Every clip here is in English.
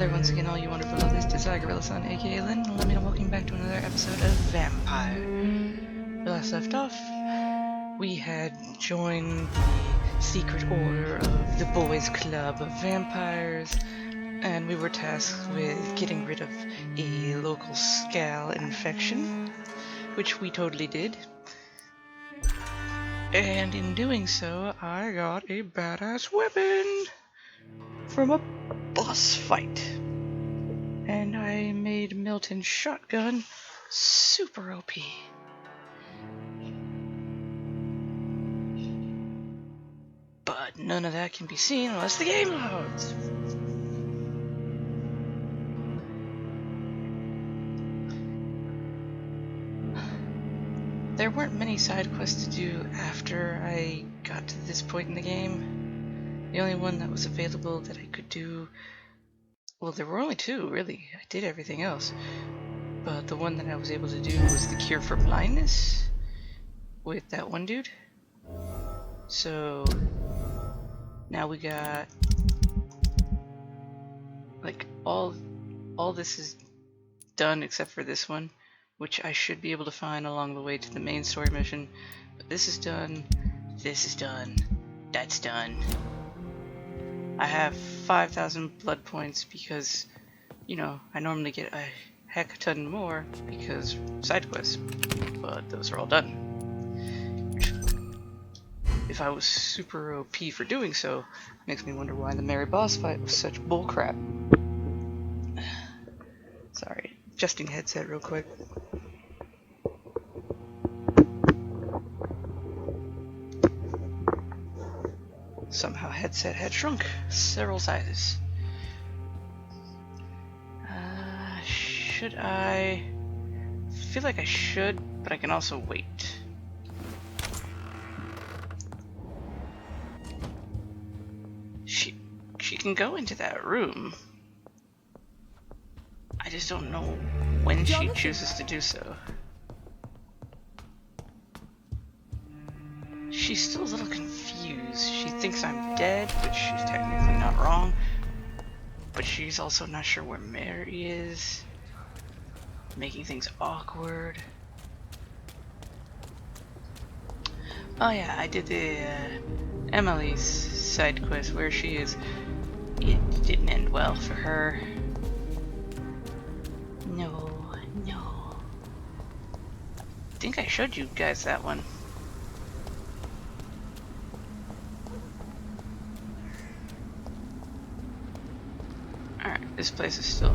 there once again, all you wonderful lovelies. This is Son, aka Lynn. Let me know, welcome back to another episode of Vampyr. Last left off, we had joined the secret order of the Boys Club of Vampires, and we were tasked with getting rid of a local skal infection, which we totally did. And in doing so, I got a badass weapon from a boss fight. And I made Milton's shotgun super OP. But none of that can be seen unless the game loads. There weren't many side quests to do after I got to this point in the game. The only one that was available that I could do, well, there were only two, really. I did everything else. But the one that I was able to do was the cure for blindness with that one dude. So now we got like all this is done except for this one, which I should be able to find along the way to the main story mission. But this is done, that's done. I have 5,000 blood points because, you know, I normally get a heck ton more because side quests, but those are all done. If I was super OP for doing so, makes me wonder why the Mary boss fight was such bullcrap. Sorry, adjusting headset real quick. Somehow headset had shrunk several sizes. Should I? Feel like I should, but I can also wait. She can go into that room. I just don't know when she chooses to do so. She's still a little confused. She thinks I'm dead, which she's technically not wrong. But she's also not sure where Mary is, making things awkward. Oh yeah, I did the Emily's side quest where she is. It didn't end well for her. No. I think I showed you guys that one. Alright, this place is still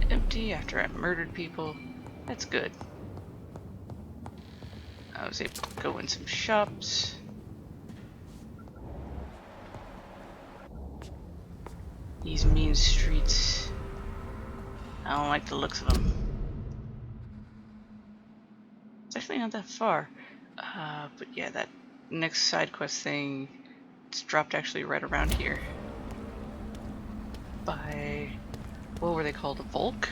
empty after I murdered people. That's good. I was able to go in some shops. These mean streets. I don't like the looks of them. It's actually not that far. But yeah, that next side quest thing, it's dropped actually right around here. By, what were they called, a Volk?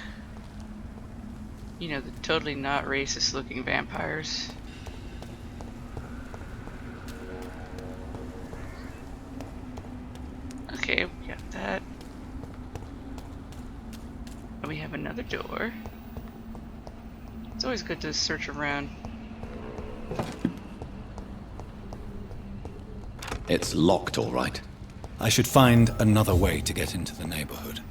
You know, the totally not racist looking vampires. Okay, we got that. And we have another door. It's always good to search around. It's locked, all right. I should find another way to get into the neighborhood.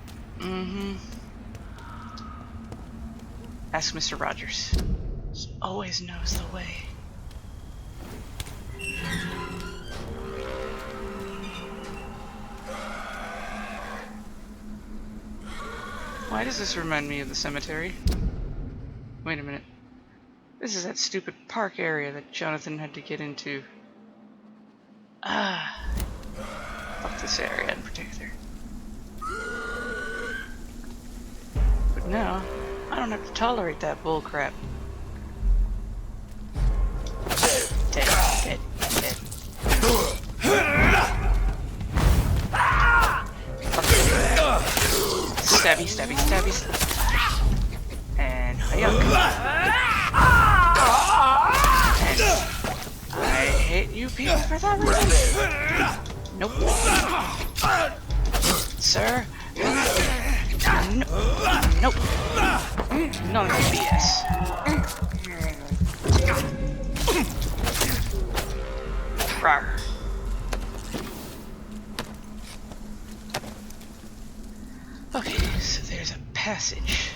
Ask Mr. Rogers. He always knows the way. Why does this remind me of the cemetery? Wait a minute. This is that stupid park area that Jonathan had to get into. Fuck this area in particular. But now, I don't have to tolerate that bullcrap. Dead. Stabby. And yuck. And I hate you people for that reason. Nope. Sir, No. Nope. None of that BS. Rawr. Okay, so there's a passage.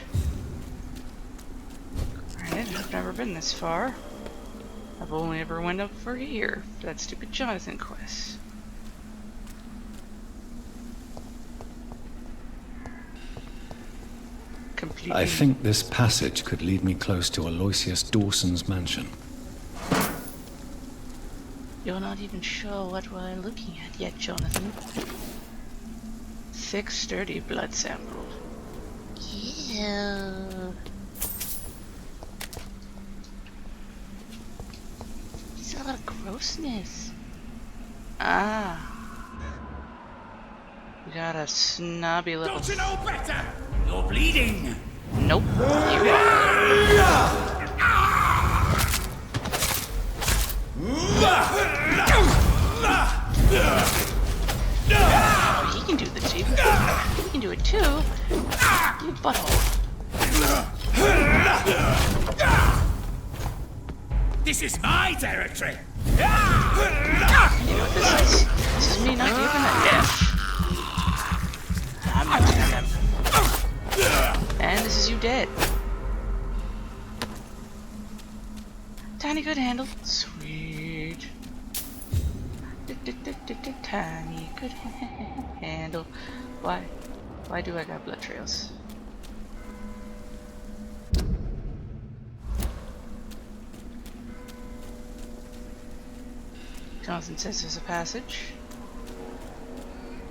Granted, I've never been this far. I've only ever went up for here for that stupid Jonathan quest. Completely. I think this passage could lead me close to Aloysius Dawson's mansion. You're not even sure what we're looking at yet, Jonathan. Thick, sturdy blood sample. Ew. It's a lot of grossness. Ah. You got a snobby little... Don't you know better? You're bleeding. Nope, you are. Oh, he can do the two. He can do it too. You butthole. This is my territory. You know what this is? This is me not giving a F. I'm not doing that. And this is you dead. Tiny good handle. Sweet. Tiny good handle. Why? Why do I got blood trails? Jonathan says there's a passage.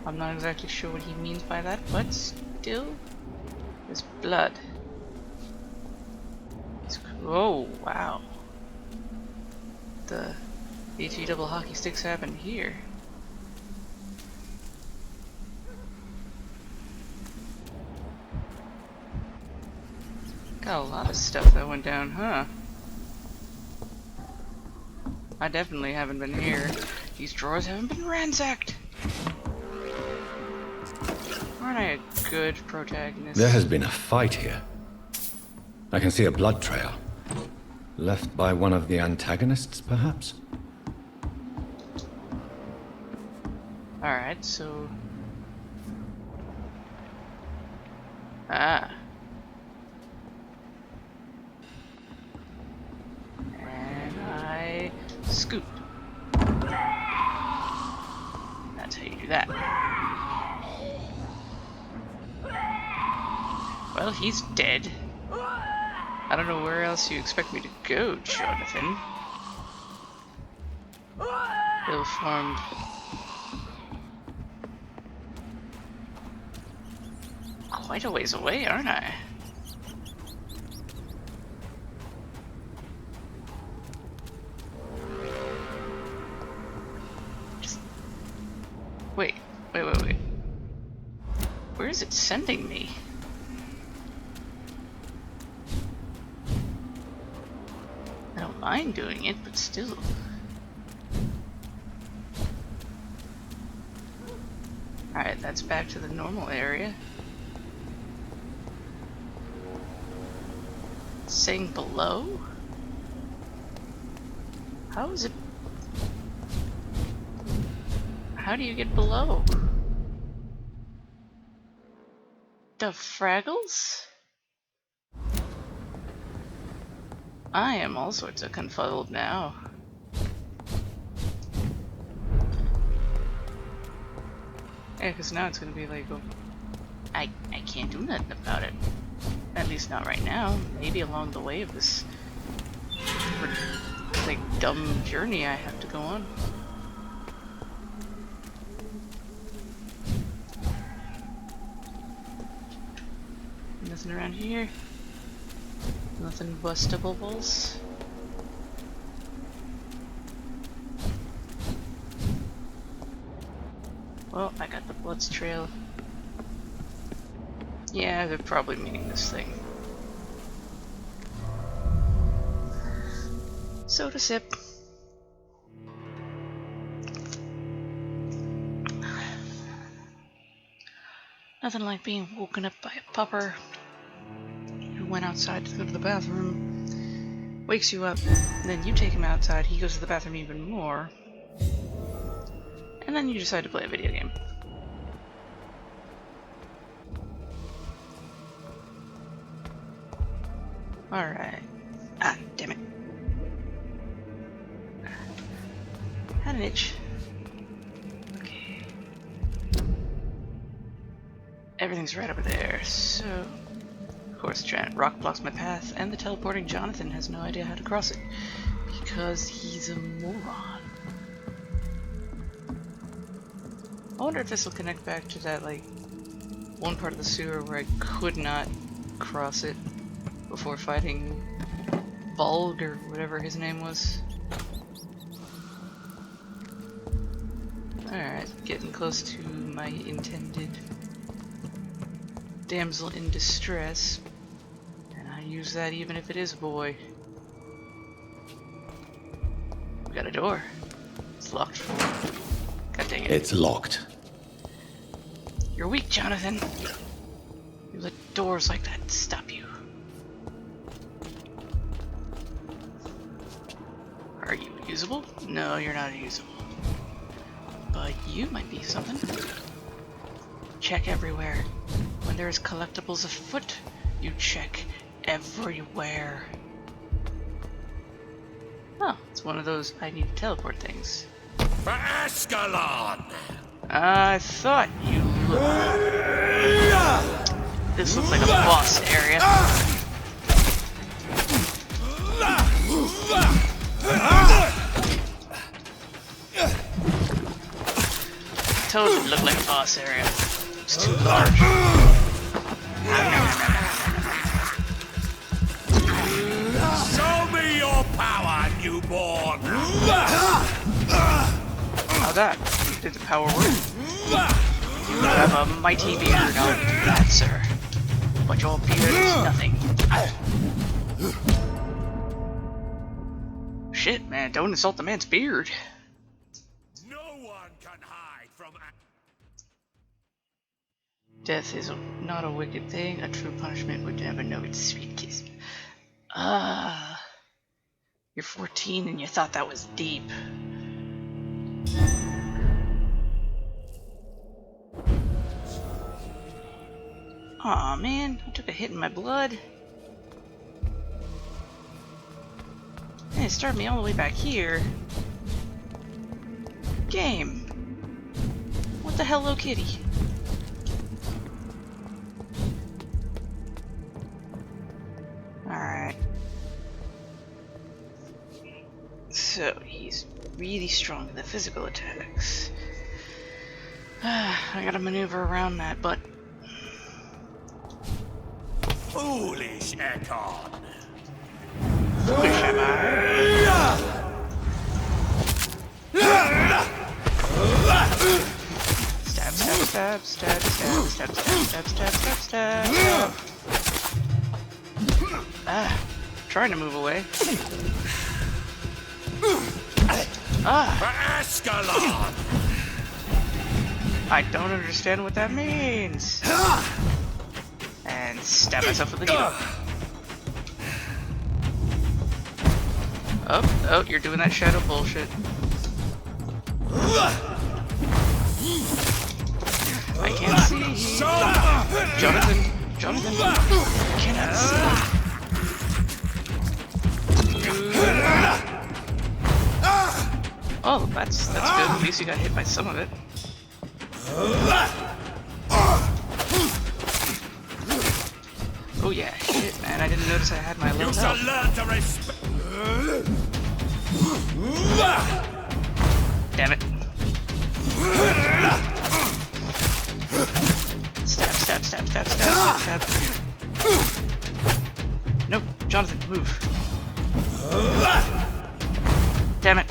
I'm not exactly sure what he means by that, but still, there's blood. Oh, wow. The HE double hockey sticks happen here. Got a lot of stuff that went down, huh? I definitely haven't been here. These drawers haven't been ransacked. Aren't I a good protagonist? There has been a fight here. I can see a blood trail. Left by one of the antagonists, perhaps? Alright, so... Ah. And I scoop. That's how you do that. Well, he's dead. I don't know where else you expect me to go, Jonathan. Ill-formed. Quite a ways away, aren't I? Just... Wait. Where is it sending me? I don't mind doing it, but still. Alright, that's back to the normal area. It's saying below? How is it? How do you get below? The Fraggles? I am all sorts of confuddled now. Yeah, because now it's gonna be like, oh, I can't do nothing about it. At least not right now. Maybe along the way of this like dumb journey I have to go on. Nothing around here. Nothing bustables. Well, I got the Bloods trail. Yeah, they're probably meaning this thing. Soda sip. Nothing like being woken up by a pupper who went outside to go to the bathroom, wakes you up, and then you take him outside, he goes to the bathroom even more, and then you decide to play a video game. Alright. Ah, damn it. Had an itch. Okay. Everything's right over there, so... Of course, the giant rock blocks my path, and the teleporting Jonathan has no idea how to cross it. Because he's a moron. I wonder if this will connect back to that, like, one part of the sewer where I could not cross it before fighting Bulg, or whatever his name was. Alright, getting close to my intended damsel in distress. And I use that even if it is a boy. We got a door. It's locked. God dang it. It's locked. You're weak, Jonathan. You let doors like that stop you. Are you usable? No, you're not usable. But you might be something. Check everywhere. When there is collectibles afoot, you check everywhere. Oh, it's one of those I need to teleport things. For Ascalon! I thought you looked... This looks like a boss area. Totally looked like a boss area. It's too large. Show me your power, newborn! How that? Did the power work? You have a mighty beard, I'll do that, sir. But your beard is nothing. Shit, man, don't insult the man's beard. No one can hide from... Death is not a wicked thing. A true punishment would never know its sweet kiss. You're 14 and you thought that was deep. Aw, man, I took a hit in my blood. And it started me all the way back here. Game. What the Hello Kitty? Alright. So, he's really strong in the physical attacks. I gotta maneuver around that, but... Foolish Ekon! Foolish am I? Stab, stab, stab, stab, stab, stab, stab, stab, stab, stab, stab. Trying to move away. For Ascalon! I don't understand what that means. And stab myself with a needle. Oh, you're doing that shadow bullshit. I can't see. Jonathan, I cannot see. Oh, that's good. At least you got hit by some of it. Oh yeah, shit, man! I didn't notice I had my low You shall health. learn to respect... Damn it! Stab, stab, stab, stab, stab, stab. Nope, Jonathan, move. Damn it!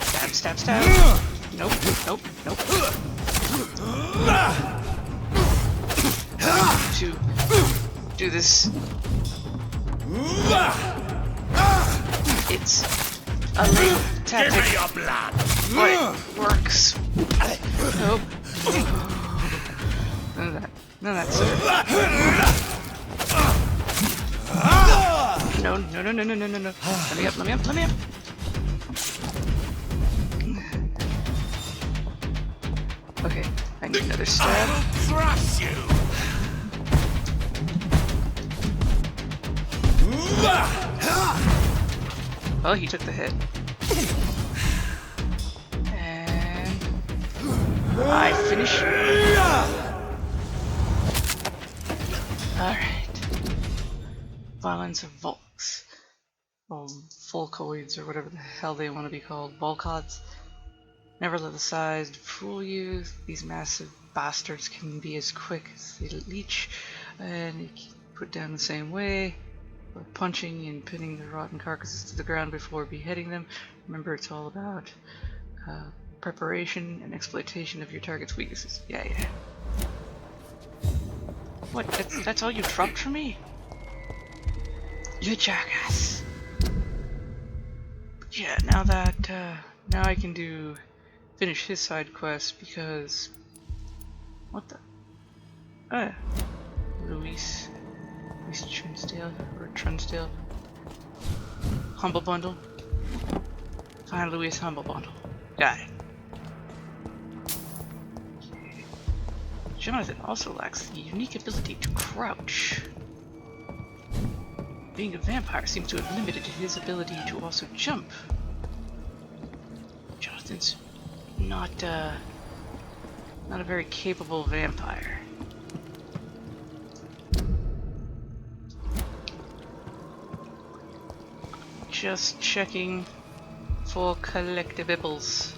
Stab, stab, stab. Nope, nope, nope. To do this. It's a late Give tactic, me your blood! but it works. Nope. None of that. None of that, sir. No, no, no, no, no, no, no, no. Let me up, let me up, let me up. Okay, I need another stab. Thrust you! Oh, he took the hit. And I finish. Alright. Violence of Volks. Or Volkoids, or whatever the hell they want to be called. Volkods. Never let the size fool you. These massive bastards can be as quick as they leech, and you can put down the same way, by punching and pinning the rotten carcasses to the ground before beheading them. Remember, it's all about preparation and exploitation of your target's weaknesses. Yeah, yeah. What? That's all you dropped for me? You jackass. But yeah, now that now I can finish his side quest because what the? Luis Trunsdale or Trunsdale. Humble bundle. Find Luis humble bundle. Got it. Jonathan also lacks the unique ability to crouch. Being a vampire seems to have limited his ability to also jump. Jonathan's not a very capable vampire. Just checking for collectibles.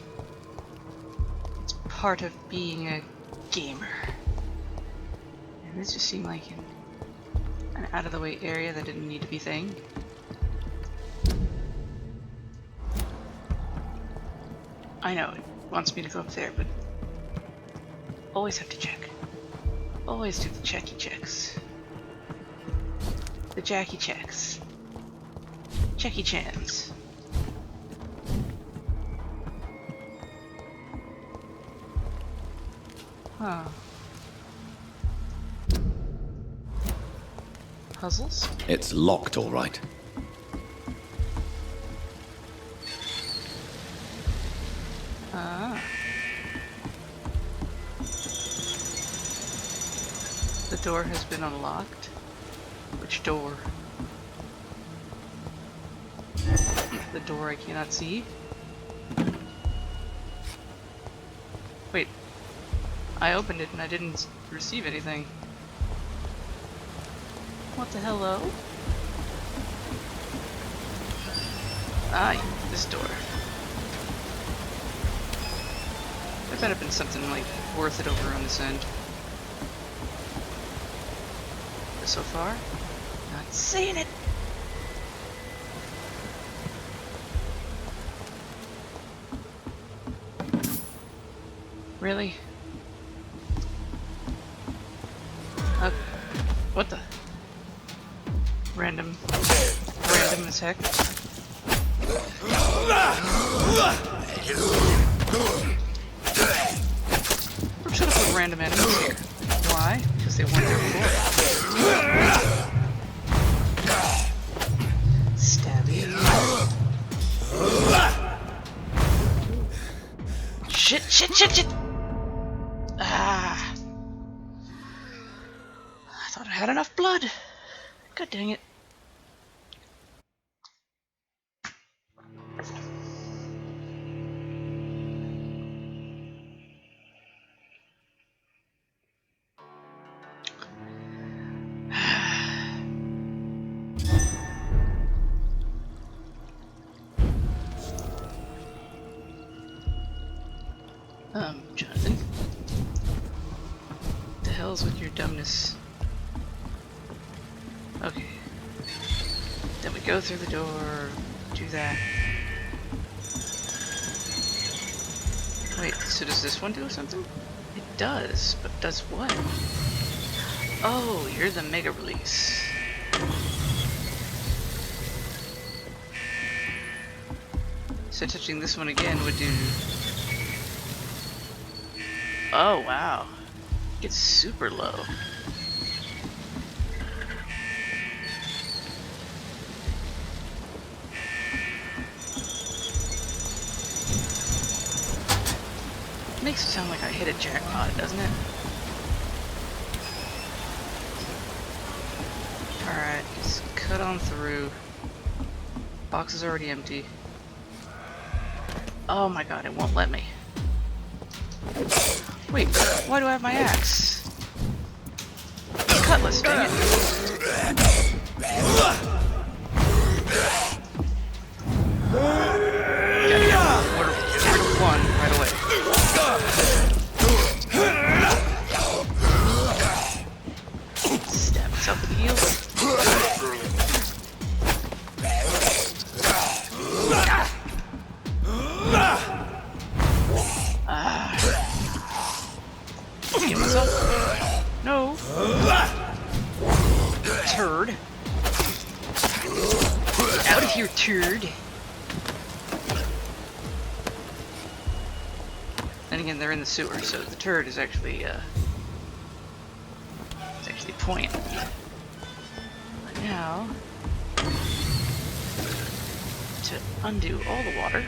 It's part of being a gamer. And this just seemed like an out-of-the-way area that didn't need to be thing. I know, it wants me to go up there, but always have to check. Always do the checky checks. The Jackie checks. Checky chans. Huh. Puzzles? It's locked, all right. Ah. The door has been unlocked. Which door? The door I cannot see. Wait. I opened it and I didn't receive anything. What the hello? Ah, this door. There better have been something like worth it over on this end. But so far, not seeing it. Really? What the? Random as heck. We're just gonna put random enemies here. Why? Because they weren't there before. Stabby. Shit! Ah. I thought I had enough blood. God dang it. Jonathan? What the hell's with your dumbness? Okay. Then we go through the door, do that. Wait, so does this one do something? It does, but does what? Oh, you're the mega release. So touching this one again would do... Oh, wow. It's super low. Makes it sound like I hit a jackpot, doesn't it? Alright, just cut on through. Box is already empty. Oh my god, it won't let me. Wait, why do I have my axe? Cutlass, dang it. Gotta get rid of one right away. Stab myself with the heels. Get myself. No. Turd. Out of here, turd. And again, they're in the sewer, so the turd is actually, it's actually point. But now, to undo all the water,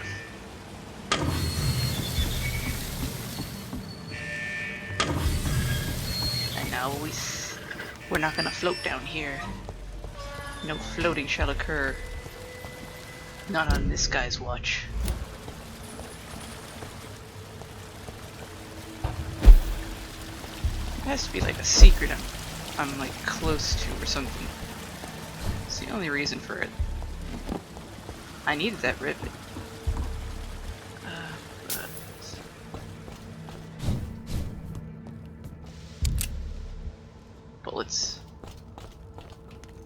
and now we're not gonna float down here. No floating shall occur. Not on this guy's watch. It has to be like a secret I'm like close to or something. It's the only reason for it. I needed that rivet. Bullets.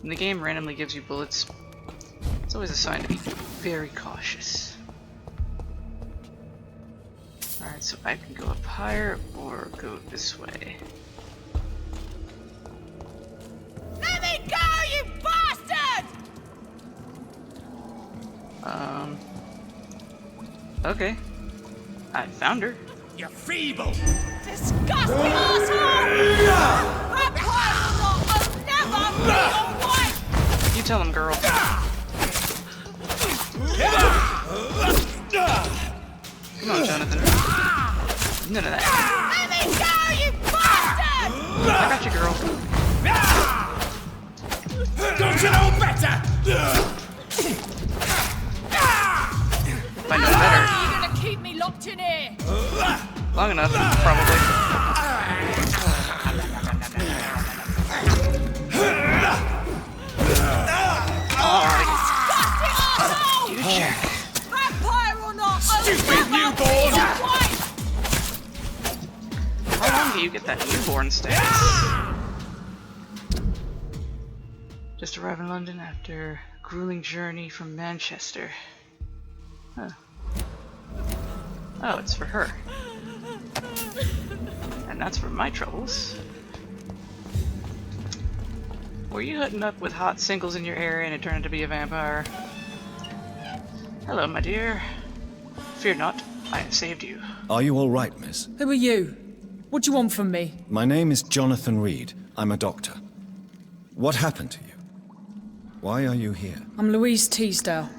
When the game randomly gives you bullets, it's always a sign to be very cautious. Alright, so I can go up higher or go this way. Let me go, you bastard! Okay. I found her. You feeble! Disgusting asshole! Vampire or not, I'll never be your wife! You tell him, girl. Come on, Jonathan. None of that. Let me go, you bastard! I got you, girl. Don't you know better? If I know better. You're gonna keep me locked in here! Long enough, probably. Disgusting asshole! You jerk. Vampire or not, I'll Stupid never be newborn! your wife! How long do you get that newborn status? Just arrived in London after a grueling journey from Manchester. Huh. Oh, it's for her. And that's for my troubles. Were you hooking up with hot singles in your area and it turned out to be a vampire? Hello, my dear. Fear not, I have saved you. Are you all right, miss? Who are you? What do you want from me? My name is Jonathan Reid. I'm a doctor. What happened to you? Why are you here? I'm Louise Teasdale.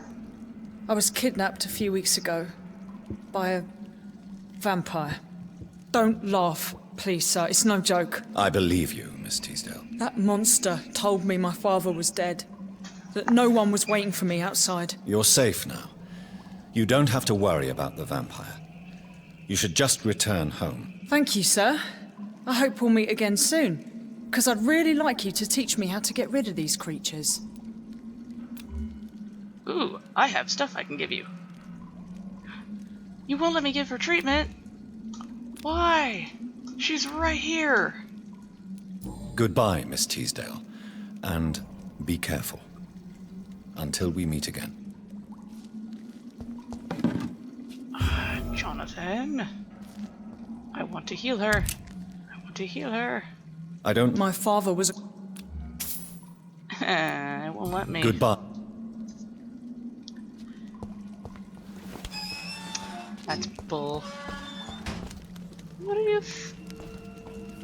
I was kidnapped a few weeks ago by a vampire. Don't laugh, please, sir. It's no joke. I believe you, Miss Teasdale. That monster told me my father was dead. That no one was waiting for me outside. You're safe now. You don't have to worry about the vampire. You should just return home. Thank you, sir. I hope we'll meet again soon. Because I'd really like you to teach me how to get rid of these creatures. Ooh, I have stuff I can give you. You won't let me give her treatment? Why? She's right here. Goodbye, Miss Teasdale. And be careful. Until we meet again. Jonathan. I want to heal her. I want to heal her. I don't... My father was a... It won't let me. Goodbye. people. What are you...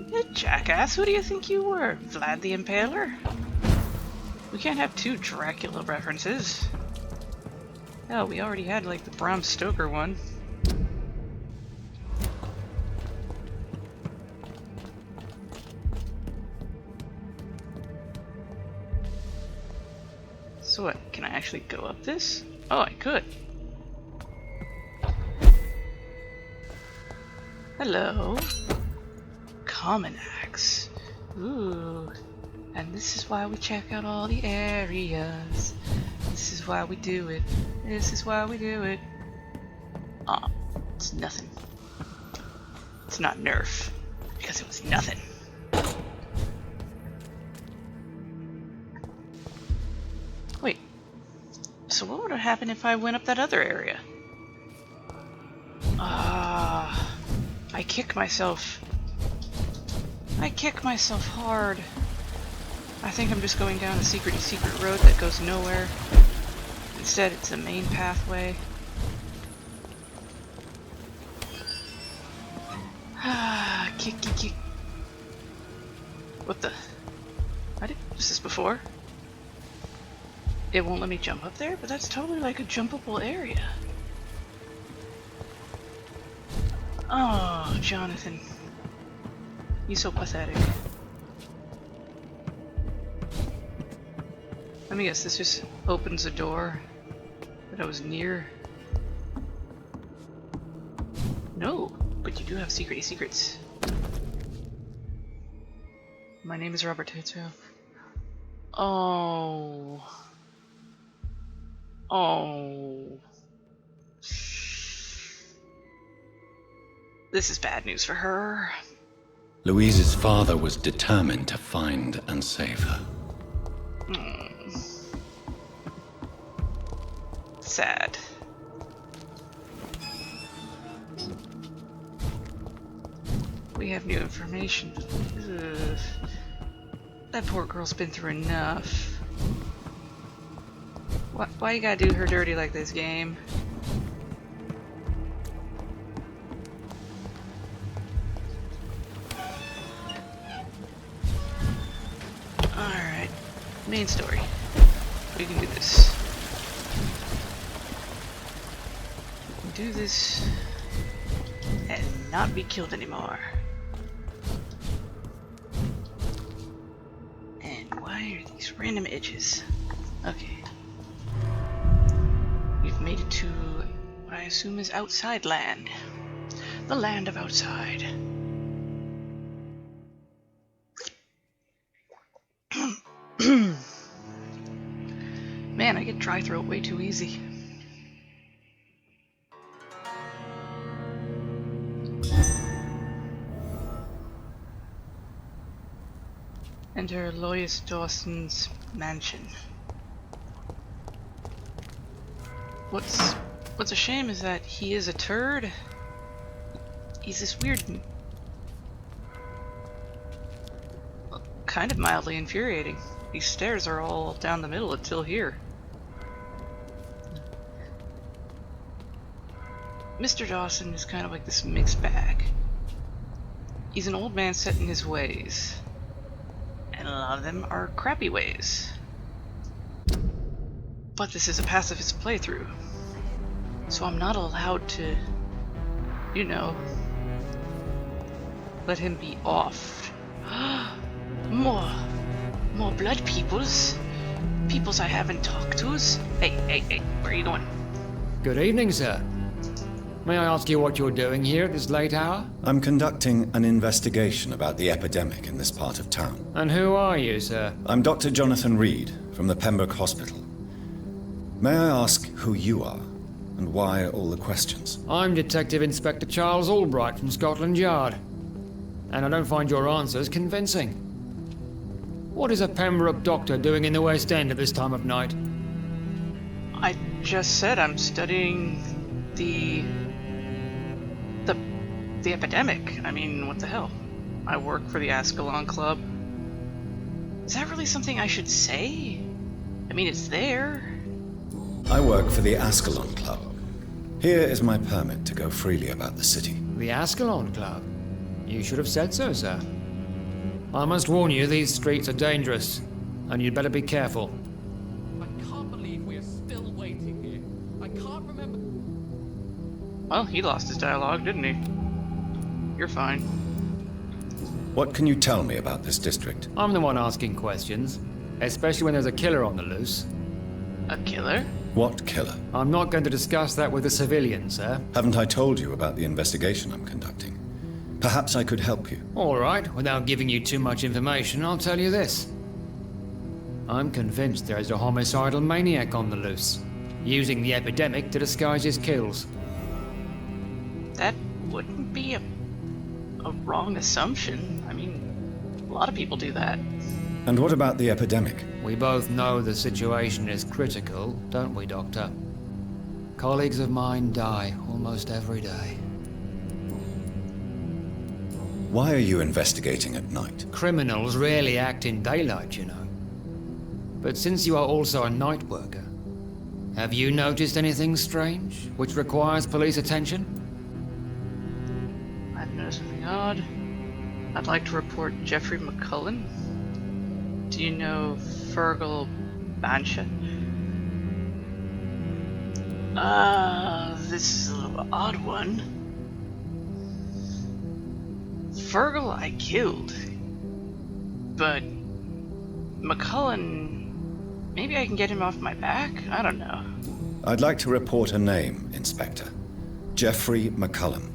You jackass, who do you think you were? Vlad the Impaler? We can't have two Dracula references. Hell, we already had, like, the Bram Stoker one. So what, can I actually go up this? Oh, I could. Hello. Common axe. Ooh. And this is why we check out all the areas. This is why we do it. This is why we do it. Aw, it's nothing. It's not Nerf. Because it was nothing. Wait. So what would have happened if I went up that other area? I kick myself. I kick myself hard. I think I'm just going down a secret road that goes nowhere. Instead, it's a main pathway. Kick. What the? I did this before. It won't let me jump up there, but that's totally like a jumpable area. Oh, Jonathan. He's so pathetic. Let me guess, this just opens a door that I was near. No, but you do have secrets. My name is Robert Tato. Oh. This is bad news for her. Louise's father was determined to find and save her. Sad. We have new information. Ugh. That poor girl's been through enough. Why you gotta do her dirty like this, game? Alright. Main story. We can do this. We can do this and not be killed anymore. And why are these random edges? Okay. We've made it to what I assume is outside land. The land of outside. Man, I get dry throat way too easy. Enter Lois Dawson's mansion. What's a shame is that he is a turd. He's this weird, kind of mildly infuriating. These stairs are all down the middle until here. Mr. Dawson is kind of like this mixed bag. He's an old man set in his ways, and a lot of them are crappy ways. But this is a pacifist playthrough, so I'm not allowed to, you know, let him be off. More blood peoples. Peoples I haven't talked to. Hey, where are you going? Good evening, sir. May I ask you what you're doing here at this late hour? I'm conducting an investigation about the epidemic in this part of town. And who are you, sir? I'm Dr. Jonathan Reid from the Pembroke Hospital. May I ask who you are and why all the questions? I'm Detective Inspector Charles Albright from Scotland Yard. And I don't find your answers convincing. What is a Pembroke Doctor doing in the West End at this time of night? I just said I'm studying the epidemic. I mean, what the hell? I work for the Ascalon Club. Is that really something I should say? I mean, it's there. I work for the Ascalon Club. Here is my permit to go freely about the city. The Ascalon Club? You should have said so, sir. I must warn you, these streets are dangerous, and you'd better be careful. I can't believe we are still waiting here. I can't remember. Well, he lost his dialogue, didn't he? You're fine. What can you tell me about this district? I'm the one asking questions, especially when there's a killer on the loose. A killer? What killer? I'm not going to discuss that with the civilians, sir. Haven't I told you about the investigation I'm conducting? Perhaps I could help you. All right, without giving you too much information, I'll tell you this. I'm convinced there's a homicidal maniac on the loose, using the epidemic to disguise his kills. That wouldn't be a wrong assumption. I mean, a lot of people do that. And what about the epidemic? We both know the situation is critical, don't we, Doctor? Colleagues of mine die almost every day. Why are you investigating at night? Criminals rarely act in daylight, you know. But since you are also a night worker, have you noticed anything strange which requires police attention? I've noticed something odd. I'd like to report Jeffrey McCullen. Do you know Fergal Bansha? This is a little odd one. Fergal I killed. But McCullen, maybe I can get him off my back? I don't know. I'd like to report a name, Inspector. Jeffrey McCullum.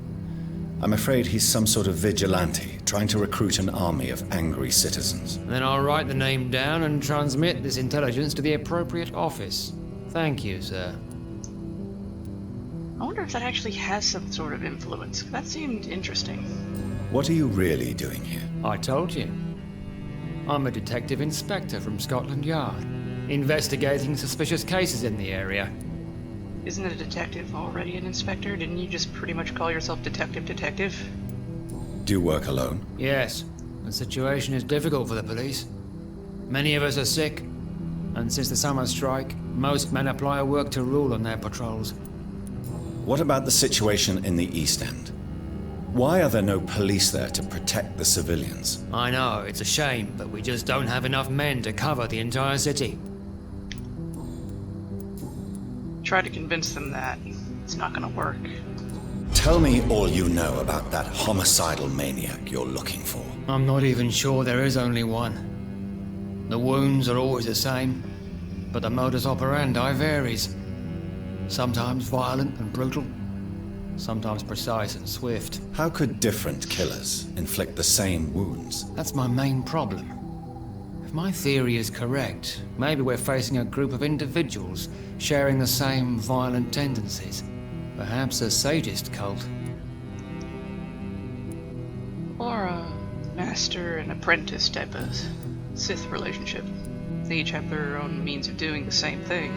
I'm afraid he's some sort of vigilante, trying to recruit an army of angry citizens. Then I'll write the name down and transmit this intelligence to the appropriate office. Thank you, sir. I wonder if that actually has some sort of influence. That seemed interesting. What are you really doing here? I told you. I'm a detective inspector from Scotland Yard, investigating suspicious cases in the area. Isn't a detective already an inspector? Didn't you just pretty much call yourself Detective? Do you work alone? Yes, the situation is difficult for the police. Many of us are sick, and since the summer strike, most men apply a work to rule on their patrols. What about the situation in the East End? Why are there no police there to protect the civilians? I know, it's a shame, but we just don't have enough men to cover the entire city. Try to convince them that it's not gonna work. Tell me all you know about that homicidal maniac you're looking for. I'm not even sure there is only one. The wounds are always the same, but the modus operandi varies. Sometimes violent and brutal, sometimes precise and swift. How could different killers inflict the same wounds? That's my main problem. If my theory is correct, maybe we're facing a group of individuals sharing the same violent tendencies. Perhaps a sadist cult. Or a master and apprentice type of Sith relationship. They each have their own means of doing the same thing.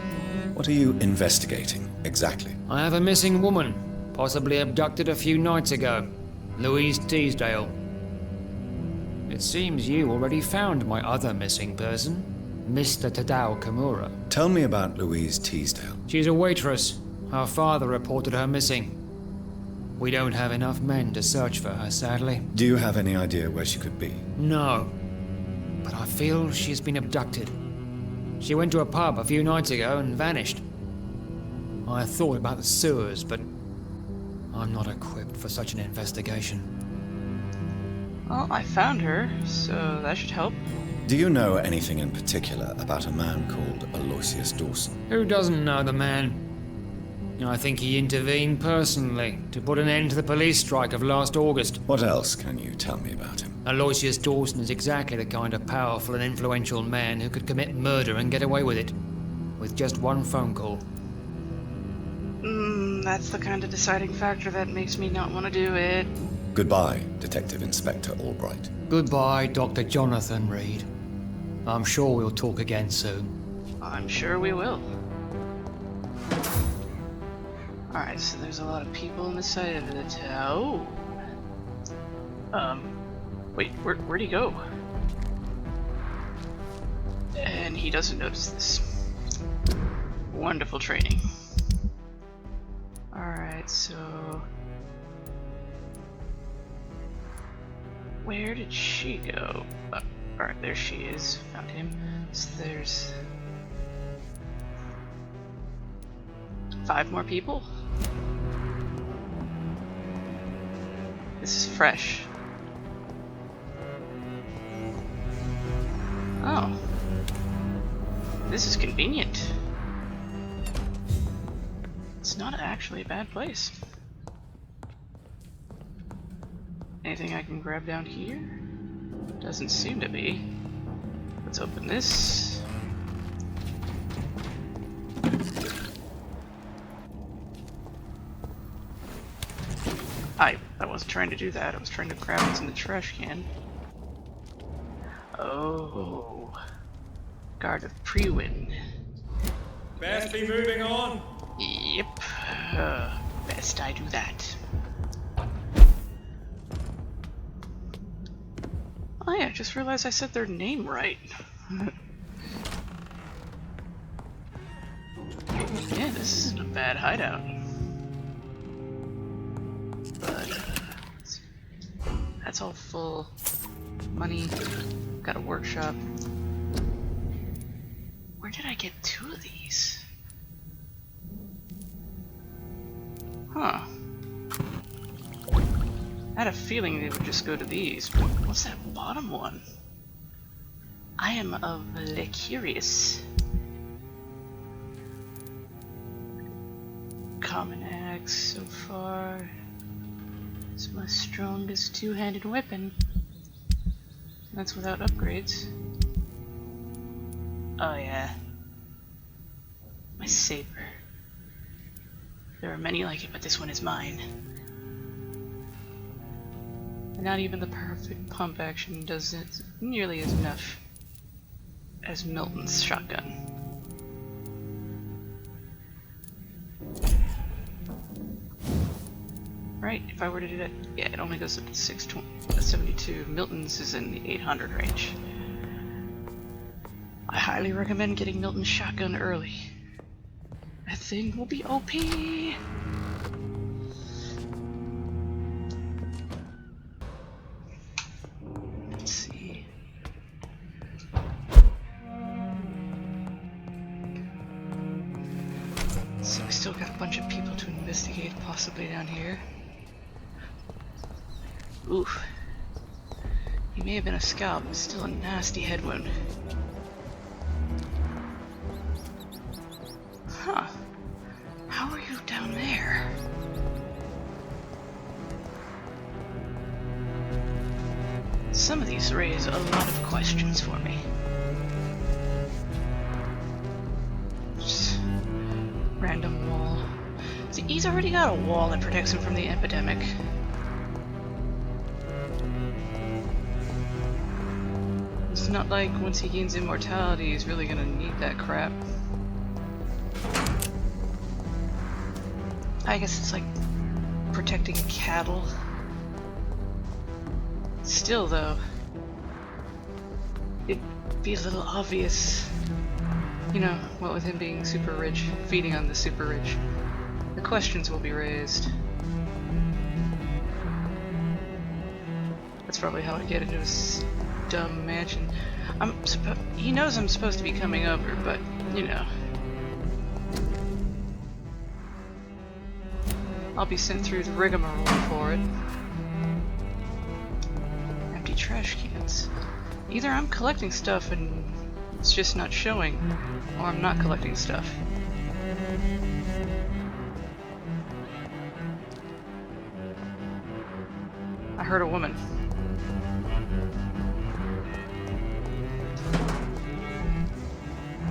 What are you investigating, exactly? I have a missing woman, possibly abducted a few nights ago. Louise Teasdale. It seems you already found my other missing person, Mr. Tadao Kimura. Tell me about Louise Teasdale. She's a waitress. Her father reported her missing. We don't have enough men to search for her, sadly. Do you have any idea where she could be? No, but I feel she's been abducted. She went to a pub a few nights ago and vanished. I thought about the sewers, but I'm not equipped for such an investigation. Well, I found her, so that should help. Do you know anything in particular about a man called Aloysius Dawson? Who doesn't know the man? I think he intervened personally to put an end to the police strike of last August. What else can you tell me about him? Aloysius Dawson is exactly the kind of powerful and influential man who could commit murder and get away with it, with just one phone call. That's the kind of deciding factor that makes me not want to do it. Goodbye, Detective Inspector Albright. Goodbye, Dr. Jonathan Reid. I'm sure we'll talk again soon. I'm sure we will. Alright, so there's a lot of people on this side of the town. Wait, where'd he go? And he doesn't notice this. Wonderful training. Alright, so... where did she go? Alright, there she is. Found him. So there's... 5 more people? This is fresh. Oh. This is convenient. It's not actually a bad place. Anything I can grab down here? Doesn't seem to be. Let's open this. I wasn't trying to do that. I was trying to grab what's in the trash can. Oh. Guard of Pre-Wind. Best be moving on. Yep. Best I do that. Oh yeah, just realized I said their name right. Yeah, this isn't a bad hideout. But, that's all full. Money. Got a workshop. Where did I get 2 of these? Huh. I had a feeling they would just go to these. What's that bottom one? I am of the curious. Common axe so far. It's my strongest two-handed weapon. That's without upgrades. Oh yeah. My saber. There are many like it, but this one is mine. And not even the perfect pump action does it nearly as enough as Milton's shotgun. Right, if I were to do that, yeah, it only goes up to 672. Milton's is in the 800 range. I highly recommend getting Milton's shotgun early. That thing will be OP! Let's see. So we still got a bunch of people to investigate, possibly down here. Oof. He may have been a scout, but still a nasty head wound. Huh. How are you down there? Some of these raise a lot of questions for me. Just random wall. See, he's already got a wall that protects him from the epidemic. It's not like once he gains immortality, he's really gonna need that crap. I guess it's like protecting cattle. Still though, it'd be a little obvious, you know, what with him being super rich, feeding on the super rich. The questions will be raised. That's probably how I get into his dumb mansion. He knows I'm supposed to be coming over, but, you know. I'll be sent through the rigmarole for it. Empty trash cans. Either I'm collecting stuff and it's just not showing, or I'm not collecting stuff. I heard a woman.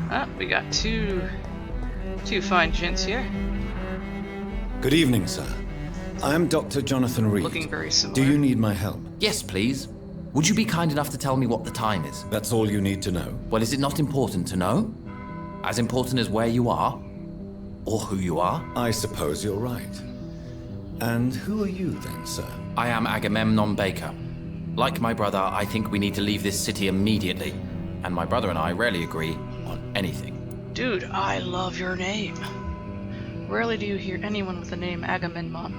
Ah, we got two fine gents here. Good evening, sir. I'm Dr. Jonathan Reid. Looking very similar. Do you need my help? Yes, please. Would you be kind enough to tell me what the time is? That's all you need to know. Well, is it not important to know? As important as where you are? Or who you are? I suppose you're right. And who are you then, sir? I am Agamemnon Baker. Like my brother, I think we need to leave this city immediately. And my brother and I rarely agree on anything. Dude, I love your name. Rarely do you hear anyone with the name Agamemnon.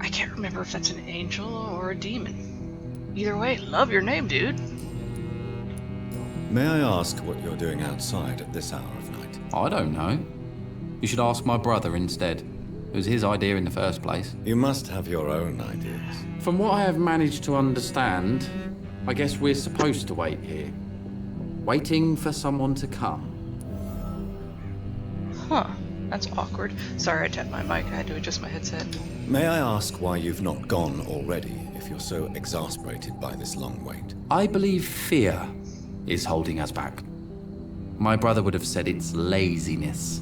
I can't remember if that's an angel or a demon. Either way, love your name, dude. May I ask what you're doing outside at this hour of night? I don't know. You should ask my brother instead. It was his idea in the first place. You must have your own ideas. From what I have managed to understand, I guess we're supposed to wait here. Waiting for someone to come. Huh. That's awkward. Sorry, I tapped my mic. I had to adjust my headset. May I ask why you've not gone already, if you're so exasperated by this long wait? I believe fear is holding us back. My brother would have said it's laziness,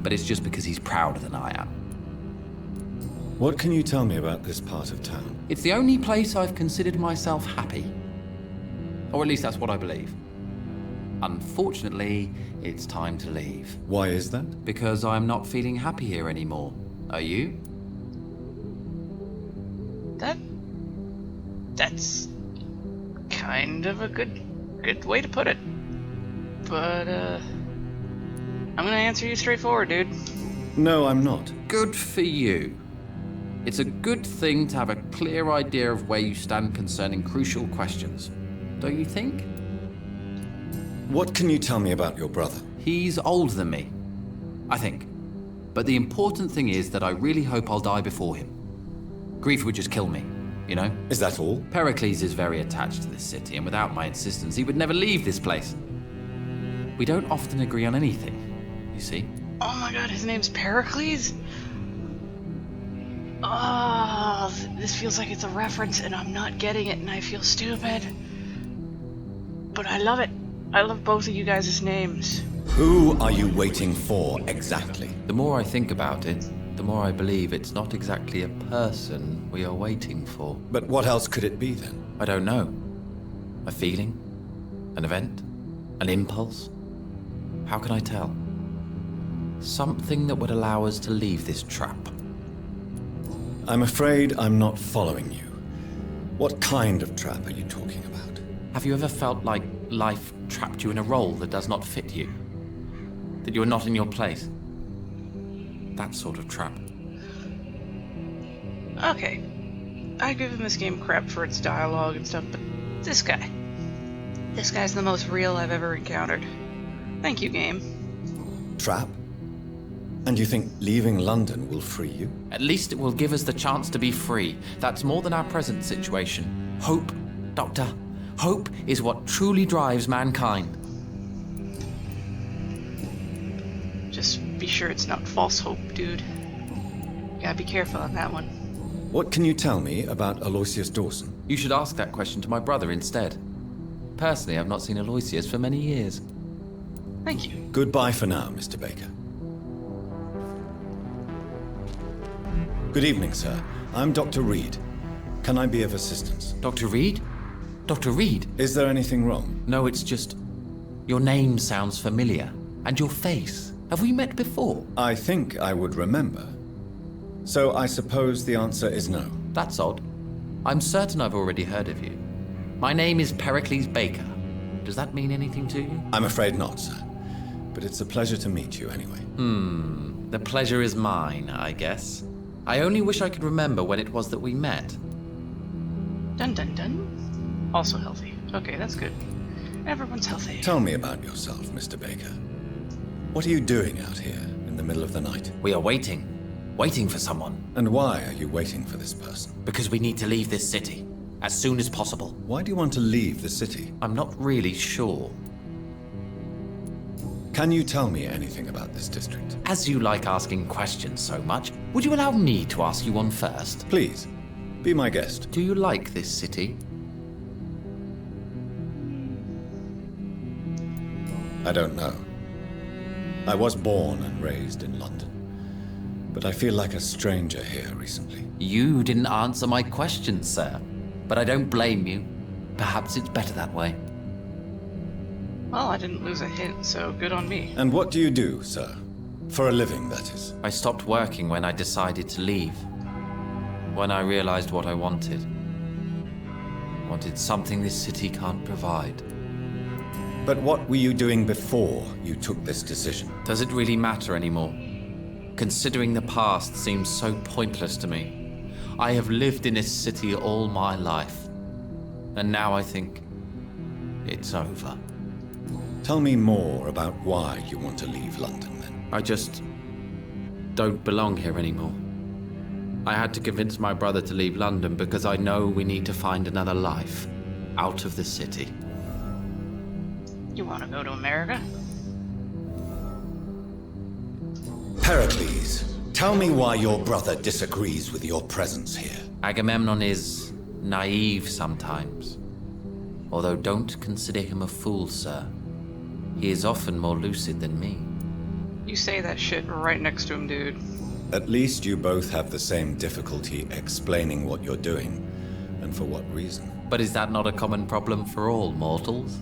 but it's just because he's prouder than I am. What can you tell me about this part of town? It's the only place I've considered myself happy. Or at least that's what I believe. Unfortunately, it's time to leave. Why is that? Because I'm not feeling happy here anymore. Are you? That's kind of a good way to put it. But, I'm gonna answer you straightforward, dude. No, I'm not. Good for you. It's a good thing to have a clear idea of where you stand concerning crucial questions. Don't you think? What can you tell me about your brother? He's older than me, I think. But the important thing is that I really hope I'll die before him. Grief would just kill me, you know? Is that all? Pericles is very attached to this city, and without my insistence, he would never leave this place. We don't often agree on anything, you see? Oh my god, his name's Pericles? Oh, this feels like it's a reference and I'm not getting it and I feel stupid. But I love it. I love both of you guys' names. Who are you waiting for exactly? The more I think about it, the more I believe it's not exactly a person we are waiting for. But what else could it be then? I don't know. A feeling? An event? An impulse? How can I tell? Something that would allow us to leave this trap. I'm afraid I'm not following you. What kind of trap are you talking about? Have you ever felt like life trapped you in a role that does not fit you? That you are not in your place? That sort of trap. Okay. I give him this game crap for its dialogue and stuff, but this guy's the most real I've ever encountered. Thank you, game. Trap? And you think leaving London will free you? At least it will give us the chance to be free. That's more than our present situation. Hope, Doctor. Hope is what truly drives mankind. Just be sure it's not false hope, dude. You gotta be careful on that one. What can you tell me about Aloysius Dawson? You should ask that question to my brother instead. Personally, I've not seen Aloysius for many years. Thank you. Goodbye for now, Mr. Baker. Good evening, sir. I'm Dr. Reid. Can I be of assistance? Dr. Reid? Dr. Reid? Is there anything wrong? No, it's just... your name sounds familiar. And your face. Have we met before? I think I would remember. So I suppose the answer is no. That's odd. I'm certain I've already heard of you. My name is Pericles Baker. Does that mean anything to you? I'm afraid not, sir. But it's a pleasure to meet you anyway. The pleasure is mine, I guess. I only wish I could remember when it was that we met. Dun dun dun. Also healthy. Okay, that's good. Everyone's healthy. Tell me about yourself, Mr. Baker. What are you doing out here in the middle of the night? We are waiting. Waiting for someone. And why are you waiting for this person? Because we need to leave this city. As soon as possible. Why do you want to leave the city? I'm not really sure. Can you tell me anything about this district? As you like asking questions so much, would you allow me to ask you one first? Please, be my guest. Do you like this city? I don't know. I was born and raised in London, but I feel like a stranger here recently. You didn't answer my question, sir. But I don't blame you. Perhaps it's better that way. Well, I didn't lose a hint, so good on me. And what do you do, sir? For a living, that is. I stopped working when I decided to leave. When I realized what I wanted. Wanted something this city can't provide. But what were you doing before you took this decision? Does it really matter anymore? Considering the past seems so pointless to me. I have lived in this city all my life. And now I think it's over. Tell me more about why you want to leave London, then. I just don't belong here anymore. I had to convince my brother to leave London because I know we need to find another life out of the city. You want to go to America? Pericles, tell me why your brother disagrees with your presence here. Agamemnon is naive sometimes. Although don't consider him a fool, sir. He is often more lucid than me. You say that shit right next to him, dude. At least you both have the same difficulty explaining what you're doing, and for what reason. But is that not a common problem for all mortals?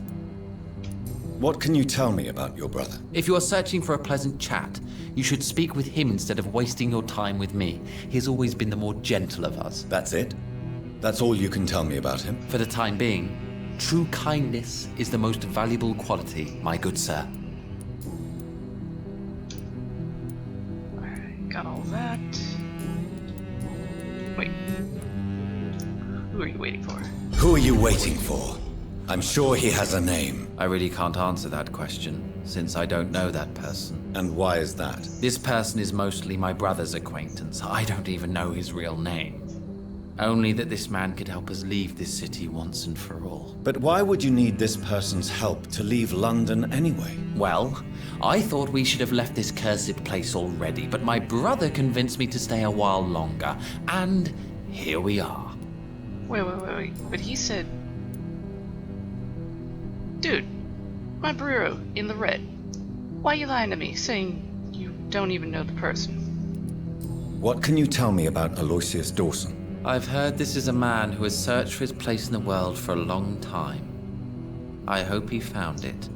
What can you tell me about your brother? If you are searching for a pleasant chat, you should speak with him instead of wasting your time with me. He has always been the more gentle of us. That's it? That's all you can tell me about him? For the time being, true kindness is the most valuable quality, my good sir. Alright, got all that. Wait. Who are you waiting for? Who are you waiting for? I'm sure he has a name. I really can't answer that question, since I don't know that person. And why is that? This person is mostly my brother's acquaintance. I don't even know his real name. Only that this man could help us leave this city once and for all. But why would you need this person's help to leave London anyway? Well, I thought we should have left this cursed place already, but my brother convinced me to stay a while longer, and here we are. Wait. But he said... Dude, my burrito in the red. Why are you lying to me, saying you don't even know the person? What can you tell me about Aloysius Dawson? I've heard this is a man who has searched for his place in the world for a long time. I hope he found it.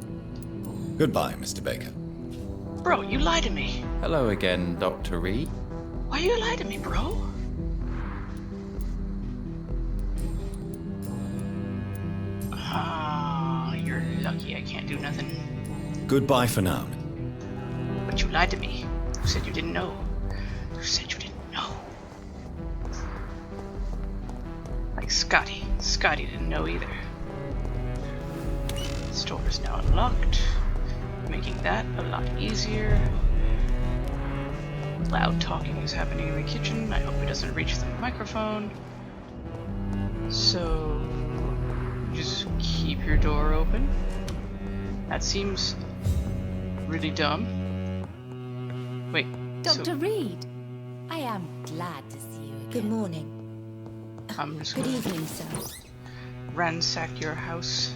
Goodbye, Mr. Baker. Bro, you lied to me. Hello again, Dr. Reid. Why you lie to me, bro? You're lucky I can't do nothing. Goodbye for now. But you lied to me. You said you didn't know. You said you didn't know. Like Scotty. Scotty didn't know either. The store is now unlocked, making that a lot easier. Loud talking is happening in the kitchen. I hope it doesn't reach the microphone. So, just keep your door open. That seems really dumb. Wait, Dr. Reid, I am glad to see you again. Good morning. I'm just Good gonna evening, sir. ransack your house.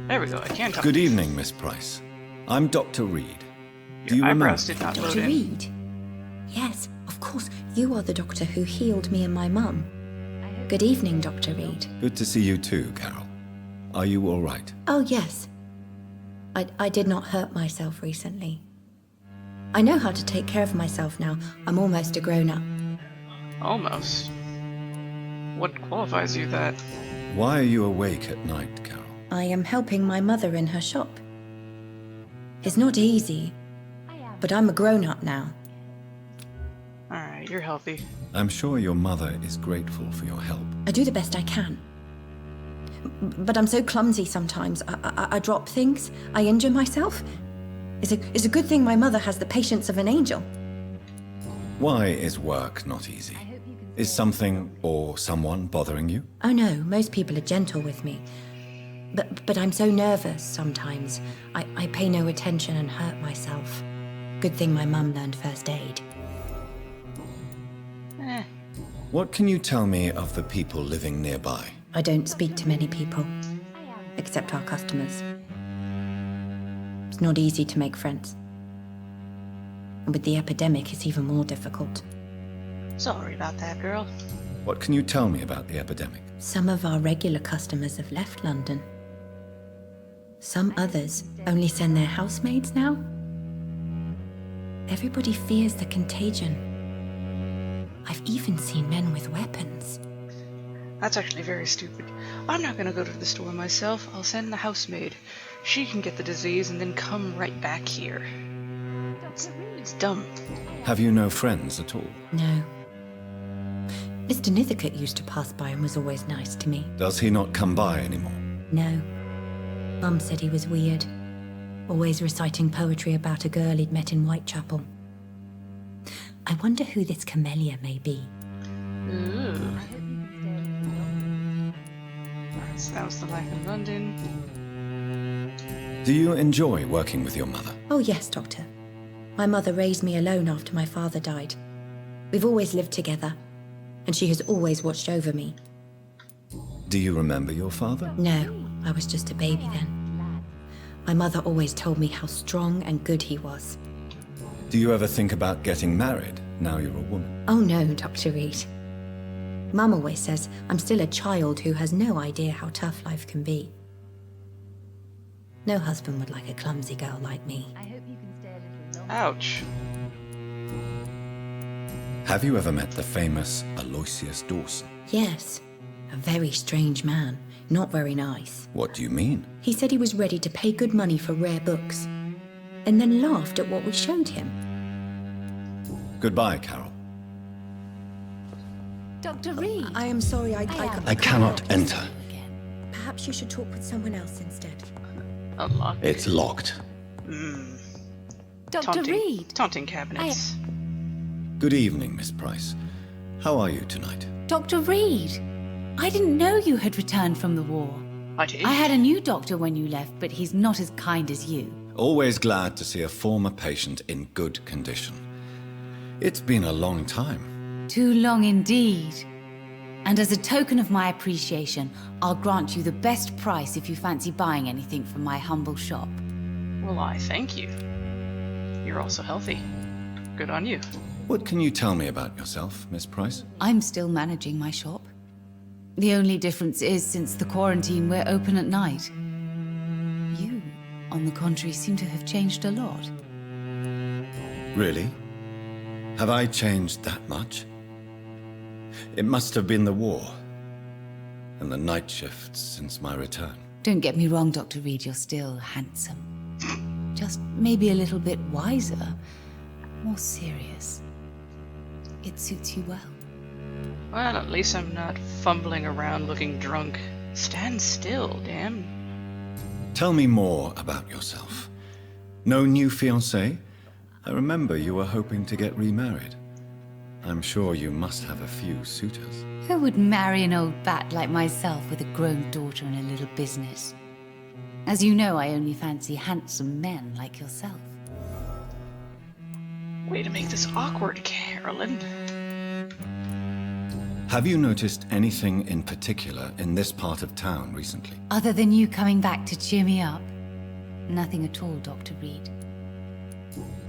There we go, I can't talk. Good evening, Miss Price. I'm Dr. Reid. Do Your you remember? eyebrows did not load Dr. in. Reid? Yes, of course. You are the doctor who healed me and my mum. Good evening, Dr. Reid. Good to see you too, Carol. Are you all right? Oh, yes. I did not hurt myself recently. I know how to take care of myself now. I'm almost a grown-up. Almost. What qualifies you that? Why are you awake at night, Carol? I am helping my mother in her shop. It's not easy, but I'm a grown-up now. Alright, you're healthy. I'm sure your mother is grateful for your help. I do the best I can. But I'm so clumsy sometimes. I drop things. I injure myself. It's a good thing my mother has the patience of an angel. Why is work not easy? Is something or someone bothering you? Oh no, most people are gentle with me. But I'm so nervous sometimes. I pay no attention and hurt myself. Good thing my mum learned first aid. What can you tell me of the people living nearby? I don't speak to many people, except our customers. It's not easy to make friends. And with the epidemic, it's even more difficult. Sorry about that, girl. What can you tell me about the epidemic? Some of our regular customers have left London. Some others only send their housemaids now. Everybody fears the contagion. I've even seen men with weapons. That's actually very stupid. I'm not gonna go to the store myself. I'll send the housemaid. She can get the disease and then come right back here. It's dumb. Have you no friends at all? No. Mr. Nithicut used to pass by and was always nice to me. Does he not come by anymore? No. Mum said he was weird. Always reciting poetry about a girl he'd met in Whitechapel. I wonder who this camellia may be. Ooh. That was the life in London. Do you enjoy working with your mother? Oh yes, Doctor. My mother raised me alone after my father died. We've always lived together, and she has always watched over me. Do you remember your father? No, I was just a baby then. My mother always told me how strong and good he was. Do you ever think about getting married now you're a woman? Oh no, Dr. Reid. Mum always says I'm still a child who has no idea how tough life can be. No husband would like a clumsy girl like me. Ouch. Have you ever met the famous Aloysius Dawson? Yes, a very strange man. Not very nice. What do you mean? He said he was ready to pay good money for rare books, and then laughed at what we showed him. Goodbye, Carol. Dr. Reid. I am sorry, I cannot enter. Perhaps you should talk with someone else instead. Unlocked. It's locked. Dr. Reid. Taunting cabinets. Good evening, Miss Price. How are you tonight? Dr. Reid. I didn't know you had returned from the war. I did. I had a new doctor when you left, but he's not as kind as you. Always glad to see a former patient in good condition. It's been a long time. Too long indeed. And as a token of my appreciation, I'll grant you the best price if you fancy buying anything from my humble shop. Well, I thank you. You're also healthy. Good on you. What can you tell me about yourself, Miss Price? I'm still managing my shop. The only difference is, since the quarantine, we're open at night. You, on the contrary, seem to have changed a lot. Really? Have I changed that much? It must have been the war and the night shifts since my return. Don't get me wrong, Dr. Reid, you're still handsome. Just maybe a little bit wiser, more serious. It suits you well. Well, at least I'm not fumbling around looking drunk. Stand still, damn. Tell me more about yourself. No new fiancé? I remember you were hoping to get remarried. I'm sure you must have a few suitors. Who would marry an old bat like myself with a grown daughter and a little business? As you know, I only fancy handsome men like yourself. Way to make this awkward, Carolyn. Have you noticed anything in particular in this part of town recently? Other than you coming back to cheer me up? Nothing at all, Dr. Reid.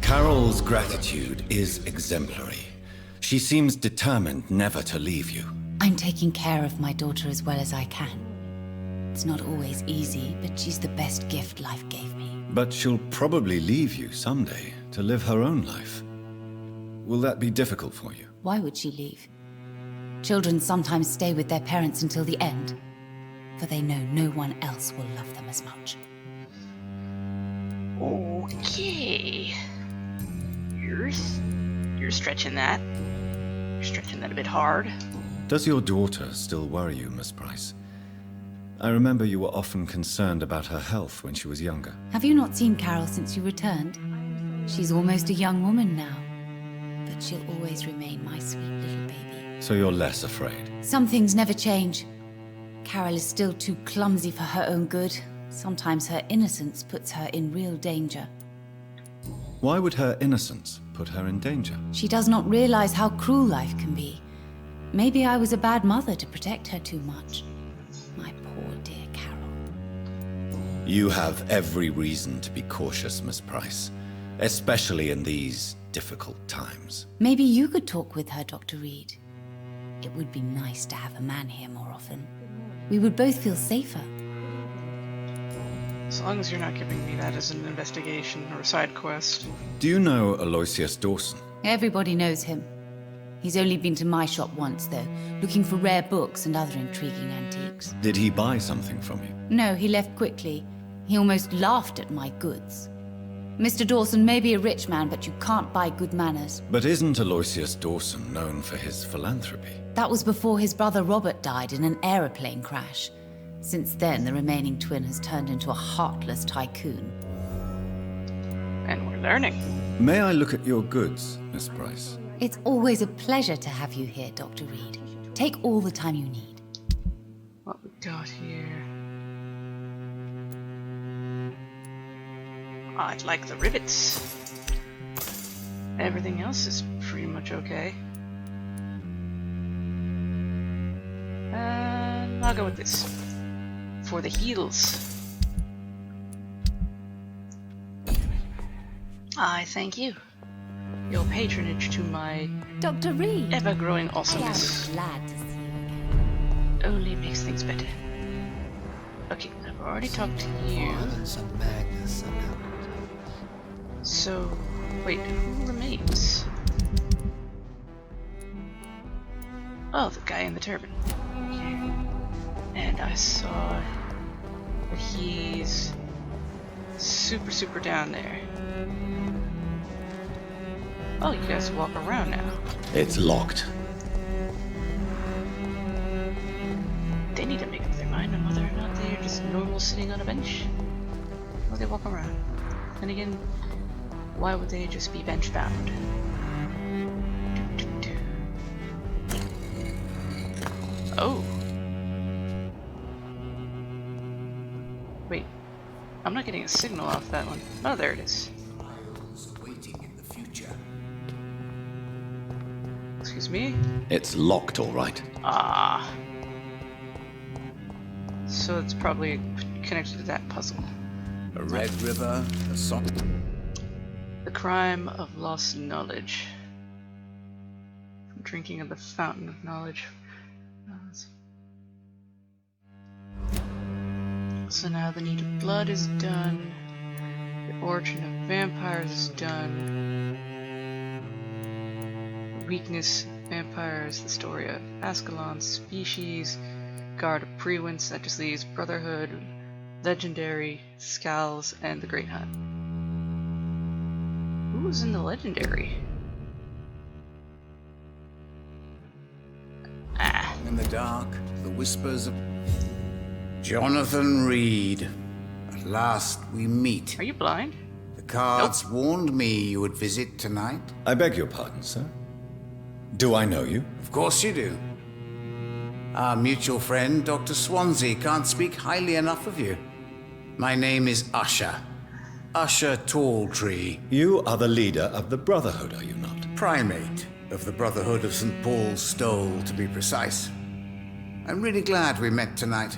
Carol's gratitude is exemplary. She seems determined never to leave you. I'm taking care of my daughter as well as I can. It's not always easy, but she's the best gift life gave me. But she'll probably leave you someday to live her own life. Will that be difficult for you? Why would she leave? Children sometimes stay with their parents until the end, for they know no one else will love them as much. Okay. You're stretching that. You're stretching that a bit hard. Does your daughter still worry you, Miss Price? I remember you were often concerned about her health when she was younger. Have you not seen Carol since you returned? She's almost a young woman now, but she'll always remain my sweet little baby. So you're less afraid? Some things never change. Carol is still too clumsy for her own good. Sometimes her innocence puts her in real danger. Why would her innocence put her in danger? She does not realize how cruel life can be. Maybe I was a bad mother to protect her too much. My poor dear Carol. You have every reason to be cautious, Miss Price, especially in these difficult times. Maybe you could talk with her, Dr. Reid. It would be nice to have a man here more often. We would both feel safer. As long as you're not giving me that as an investigation or a side quest. Do you know Aloysius Dawson? Everybody knows him. He's only been to my shop once, though, looking for rare books and other intriguing antiques. Did he buy something from you? No, he left quickly. He almost laughed at my goods. Mr. Dawson may be a rich man, but you can't buy good manners. But isn't Aloysius Dawson known for his philanthropy? That was before his brother Robert died in an aeroplane crash. Since then, the remaining twin has turned into a heartless tycoon. And we're learning. May I look at your goods, Miss Price? It's always a pleasure to have you here, Dr. Reid. Take all the time you need. What we got here? I'd like the rivets. Everything else is pretty much okay. I'll go with this. For the heels. I thank you. Your patronage to my Dr. Reid. ever-growing I am awesomeness glad to see you again. only makes things better. Okay, I've already talked to you. So, wait, who remains? Oh, the guy in the turban. Okay. And I saw that he's super down there. Oh, you guys walk around now. It's locked. They need to make up their mind on whether or not they're just normal sitting on a bench, or they walk around. And again, why would they just be bench bound? Oh. Wait. I'm not getting a signal off that one. Oh, there it is. Waiting in the future. Excuse me? It's locked, all right. Ah. So it's probably connected to that puzzle. A red river, a song. The crime of lost knowledge. From drinking of the fountain of knowledge. So now the need of blood is done. The origin of vampires is done. The weakness of vampires, the story of Ascalon's species, Guard of Prewince, that just leaves Brotherhood, Legendary, Skals, and the Great Hunt. Who was in the Legendary? Ah. In the dark, the whispers of Jonathan Reid. At last we meet. Are you blind? The cards warned me you would visit tonight. I beg your pardon, sir. Do I know you? Of course you do. Our mutual friend, Dr. Swansea, can't speak highly enough of you. My name is Usher. Usher Talltree. You are the leader of the Brotherhood, are you not? Primate of the Brotherhood of St. Paul's Stole, to be precise. I'm really glad we met tonight.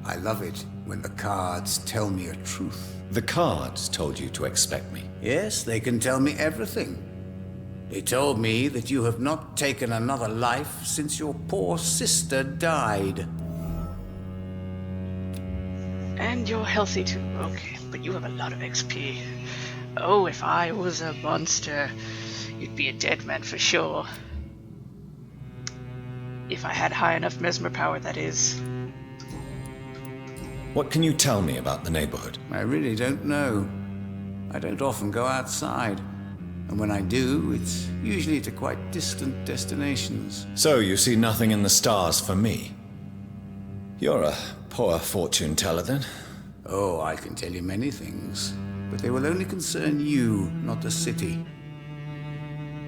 I love it when the cards tell me a truth. The cards told you to expect me. Yes, they can tell me everything. They told me that you have not taken another life since your poor sister died. And you're healthy too. Okay, but you have a lot of XP. Oh, if I was a monster, you'd be a dead man for sure. If I had high enough mesmer power, that is. What can you tell me about the neighborhood? I really don't know. I don't often go outside. And when I do, it's usually to quite distant destinations. So you see nothing in the stars for me? You're a poor fortune teller, then? Oh, I can tell you many things, but they will only concern you, not the city.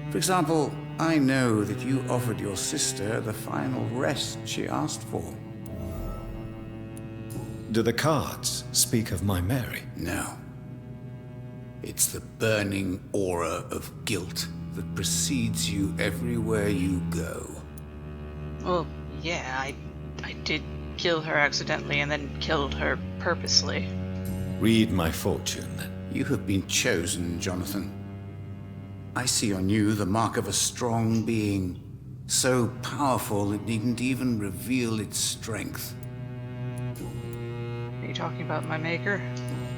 For example, I know that you offered your sister the final rest she asked for. Do the cards speak of my Mary? No. It's the burning aura of guilt that precedes you everywhere you go. Well, yeah, I did kill her accidentally and then killed her purposely. Read my fortune, then. You have been chosen, Jonathan. I see on you the mark of a strong being, so powerful it needn't even reveal its strength. Are you talking about my maker?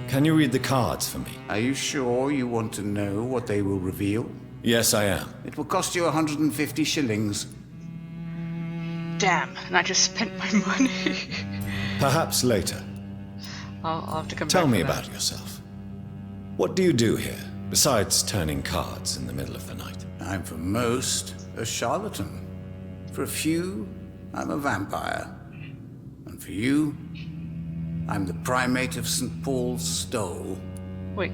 Can you read the cards for me? Are you sure you want to know what they will reveal? Yes, I am. It will cost you 150 shillings. Damn, and I just spent my money. Perhaps later. I'll have to come Tell back me for that. about yourself. What do you do here, besides turning cards in the middle of the night? I'm for most a charlatan. For a few, I'm a vampire. And for you, I'm the primate of St. Paul's Stole. Wait,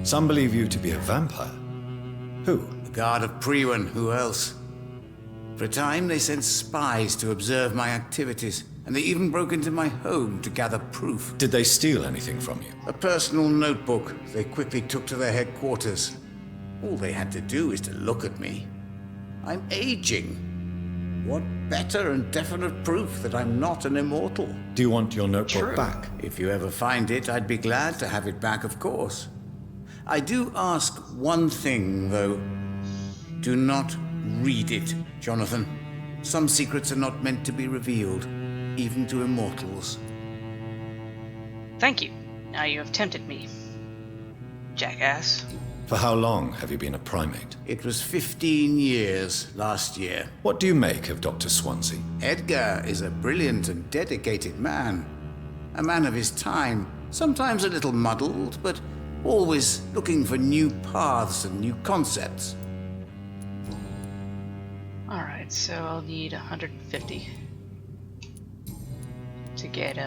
Some believe you to be a vampire. Who? The guard of Priwen, who else? For a time, they sent spies to observe my activities, and they even broke into my home to gather proof. Did they steal anything from you? A personal notebook they quickly took to their headquarters. All they had to do is to look at me. I'm aging. What better and definite proof that I'm not an immortal? Do you want your notebook True. back? If you ever find it, I'd be glad to have it back, of course. I do ask one thing, though. Do not read it, Jonathan. Some secrets are not meant to be revealed, even to immortals. thank you. Now you have tempted me. Jackass. For how long have you been a primate? It was 15 years last year. What do you make of Dr. Swansea? Edgar is a brilliant and dedicated man. A man of his time, sometimes a little muddled, but always looking for new paths and new concepts. Alright, so I'll need 150 to get,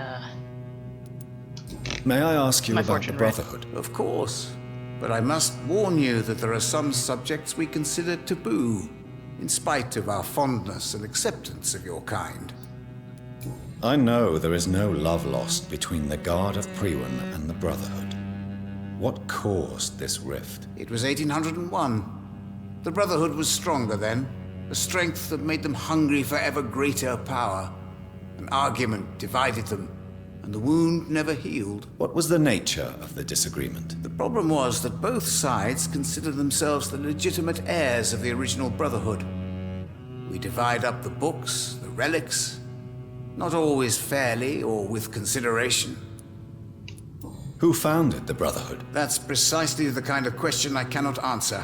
May I ask you My about fortune, the right? Brotherhood? Of course, but I must warn you that there are some subjects we consider taboo, in spite of our fondness and acceptance of your kind. I know there is no love lost between the Guard of Priwen and the Brotherhood. What caused this rift? It was 1801. The Brotherhood was stronger then, a strength that made them hungry for ever greater power. An argument divided them, and the wound never healed. What was the nature of the disagreement? The problem was that both sides considered themselves the legitimate heirs of the original Brotherhood. We divide up the books, the relics, not always fairly or with consideration. Who founded the Brotherhood? That's precisely the kind of question I cannot answer.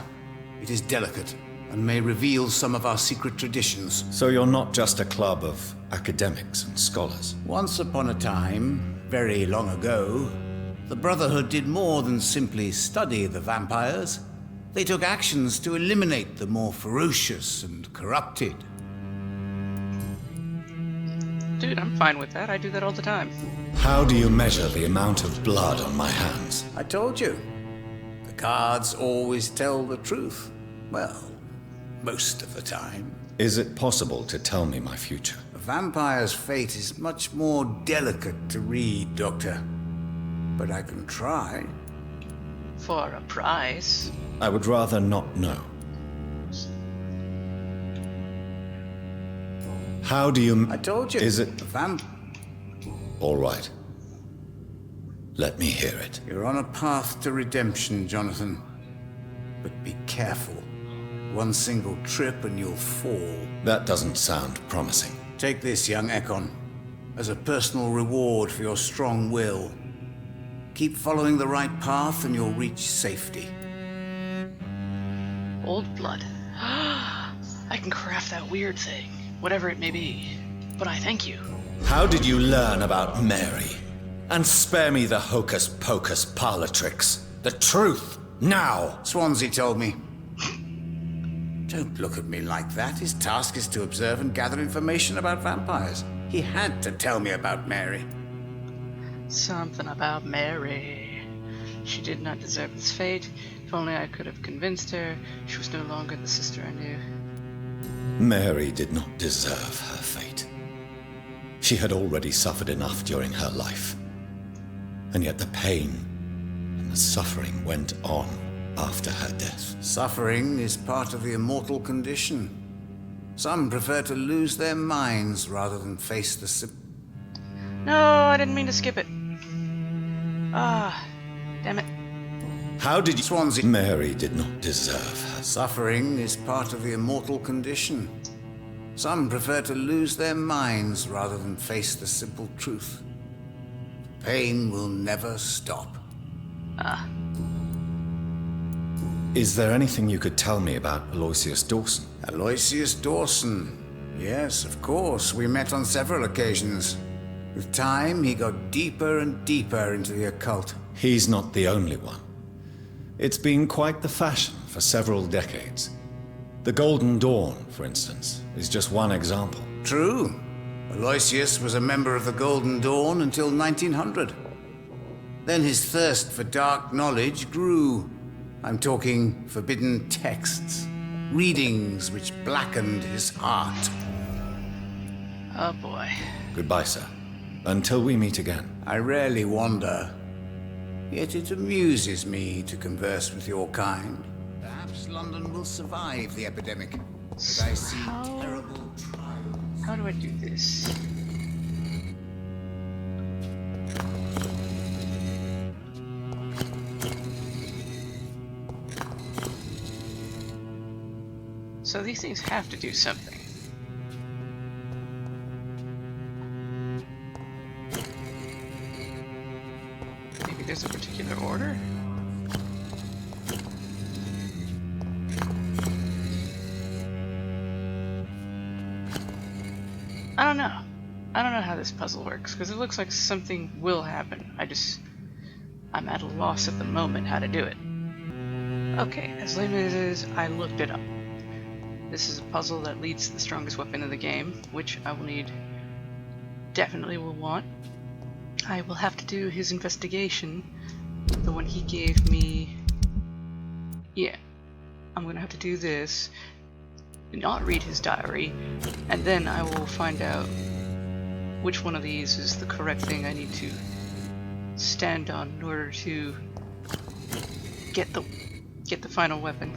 It is delicate and may reveal some of our secret traditions. So you're not just a club of academics and scholars. Once upon a time, very long ago, the Brotherhood did more than simply study the vampires. They took actions to eliminate the more ferocious and corrupted. dude, I'm fine with that. I do that all the time. How do you measure the amount of blood on my hands? I told you. The cards always tell the truth. Well, most of the time. Is it possible to tell me my future? A vampire's fate is much more delicate to read, Doctor. But I can try. For a prize. I would rather not know. How do you... I told you. Is it... All right. Let me hear it. You're on a path to redemption, Jonathan. But be careful. One single trip and you'll fall. That doesn't sound promising. Take this, young Ekon, as a personal reward for your strong will. Keep following the right path and you'll reach safety. Old blood. I can craft that weird thing, whatever it may be. But I thank you. How did you learn about Mary? And spare me the hocus-pocus parlor tricks. The truth, now! Swansea told me. Don't look at me like that. His task is to observe and gather information about vampires. He had to tell me about Mary. Something about Mary. She did not deserve this fate. If only I could have convinced her she was no longer the sister I knew. Mary did not deserve her fate. She had already suffered enough during her life. And yet the pain and the suffering went on after her death. Suffering is part of the immortal condition. Some prefer to lose their minds rather than face the No, I didn't mean to skip it. Ah, damn it. How did you... Swansea. Mary did not deserve her. Suffering is part of the immortal condition. Some prefer to lose their minds rather than face the simple truth. Pain will never stop. Ah. Is there anything you could tell me about Aloysius Dawson? Aloysius Dawson. Yes, of course. We met on several occasions. With time, he got deeper and deeper into the occult. He's not the only one. It's been quite the fashion for several decades. The Golden Dawn, for instance, is just one example. True. Aloysius was a member of the Golden Dawn until 1900. Then his thirst for dark knowledge grew. I'm talking forbidden texts, readings which blackened his heart. Oh boy. Goodbye, sir. Until we meet again. I rarely wander, yet it amuses me to converse with your kind. Perhaps London will survive the epidemic, but I see terrible trials. How do I do this? So these things have to do something. Maybe there's a particular order? I don't know. I don't know how this puzzle works, because it looks like something will happen. I'm at a loss at the moment how to do it. Okay, as lame as it is, I looked it up. This is a puzzle that leads to the strongest weapon in the game, which I will need, definitely will want. I will have to do his investigation, the one he gave me. Yeah, I'm gonna have to do this, not read his diary, and then I will find out which one of these is the correct thing I need to stand on in order to get the final weapon.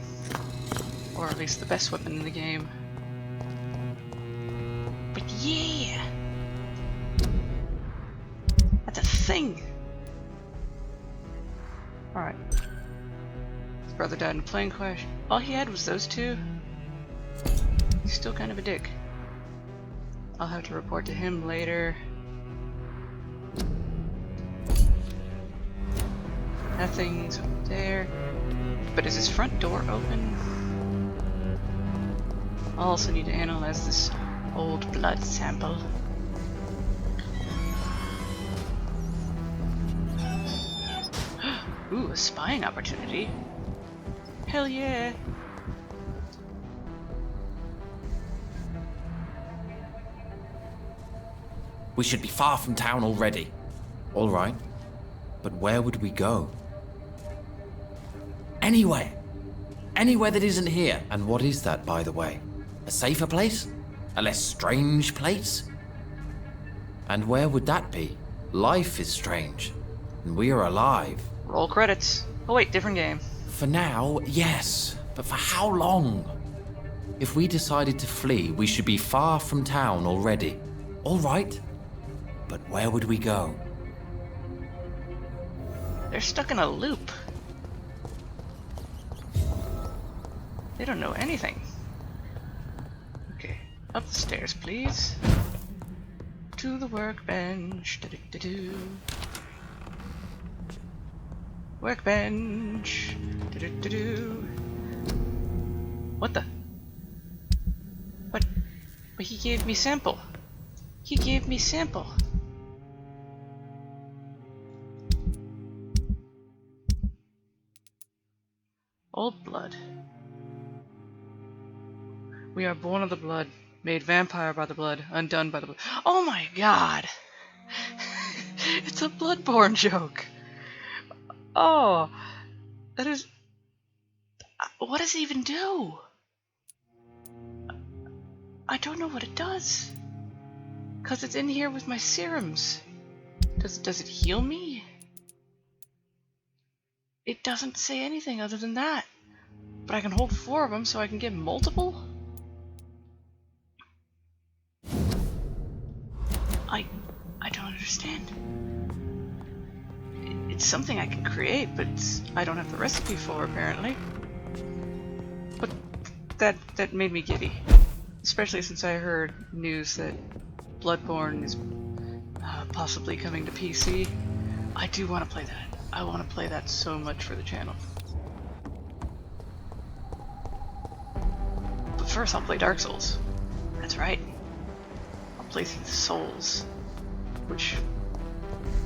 Or at least the best weapon in the game. But yeah! That's a thing! Alright. His brother died in a plane crash. All he had was those two? He's still kind of a dick. I'll have to report to him later. Nothing's up there. But is his front door open? I'll also need to analyze this old blood sample. Ooh, a spying opportunity. Hell yeah! We should be far from town already. All right. But where would we go? Anywhere. Anywhere that isn't here. And what is that, by the way? A safer place? A less strange place? And where would that be? Life is strange. And we are alive. Roll credits. Oh wait, different game. For now, yes. But for how long? If we decided to flee, we should be far from town already. All right. But where would we go? They're stuck in a loop. They don't know anything. Okay, up the stairs, please. To the workbench. Do-do-do-do. Workbench. Do-do-do-do. What the? What? But he gave me sample. He gave me sample. Old blood. We are born of the blood, made vampire by the blood, undone by the blood. Oh my god! It's a Bloodborne joke! Oh! That is... What does it even do? I don't know what it does. Cause it's in here with my serums. Does it heal me? It doesn't say anything other than that. But I can hold 4 of them so I can get multiple? I don't understand. It's something I can create, but I don't have the recipe for, apparently. But that made me giddy. Especially since I heard news that Bloodborne is possibly coming to PC. I do want to play that. I want to play that so much for the channel. first I'll play Dark Souls. That's right. I'll play through the Souls, which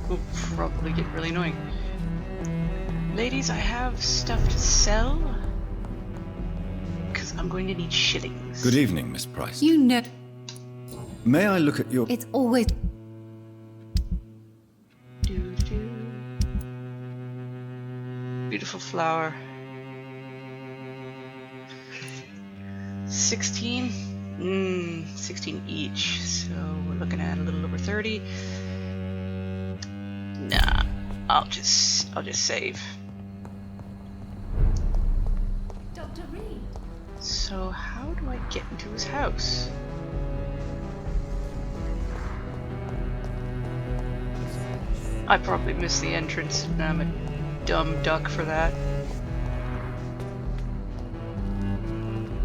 will probably get really annoying. Ladies, I have stuff to sell, because I'm going to need shillings. Good evening, Miss Price. You know, May I look at your... it's always... Beautiful flower. 16? 16 each, so we're looking at a little over 30. Nah, I'll just save. Dr. Reid. So how do I get into his house? I probably missed the entrance, and I'm a dumb duck for that.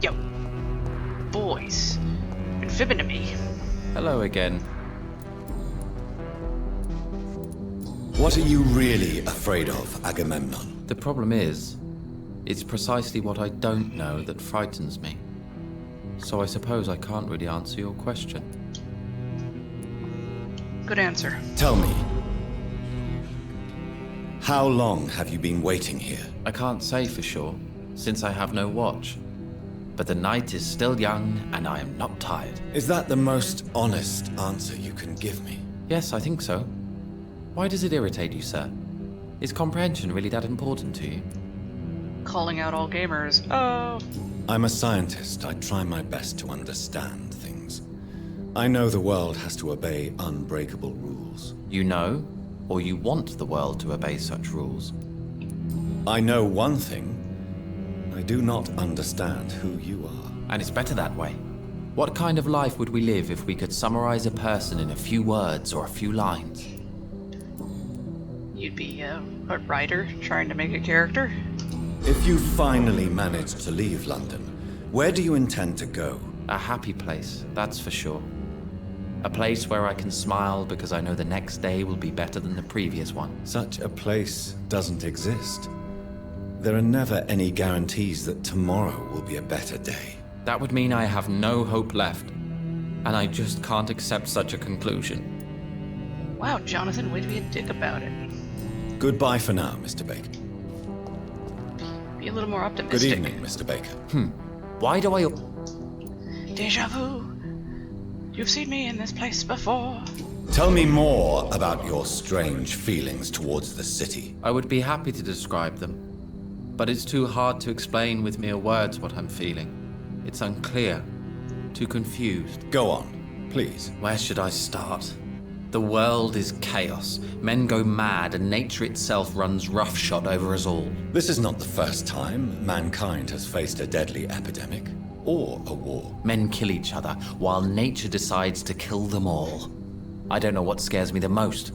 Yo. Boys. Been fibbing to me. Hello again. What are you really afraid of, Agamemnon? The problem is, it's precisely what I don't know that frightens me. So I suppose I can't really answer your question. Good answer. Tell me, how long have you been waiting here? I can't say for sure, since I have no watch. But the night is still young, and I am not tired. Is that the most honest answer you can give me? Yes, I think so. Why does it irritate you, sir? Is comprehension really that important to you? Calling out all gamers. Oh. I'm a scientist. I try my best to understand things. I know the world has to obey unbreakable rules. You know, or you want the world to obey such rules? I know one thing. I do not understand who you are. And it's better that way. What kind of life would we live if we could summarize a person in a few words or a few lines? You'd be a writer trying to make a character? If you finally manage to leave London, where do you intend to go? A happy place, that's for sure. A place where I can smile because I know the next day will be better than the previous one. Such a place doesn't exist. There are never any guarantees that tomorrow will be a better day. That would mean I have no hope left. And I just can't accept such a conclusion. Wow, Jonathan, way to be a dick about it. Goodbye for now, Mr. Baker. Be a little more optimistic. Good evening, Mr. Baker. Why do I... Deja vu. You've seen me in this place before. Tell me more about your strange feelings towards the city. I would be happy to describe them. But it's too hard to explain with mere words what I'm feeling. It's unclear. Too confused. Go on, please. Where should I start? The world is chaos. Men go mad, and nature itself runs roughshod over us all. This is not the first time mankind has faced a deadly epidemic or a war. Men kill each other, while nature decides to kill them all. I don't know what scares me the most.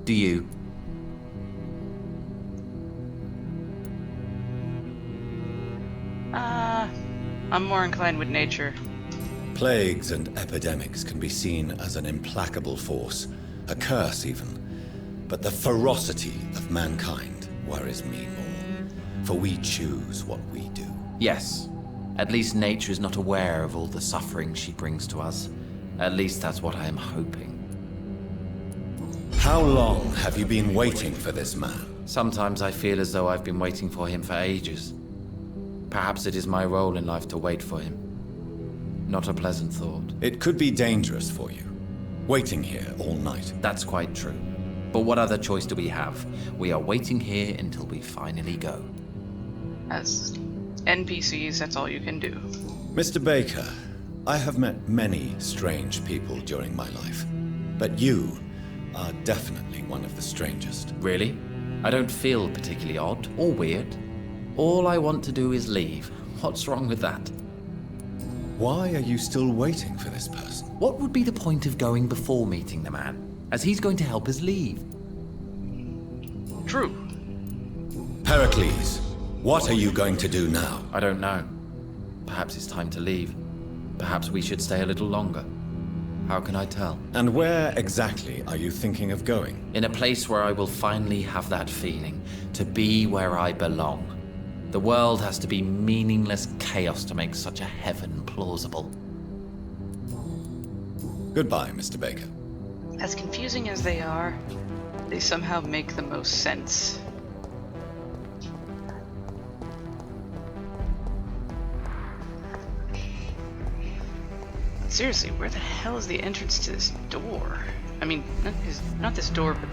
Do you? I'm more inclined with nature. Plagues and epidemics can be seen as an implacable force, a curse even. But the ferocity of mankind worries me more, for we choose what we do. Yes. At least nature is not aware of all the suffering she brings to us. At least that's what I am hoping. How long have you been waiting for this man? Sometimes I feel as though I've been waiting for him for ages. Perhaps it is my role in life to wait for him. Not a pleasant thought. It could be dangerous for you, waiting here all night. That's quite true. But what other choice do we have? We are waiting here until we finally go. As NPCs, that's all you can do. Mr. Baker, I have met many strange people during my life, but you are definitely one of the strangest. Really? I don't feel particularly odd or weird. All I want to do is leave. What's wrong with that? Why are you still waiting for this person? What would be the point of going before meeting the man, as he's going to help us leave? True. Pericles, what are you going to do now? I don't know. Perhaps it's time to leave. Perhaps we should stay a little longer. How can I tell? And where exactly are you thinking of going? In a place where I will finally have that feeling, to be where I belong. The world has to be meaningless chaos to make such a heaven plausible. Goodbye, Mr. Baker. As confusing as they are, they somehow make the most sense. Seriously, where the hell is the entrance to this door? I mean, not this door, but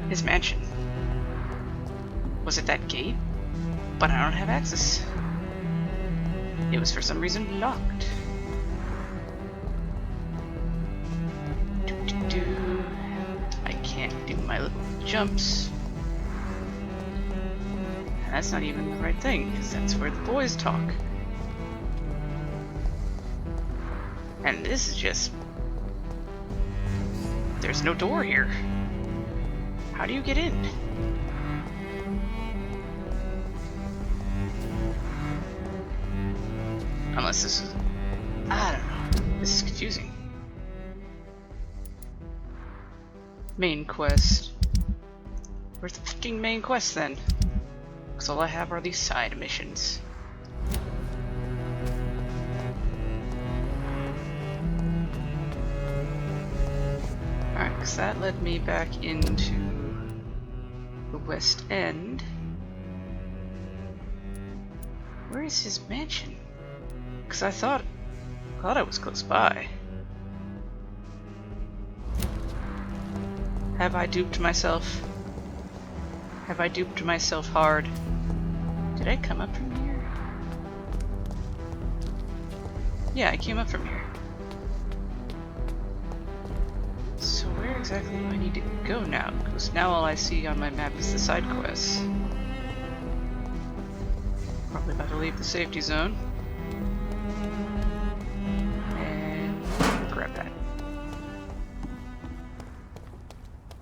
his mansion. Was it that gate? But I don't have access. It was for some reason locked. I can't do my little jumps. That's not even the right thing, because that's where the boys talk. And this is just... There's no door here. How do you get in? Unless this is... I don't know. This is confusing. Main quest. Where's the fucking main quest then? Because all I have are these side missions. Alright, because that led me back into the West End. Where is his mansion? Because I thought I was close by. Have I duped myself? Have I duped myself hard? Did I come up from here? Yeah, I came up from here. So where exactly do I need to go now? Because now all I see on my map is the side quests. Probably about to leave the safety zone. And grab that.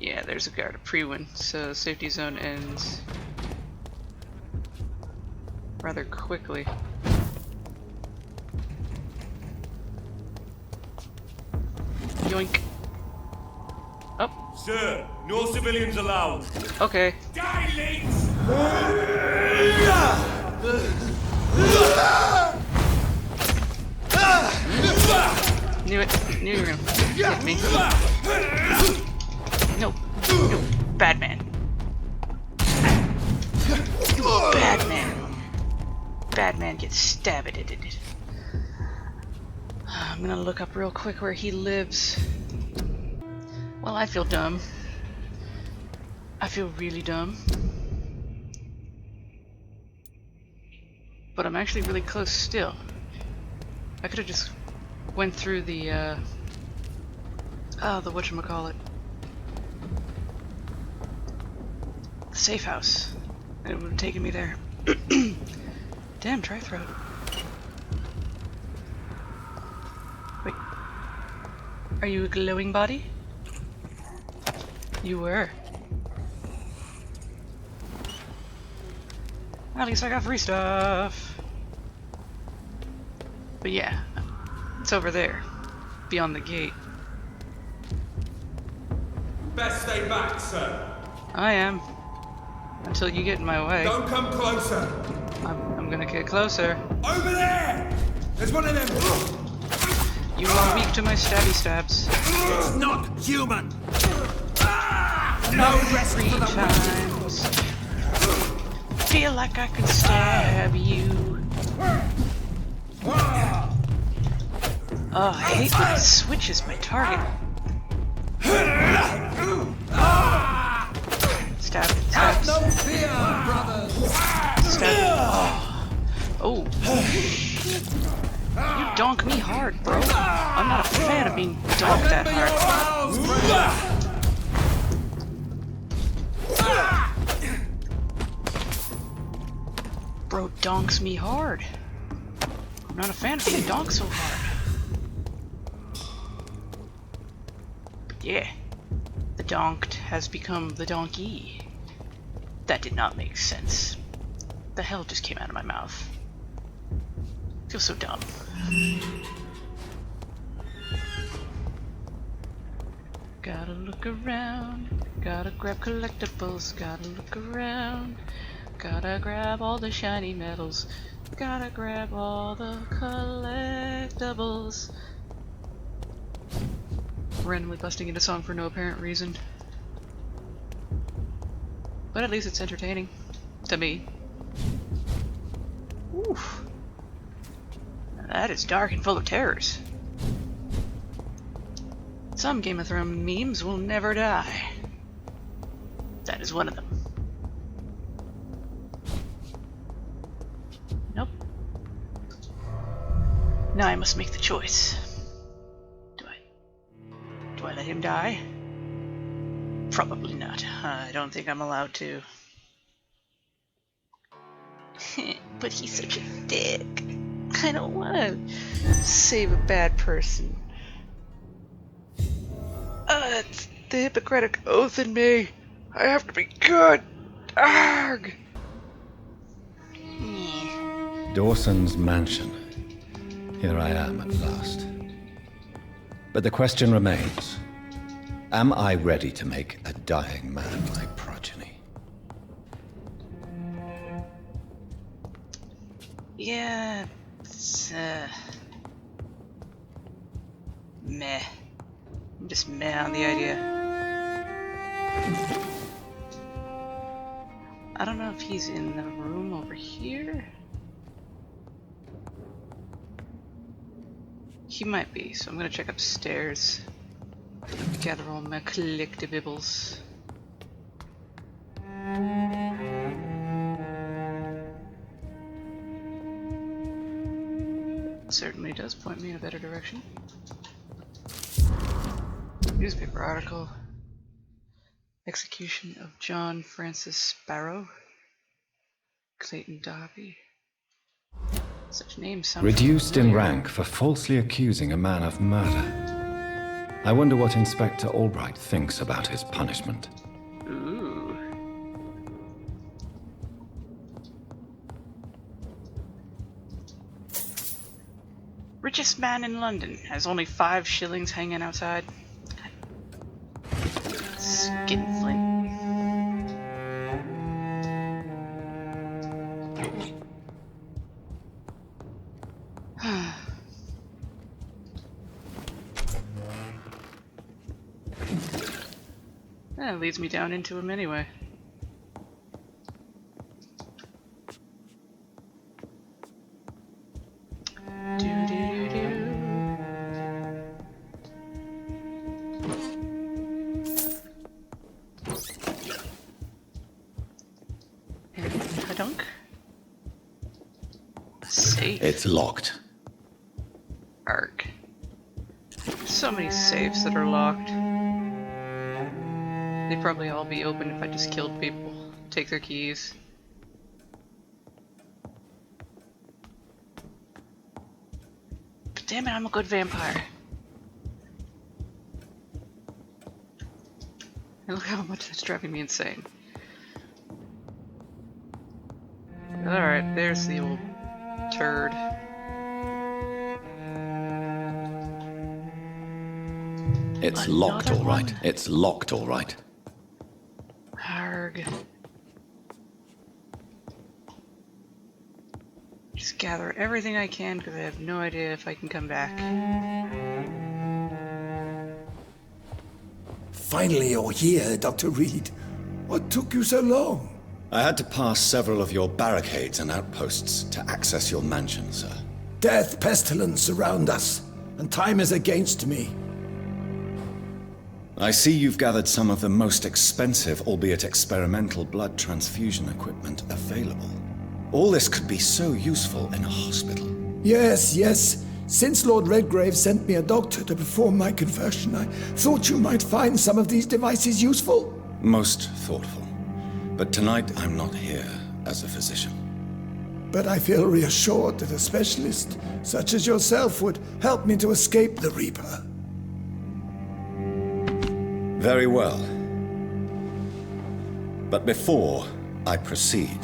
Yeah, there's a guard, a pre-win, so safety zone ends rather quickly. Yoink. Up. Sir, no civilians allowed. Okay. Dilate! Knew it. Knew you were gonna hit me. No. No. Bad man. Bad man. Bad man gets stabbed. I'm gonna look up real quick where he lives. Well, I feel dumb. I feel really dumb. But I'm actually really close still. I could have just went through the the whatchamacallit. The safe house. It would have taken me there. Damn, tri-throat. Wait. Are you a glowing body? You were. At least I got free stuff. But yeah, it's over there, beyond the gate. Best stay back, sir. I am. Until you get in my way. Don't come closer. I'm gonna get closer. Over there! There's one of them. You are weak to my stabby stabs. It's not human. No rest for the times. Feel like I could stab you. Oh, I hate when it switches my target. Stab. Have no fear, brothers. Stab. Oh. You donk me hard, bro. I'm not a fan of being donked that hard. Bro donks me hard. I'm not a fan of being donked so hard. But yeah, the donked has become the donkey. That did not make sense. The hell just came out of my mouth. I feel so dumb. Gotta look around. Gotta grab collectibles. Gotta look around. Gotta grab all the shiny metals. Gotta grab all the collectibles. Randomly busting into song for no apparent reason. But at least it's entertaining. To me. Oof. That is dark and full of terrors. Some Game of Thrones memes will never die. That is one of them. Nope. Now I must make the choice. Do I let him die? Probably not. I don't think I'm allowed to. But he's such a dick. I don't want to save a bad person. It's the Hippocratic Oath in me. I have to be good. Arg! Dawson's mansion. Here I am at last. But the question remains, am I ready to make a dying man my progeny? Yeah, it's, meh. I'm just meh on the idea. I don't know if he's in the room over here. He might be, so I'm gonna check upstairs. Gather all my collectibles. Certainly does point me in a better direction. Newspaper article. Execution of John Francis Sparrow. Clayton Darby. Such names sound Reduced in familiar. rank for falsely accusing a man of murder. I wonder what Inspector Albright thinks about his punishment. Ooh. Richest man in London has only 5 shillings hanging outside. Skinflint. That leads me down into him anyway. Hadunk? Safe. It's locked. Arg. So many safes that are locked. They'd probably all be open if I just killed people, take their keys. But damn it, I'm a good vampire. And look how much that's driving me insane. Alright, there's the old turd. It's locked, all right. It's locked, all right. Arg. Just gather everything I can because I have no idea if I can come back. Finally you're here, Dr. Reid. What took you so long? I had to pass several of your barricades and outposts to access your mansion, sir. Death, pestilence surround us, and time is against me. I see you've gathered some of the most expensive, albeit experimental, blood transfusion equipment available. All this could be so useful in a hospital. Yes, yes. Since Lord Redgrave sent me a doctor to perform my conversion, I thought you might find some of these devices useful. Most thoughtful. But tonight I'm not here as a physician. But I feel reassured that a specialist such as yourself would help me to escape the Reaper. Very well. But before I proceed,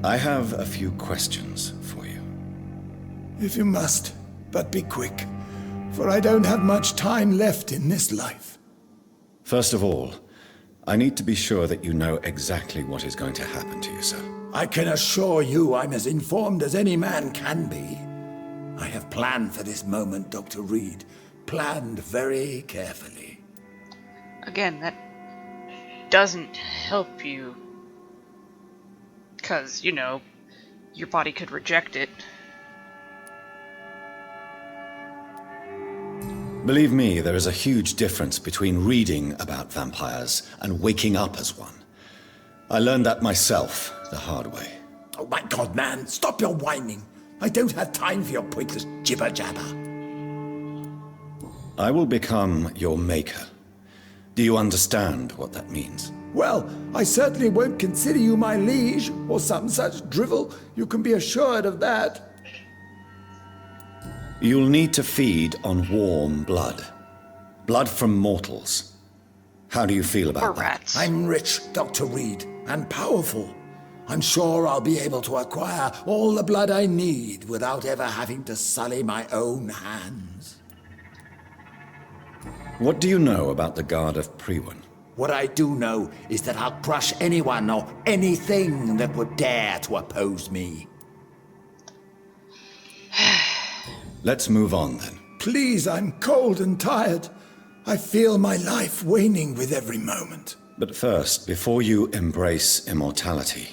I have a few questions for you. If you must, but be quick, for I don't have much time left in this life. First of all, I need to be sure that you know exactly what is going to happen to you, sir. I can assure you I'm as informed as any man can be. I have planned for this moment, Dr. Reid. Planned very carefully. Again, that doesn't help you. Because, you know, your body could reject it. Believe me, there is a huge difference between reading about vampires and waking up as one. I learned that myself the hard way. Oh my God, man, stop your whining. I don't have time for your pointless jibber-jabber. I will become your maker. Do you understand what that means? Well, I certainly won't consider you my liege, or some such drivel. You can be assured of that. You'll need to feed on warm blood. Blood from mortals. How do you feel about Or that? rats. I'm rich, Dr. Reid, and powerful. I'm sure I'll be able to acquire all the blood I need without ever having to sully my own hands. What do you know about the Guard of Priwen? What I do know is that I'll crush anyone or anything that would dare to oppose me. Let's move on then. Please, I'm cold and tired. I feel my life waning with every moment. But first, before you embrace immortality,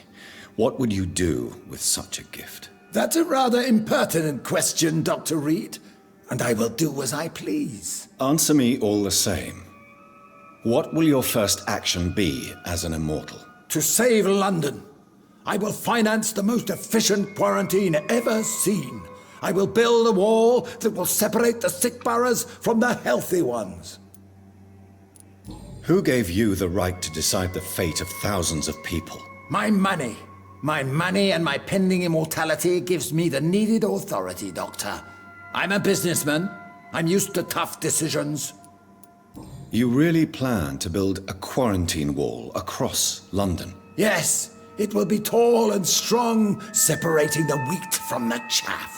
what would you do with such a gift? That's a rather impertinent question, Dr. Reid, and I will do as I please. Answer me all the same. What will your first action be as an immortal? To save London, I will finance the most efficient quarantine ever seen. I will build a wall that will separate the sick boroughs from the healthy ones. Who gave you the right to decide the fate of thousands of people? My money. My money and my pending immortality gives me the needed authority, Doctor. I'm a businessman. I'm used to tough decisions. You really plan to build a quarantine wall across London? Yes, it will be tall and strong, separating the wheat from the chaff.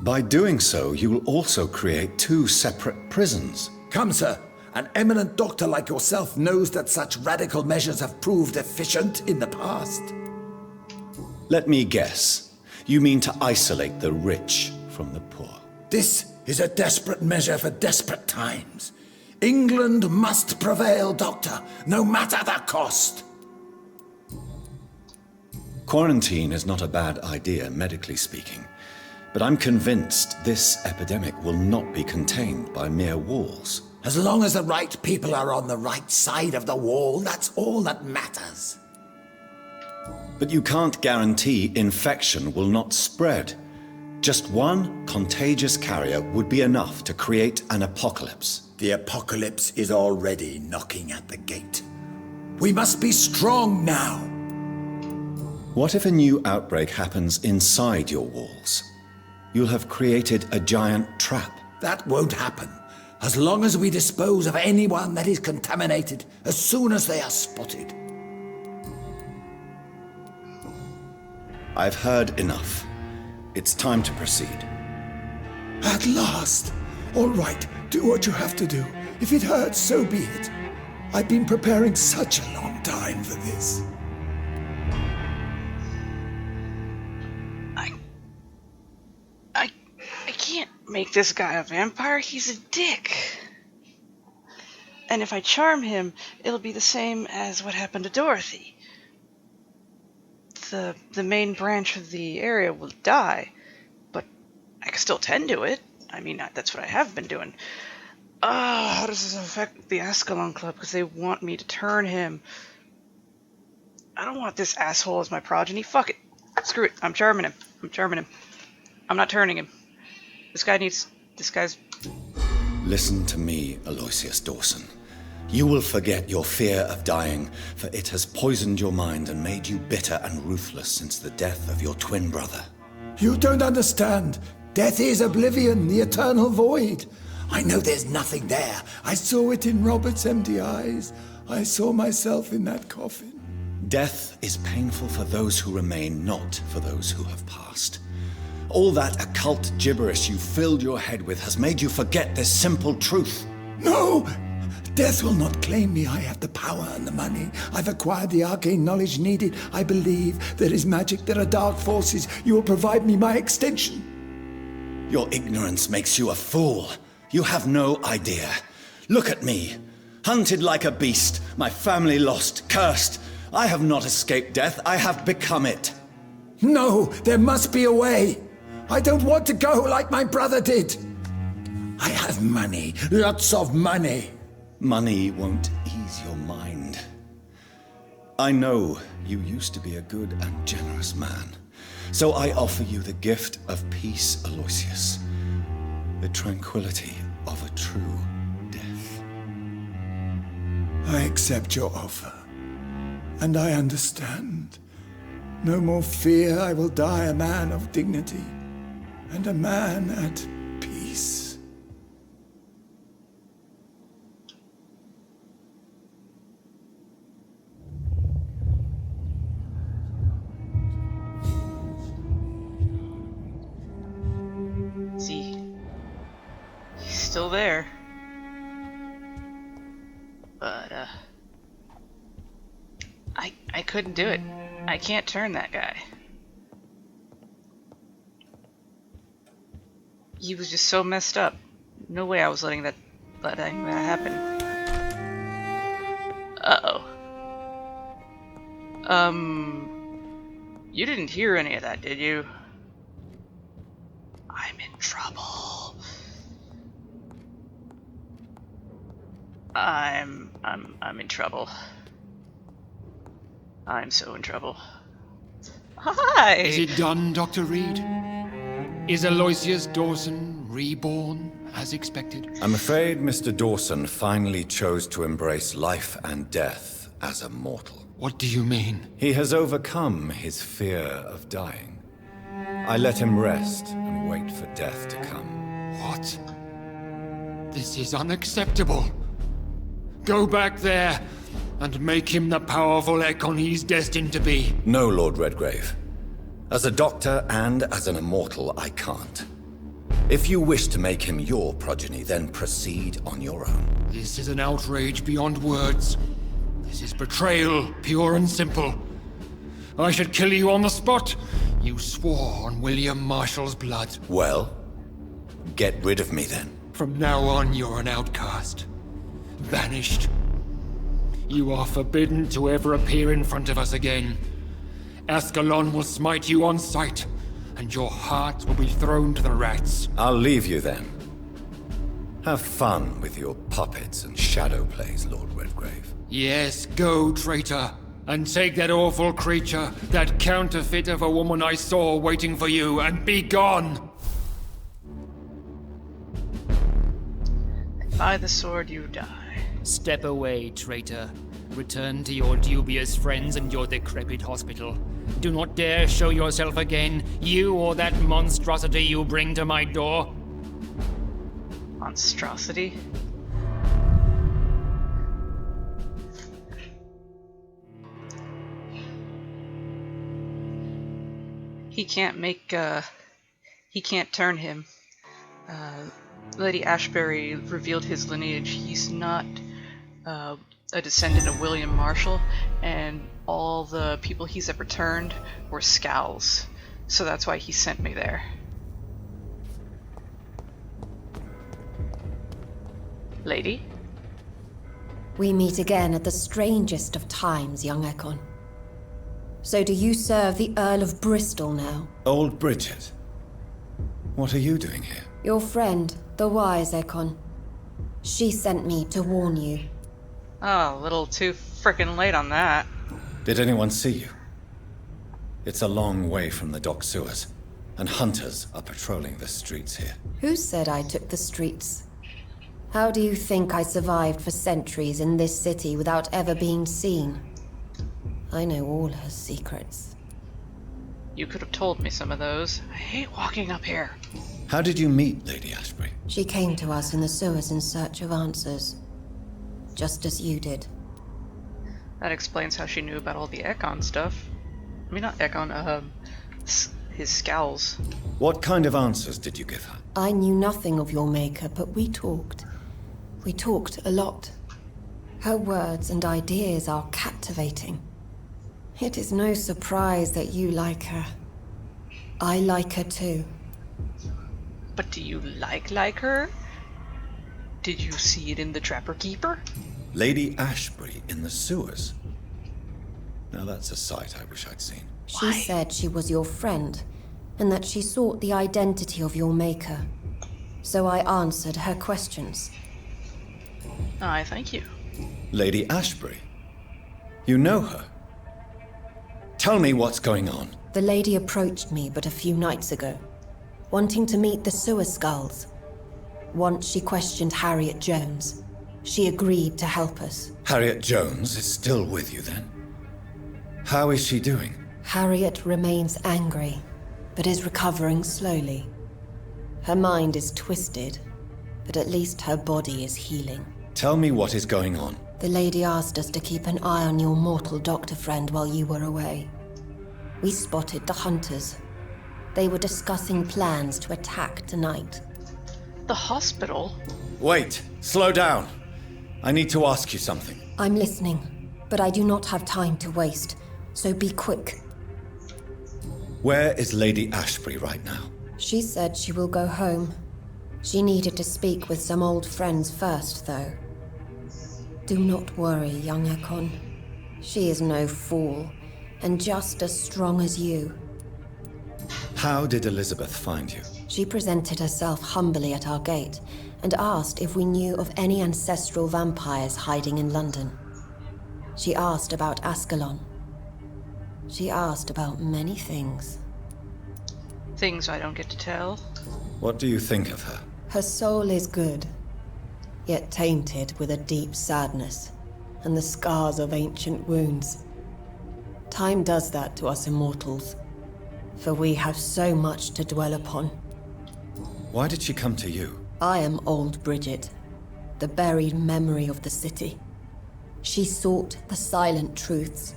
By doing so, you will also create two separate prisons. Come, sir. An eminent doctor like yourself knows that such radical measures have proved efficient in the past. Let me guess. You mean to isolate the rich from the poor? This is a desperate measure for desperate times. England must prevail, Doctor, no matter the cost. Quarantine is not a bad idea, medically speaking. But I'm convinced this epidemic will not be contained by mere walls. As long as the right people are on the right side of the wall, that's all that matters. But you can't guarantee infection will not spread. Just one contagious carrier would be enough to create an apocalypse. The apocalypse is already knocking at the gate. We must be strong now. What if a new outbreak happens inside your walls? You'll have created a giant trap. That won't happen. As long as we dispose of anyone that is contaminated as soon as they are spotted. I've heard enough. It's time to proceed. At last! All right, do what you have to do. If it hurts, so be it. I've been preparing such a long time for this. I can't make this guy a vampire. He's a dick. And if I charm him, it'll be the same as what happened to Dorothy. The main branch of the area will die, but I can still tend to it. I mean, that's what I have been doing. How does this affect the Ascalon Club? Because they want me to turn him. I don't want this asshole as my progeny. Fuck it. Screw it. I'm charming him. I'm not turning him. This guy's... Listen to me, Aloysius Dawson. You will forget your fear of dying, for it has poisoned your mind and made you bitter and ruthless since the death of your twin brother. You don't understand. Death is oblivion, the eternal void. I know there's nothing there. I saw it in Robert's empty eyes. I saw myself in that coffin. Death is painful for those who remain, not for those who have passed. All that occult gibberish you filled your head with has made you forget this simple truth. No! Death will not claim me. I have the power and the money. I've acquired the arcane knowledge needed. I believe there is magic, there are dark forces. You will provide me my extension. Your ignorance makes you a fool. You have no idea. Look at me. Hunted like a beast, my family lost, cursed. I have not escaped death, I have become it. No, there must be a way. I don't want to go like my brother did. I have money, lots of money. Money won't ease your mind. I know you used to be a good and generous man, so I offer you the gift of peace, Aloysius. The tranquility of a true death. I accept your offer, and I understand. No more fear, I will die a man of dignity, and a man at peace. See, he's still there, but I couldn't do it. I can't turn that guy. He was just so messed up. No way I was letting that happen. Uh-oh. You didn't hear any of that, did you? I'm in trouble. I'm in trouble. I'm so in trouble. Hi! Is it done, Dr. Reid? Is Aloysius Dawson reborn as expected? I'm afraid Mr. Dawson finally chose to embrace life and death as a mortal. What do you mean? He has overcome his fear of dying. I let him rest and wait for death to come. What? This is unacceptable. Go back there and make him the powerful Ekon he's destined to be. No, Lord Redgrave. As a doctor and as an immortal, I can't. If you wish to make him your progeny, then proceed on your own. This is an outrage beyond words. This is betrayal, pure and simple. I should kill you on the spot. You swore on William Marshall's blood. Well, get rid of me then. From now on, you're an outcast. Banished. You are forbidden to ever appear in front of us again. Ascalon will smite you on sight, and your heart will be thrown to the rats. I'll leave you then. Have fun with your puppets and shadow plays, Lord Redgrave. Yes, go, traitor, and take that awful creature, that counterfeit of a woman I saw waiting for you, and be gone! By the sword you die. Step away, traitor. Return to your dubious friends and your decrepit hospital. Do not dare show yourself again, you or that monstrosity you bring to my door. Monstrosity? He can't make, he can't turn him. Lady Ashbury revealed his lineage. He's not a descendant of William Marshall, and all the people he's ever turned were skals. So that's why he sent me there. Lady? We meet again at the strangest of times, young Ekon. So do you serve the Earl of Bristol now? Old Bridget. What are you doing here? Your friend, the wise Ekon. She sent me to warn you. Oh, a little too frickin' late on that. Did anyone see you? It's a long way from the dock sewers, and hunters are patrolling the streets here. Who said I took the streets? How do you think I survived for centuries in this city without ever being seen? I know all her secrets. You could have told me some of those. I hate walking up here. How did you meet Lady Ashbury? She came to us in the sewers in search of answers. Just as you did. That explains how she knew about all the Ekon stuff. I mean, not Ekon, his skals. What kind of answers did you give her? I knew nothing of your maker, but we talked. We talked a lot. Her words and ideas are captivating. It is no surprise that you like her. I like her too. But do you like her? Did you see it in the Trapper Keeper? Lady Ashbury in the sewers. Now that's a sight I wish I'd seen. She said she was your friend, and that she sought the identity of your maker. So I answered her questions. I thank you. Lady Ashbury? You know her? Tell me what's going on. The lady approached me but a few nights ago, wanting to meet the sewer skals. Once she questioned Harriet Jones. She agreed to help us. Harriet Jones is still with you then? How is she doing? Harriet remains angry, but is recovering slowly. Her mind is twisted, but at least her body is healing. Tell me what is going on. The lady asked us to keep an eye on your mortal doctor friend while you were away. We spotted the hunters. They were discussing plans to attack tonight. The hospital? Wait, slow down. I need to ask you something. I'm listening, but I do not have time to waste, so be quick. Where is Lady Ashbury right now? She said she will go home. She needed to speak with some old friends first, though. Do not worry, young Ekon. She is no fool, and just as strong as you. How did Elizabeth find you? She presented herself humbly at our gate, and asked if we knew of any ancestral vampires hiding in London. She asked about Ascalon. She asked about many things. Things I don't get to tell. What do you think of her? Her soul is good, yet tainted with a deep sadness, and the scars of ancient wounds. Time does that to us immortals, for we have so much to dwell upon. Why did she come to you? I am old Bridget, the buried memory of the city. She sought the silent truths,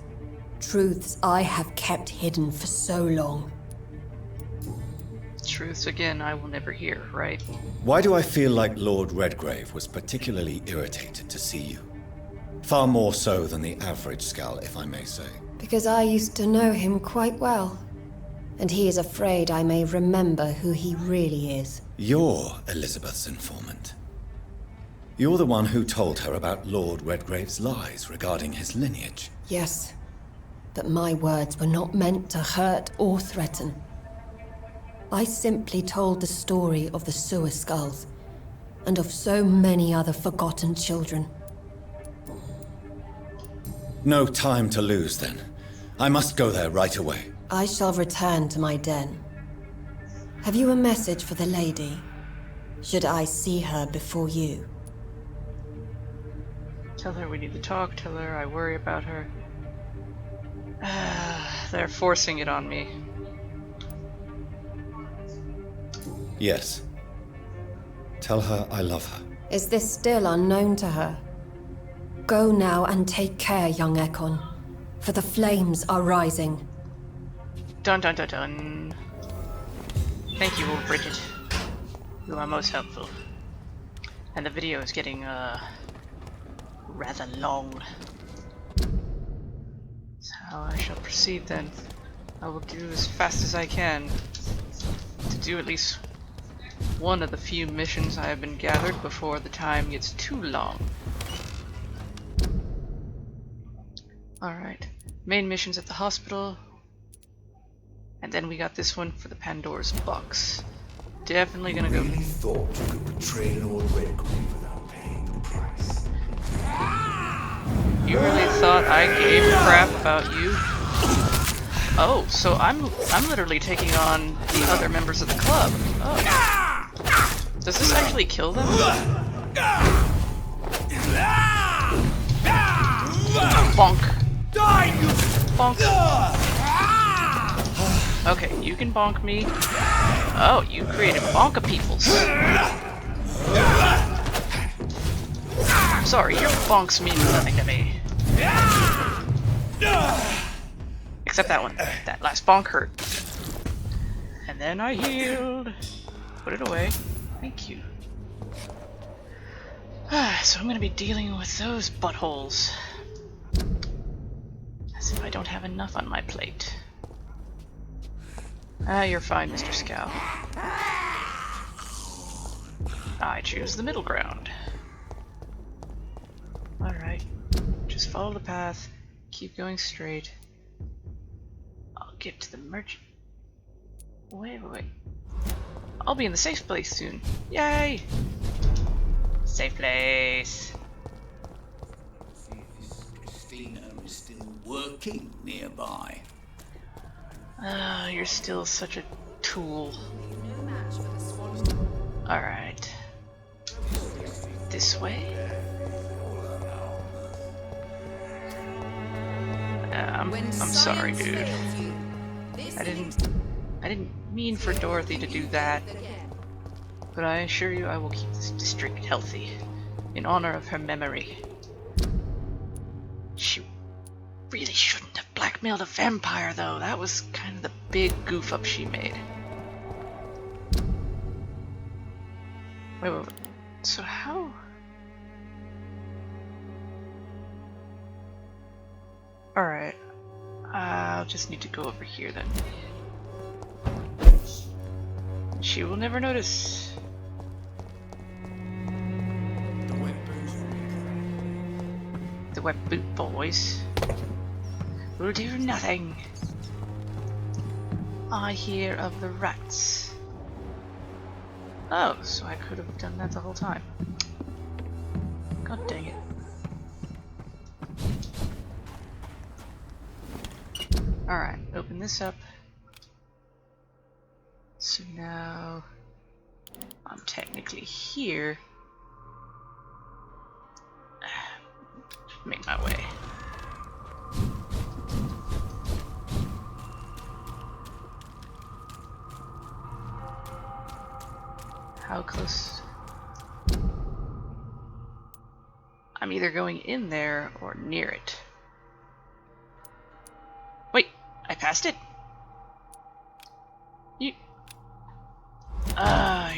truths I have kept hidden for so long. Truths again I will never hear, right? Why do I feel like Lord Redgrave was particularly irritated to see you? Far more so than the average skal, if I may say. Because I used to know him quite well, and he is afraid I may remember who he really is. You're Elizabeth's informant. You're the one who told her about Lord Redgrave's lies regarding his lineage. Yes, but my words were not meant to hurt or threaten. I simply told the story of the sewer skulls, and of so many other forgotten children. No time to lose, then. I must go there right away. I shall return to my den. Have you a message for the lady? Should I see her before you? Tell her we need to talk, tell her I worry about her. They're forcing it on me. Yes. Tell her I love her. Is this still unknown to her? Go now and take care, young Ekon, for the flames are rising. Dun dun dun dun. Thank you, old Bridget. You are most helpful. And the video is getting, rather long. So I shall proceed then. I will do as fast as I can to do at least one of the few missions I have been gathered before the time gets too long. Alright. Main missions at the hospital. And then we got this one for the Pandora's box. Definitely gonna go. You really thought you could betray Lord Redgrave without paying the price? You really thought I gave a crap about you? Oh, so I'm literally taking on the other members of the club. Oh. Does this actually kill them? Bonk. Bonk. Okay, you can bonk me. Oh, you created bonka-peoples. Sorry, your bonks mean nothing to me. Except that one. That last bonk hurt. And then I healed. Put it away. Thank you. So I'm gonna be dealing with those buttholes. As if I don't have enough on my plate. You're fine, Mr. Skal. I choose the middle ground. Alright. Just follow the path. Keep going straight. I'll get to the merchant. Wait. I'll be in the safe place soon. Yay! Safe place. See if this Christina is still working nearby. You're still such a tool. Alright. This way? I'm sorry, dude. I didn't mean for Dorothy to do that. But I assure you I will keep this district healthy, in honor of her memory. She really shouldn't have blackmailed a vampire, though. That was kind of the big goof up she made. Wait. So how... Alright. I'll just need to go over here then. She will never notice. The wet boot boys will do nothing. I hear of the rats. Oh, so I could have done that the whole time. God dang it. Alright, open this up. So now I'm technically here. Make my way. How close? I'm either going in there or near it. Wait, I passed it?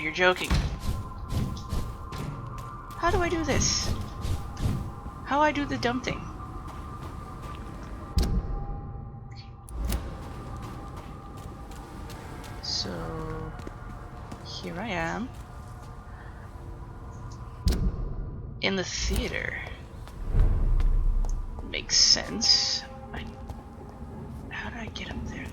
You're joking. How do I do this? How do I do the dumb thing? So here I am in the theater. Makes sense. How did I get up there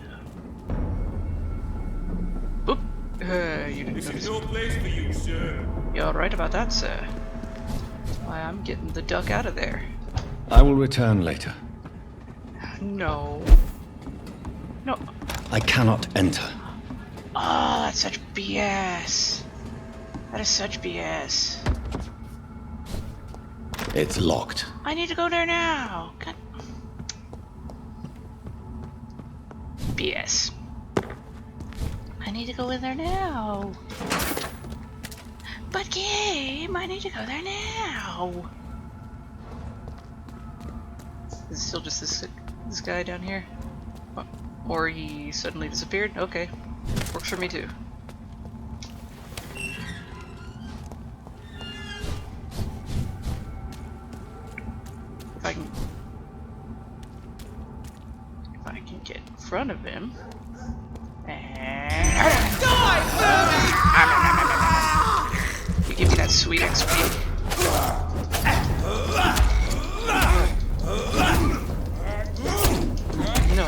though? Oop! You didn't This notice. is no place for you, sir. You're right about that, sir. Why, I'm getting the duck out of there. I will return later. No. No. I cannot enter. Oh, that's such BS. That is such BS. It's locked. I need to go there now. God. BS. I need to go in there now. But game, I need to go there now. Is it still just this guy down here? Or he suddenly disappeared? Okay. Works for me too. If I can get in front of him. And you give me that sweet XP. No.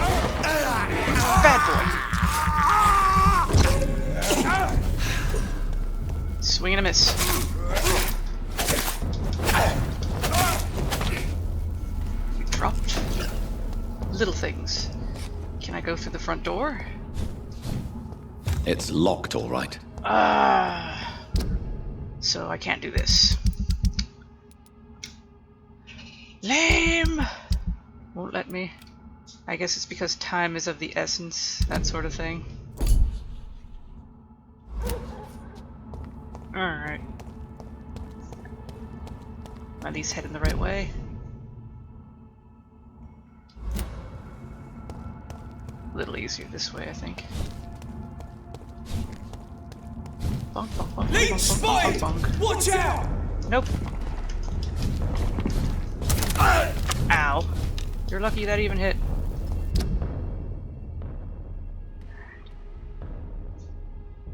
Bad boy. Swing and a miss. You dropped little things. Can I go through the front door? It's locked, all right. So I can't do this. Lame! Won't let me. I guess it's because time is of the essence, that sort of thing. Alright. Are these heading the right way? A little easier this way, I think. Bonk, bonk, bonk, bonk, bonk, bonk, bonk. Watch out! Nope. You're lucky that even hit.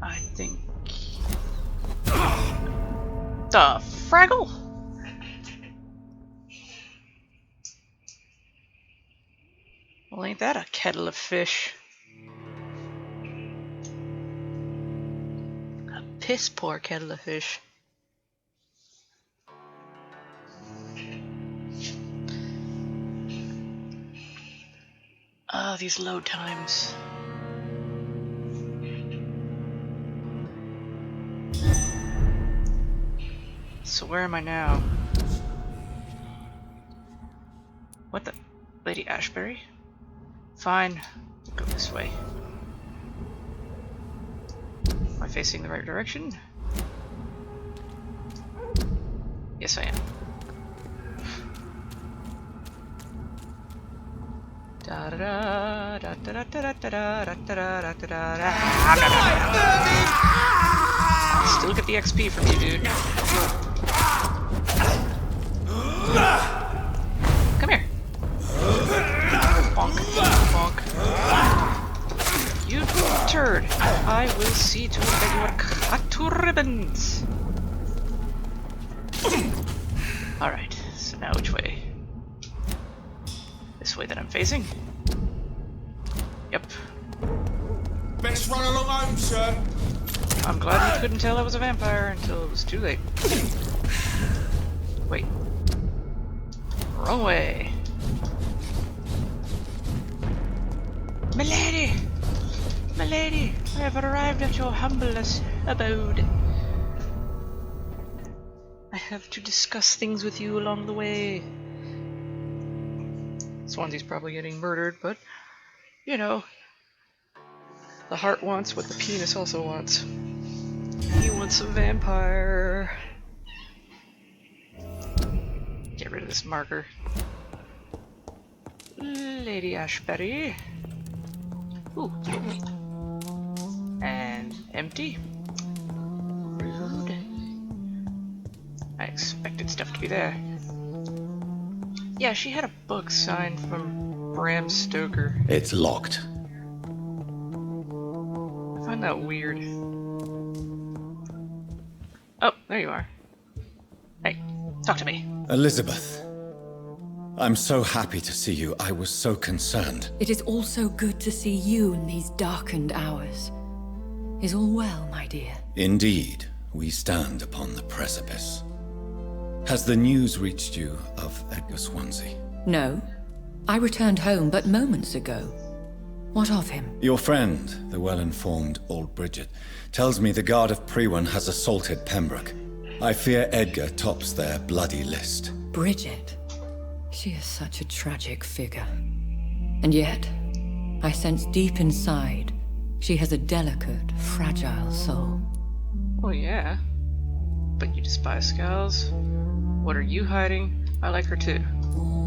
I think... The Fraggle? Well, ain't that a kettle of fish? A piss poor kettle of fish. Ah, these load times. So where am I now? What the? Lady Ashbury? Fine. Go this way. Am I facing the right direction? Yes, I am. Da da da da da da da da da da da da. Still get the XP from you, dude. Come here. Bonk, bonk. You turd. I will see to it that you are cut to ribbons. Alright, so now which way? This way that I'm facing? Yep. Best run along home, sir. I'm glad you couldn't tell I was a vampire until it was too late. Wait. Wrong way. Milady! Milady! I have arrived at your humblest abode. I have to discuss things with you along the way. Swansea's probably getting murdered, but, you know, the heart wants what the penis also wants. He wants a vampire. Get rid of this marker. Lady Ashbury. Ooh. And empty. Rude. I expected stuff to be there. Yeah, she had a book signed from Bram Stoker. It's locked. I find that weird. Oh, there you are. Hey, talk to me. Elizabeth. I'm so happy to see you. I was so concerned. It is also good to see you in these darkened hours. Is all well, my dear? Indeed, we stand upon the precipice. Has the news reached you of Edgar Swansea? No. I returned home but moments ago. What of him? Your friend, the well-informed old Bridget, tells me the Guard of Priwen has assaulted Pembroke. I fear Edgar tops their bloody list. Bridget? She is such a tragic figure. And yet, I sense deep inside, she has a delicate, fragile soul. Oh yeah. But you despise skals? What are you hiding? I like her too.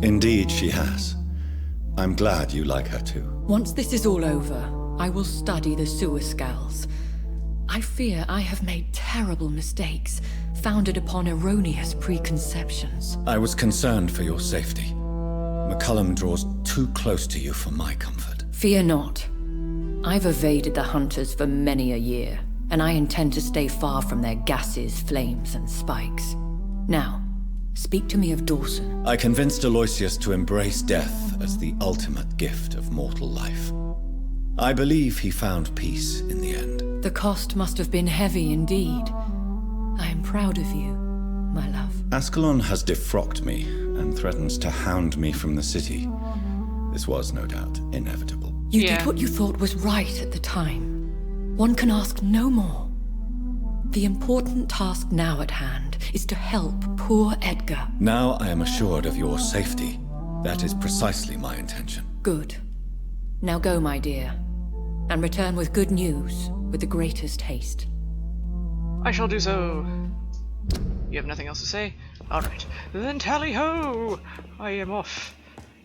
Indeed she has. I'm glad you like her too. Once this is all over, I will study the sewer skals. I fear I have made terrible mistakes, founded upon erroneous preconceptions. I was concerned for your safety. McCullum draws too close to you for my comfort. Fear not. I've evaded the hunters for many a year, and I intend to stay far from their gases, flames, and spikes. Now, speak to me of Dawson. I convinced Aloysius to embrace death as the ultimate gift of mortal life. I believe he found peace in the end. The cost must have been heavy indeed. I am proud of you, my love. Ascalon has defrocked me and threatens to hound me from the city. This was, no doubt, inevitable. You did what you thought was right at the time. One can ask no more. The important task now at hand is to help poor Edgar. Now I am assured of your safety. That is precisely my intention. Good. Now go, my dear, and return with good news with the greatest haste. I shall do so. You have nothing else to say? Alright. Then tally-ho! I am off,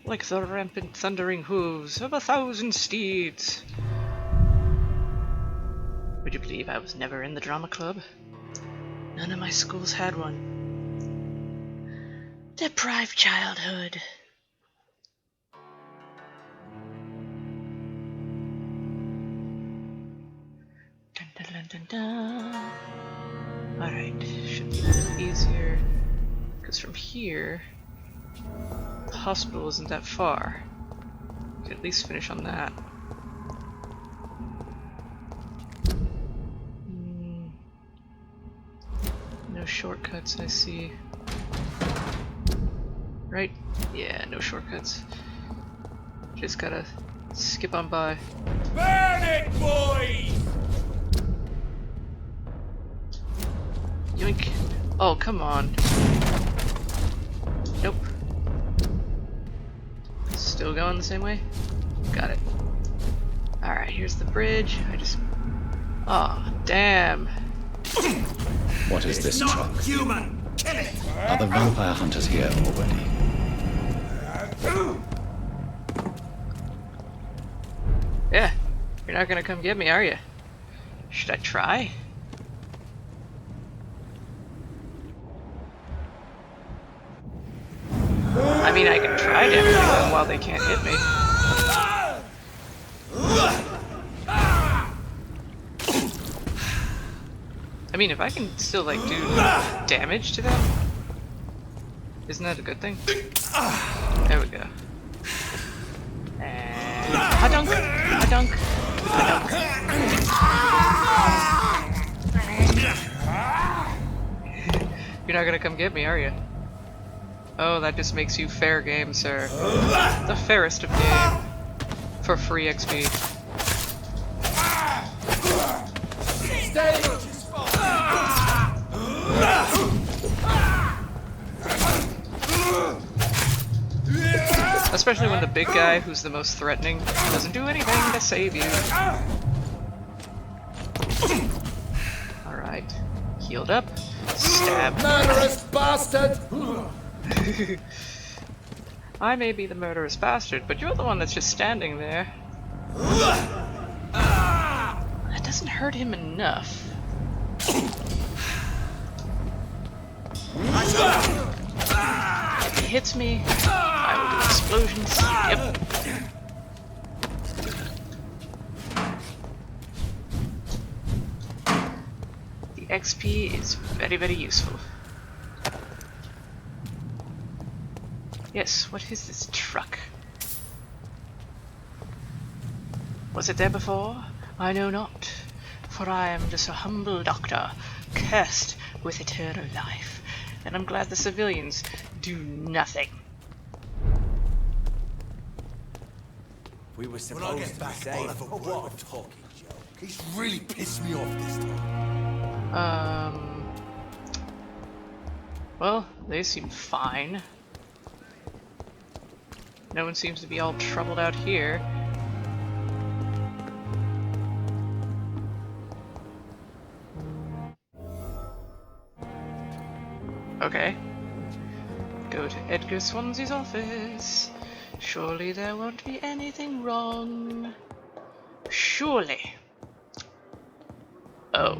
like the rampant thundering hooves of 1,000 steeds. Would you believe I was never in the drama club? None of my schools had one. Deprived childhood. da. Alright, should be a little easier. Because from here, the hospital isn't that far. We could at least finish on that. No shortcuts, I see. Right? Yeah, no shortcuts. Just gotta skip on by. Burn it, boy! Yoink. Oh, come on. Nope. Still going the same way? Got it. Alright, here's the bridge. Aw, oh, damn. What is this truck? Human! Kill it! Are the vampire hunters here already? Yeah, you're not gonna come get me, are you? Should I try? I mean, I can try damaging them while they can't hit me. I mean, if I can still, like, do damage to them, isn't that a good thing? There we go. And ha-dunk! Ha-dunk! Ha-dunk! You're not gonna come get me, are you? Oh, that just makes you fair game, sir. The fairest of game. For free XP. Especially when the big guy, who's the most threatening, doesn't do anything to save you. Alright. Healed up. Stab. Murderous bastard! I may be the murderous bastard, but you're the one that's just standing there. That doesn't hurt him enough. If he hits me, I will do explosions. Yep. The XP is very, very useful. Yes, what is this truck? Was it there before? I know not, for I am just a humble doctor, cursed with eternal life, and I'm glad the civilians do nothing. We were supposed to be saying what talking, Joe. He's really pissed me off this time. Well, they seem fine. No one seems to be all troubled out here. Okay. Go to Edgar Swansea's office. Surely there won't be anything wrong. Surely. Oh.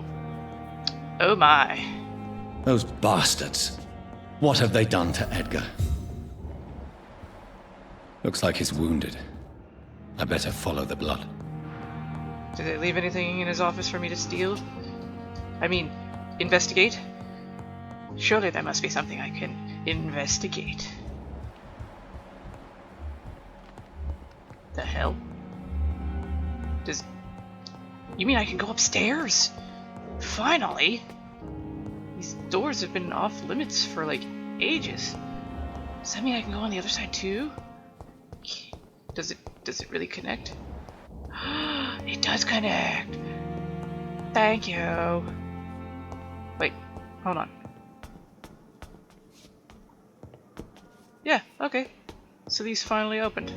Oh my. Those bastards. What have they done to Edgar? Looks like he's wounded. I better follow the blood. Did they leave anything in his office for me to steal? I mean, investigate? Surely there must be something I can investigate. The hell? You mean I can go upstairs? Finally? These doors have been off limits for like ages. Does that mean I can go on the other side too? Does it really connect? It does connect! Thank you! Wait, hold on. Yeah, okay. So these finally opened.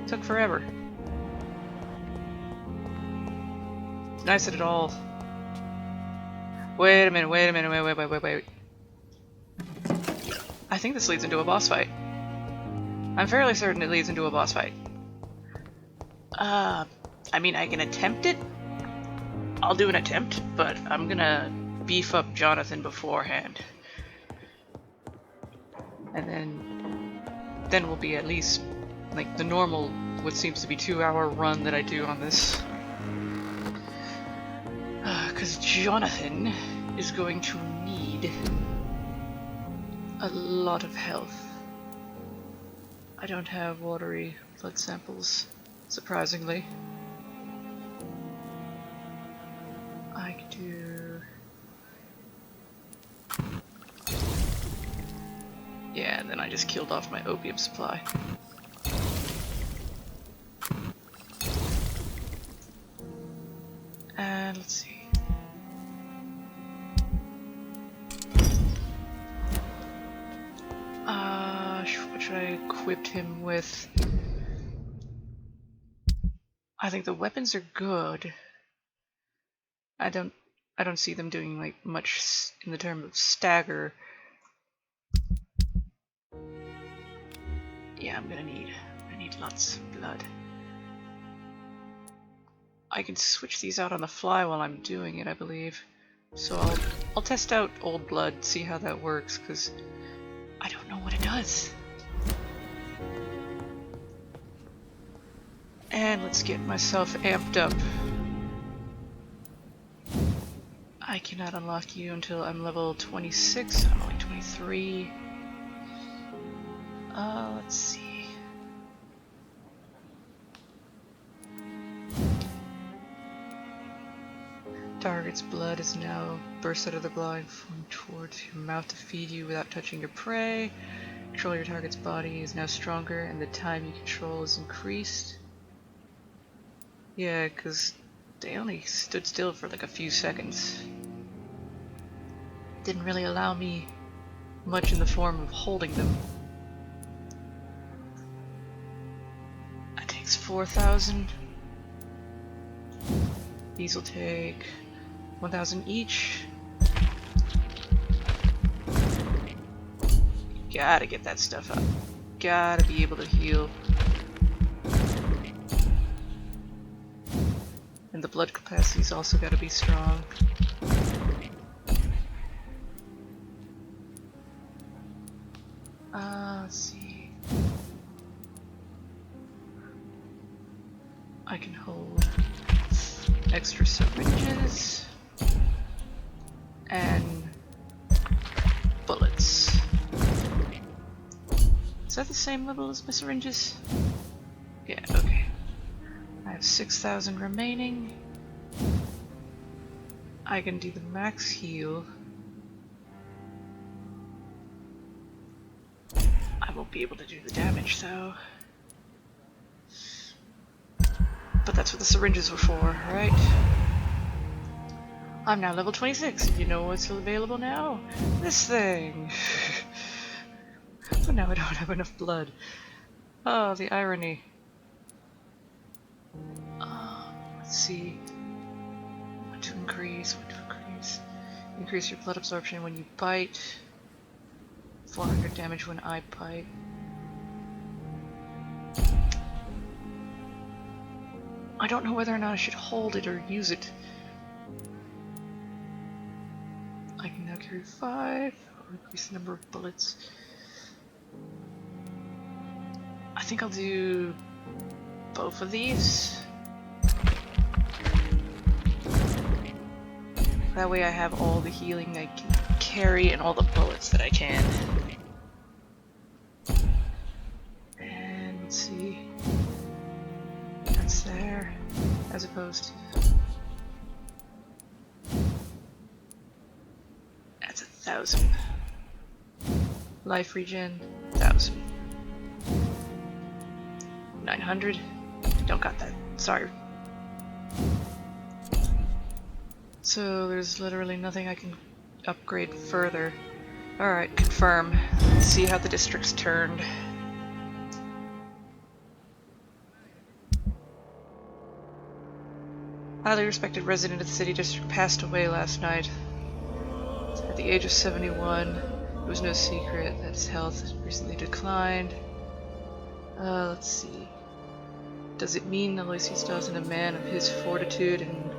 Took forever. Nice that it all... Wait a minute, wait. I think this leads into a boss fight. I'm fairly certain it leads into a boss fight. I mean, I can attempt it. I'll do an attempt, but I'm gonna beef up Jonathan beforehand. And then we'll be at least like the normal, what seems to be 2-hour run that I do on this. Because Because Jonathan is going to need a lot of health. I don't have watery blood samples, surprisingly. I could do... yeah, and then I just killed off my opium supply. And let's see. What should I equip him with? I think the weapons are good. I don't see them doing like much in the term of stagger. Yeah, I need lots of blood. I can switch these out on the fly while I'm doing it, I believe. So I'll test out old blood, see how that works, because I don't know what it does. And let's get myself amped up. I cannot unlock you until I'm level 26. I'm only 23. Let's see. Target's blood is now burst out of the blind flowing towards your mouth to feed you without touching your prey. Control your target's body is now stronger and the time you control is increased. Yeah, because they only stood still for like a few seconds. Didn't really allow me much in the form of holding them. That takes 4,000. These will take 1,000 each. Gotta get that stuff up. Gotta be able to heal. And the blood capacity's also gotta be strong. Let's see. I can hold extra syringes and bullets. Is that the same level as my syringes? Yeah, okay. I have 6,000 remaining. I can do the max heal. I won't be able to do the damage though. But that's what the syringes were for, right? I'm now level 26. You know what's still available now? This thing! But now I don't have enough blood. Oh, the irony. Let's see. What to increase? Increase your blood absorption when you bite. 400 damage when I bite. I don't know whether or not I should hold it or use it. I can now carry 5, or increase the number of bullets. I think I'll do both of these. That way I have all the healing I can carry and all the bullets that I can. And let's see. That's there, as opposed to... That's 1,000. Life regen, 1,000. 900? Don't got that, sorry. So there's literally nothing I can upgrade further. Alright, confirm. Let's see how the district's turned. Highly respected resident of the city district passed away last night. At the age of 71, it was no secret that his health had recently declined. Let's see. Does it mean Aloysius Dawson, a man of his fortitude and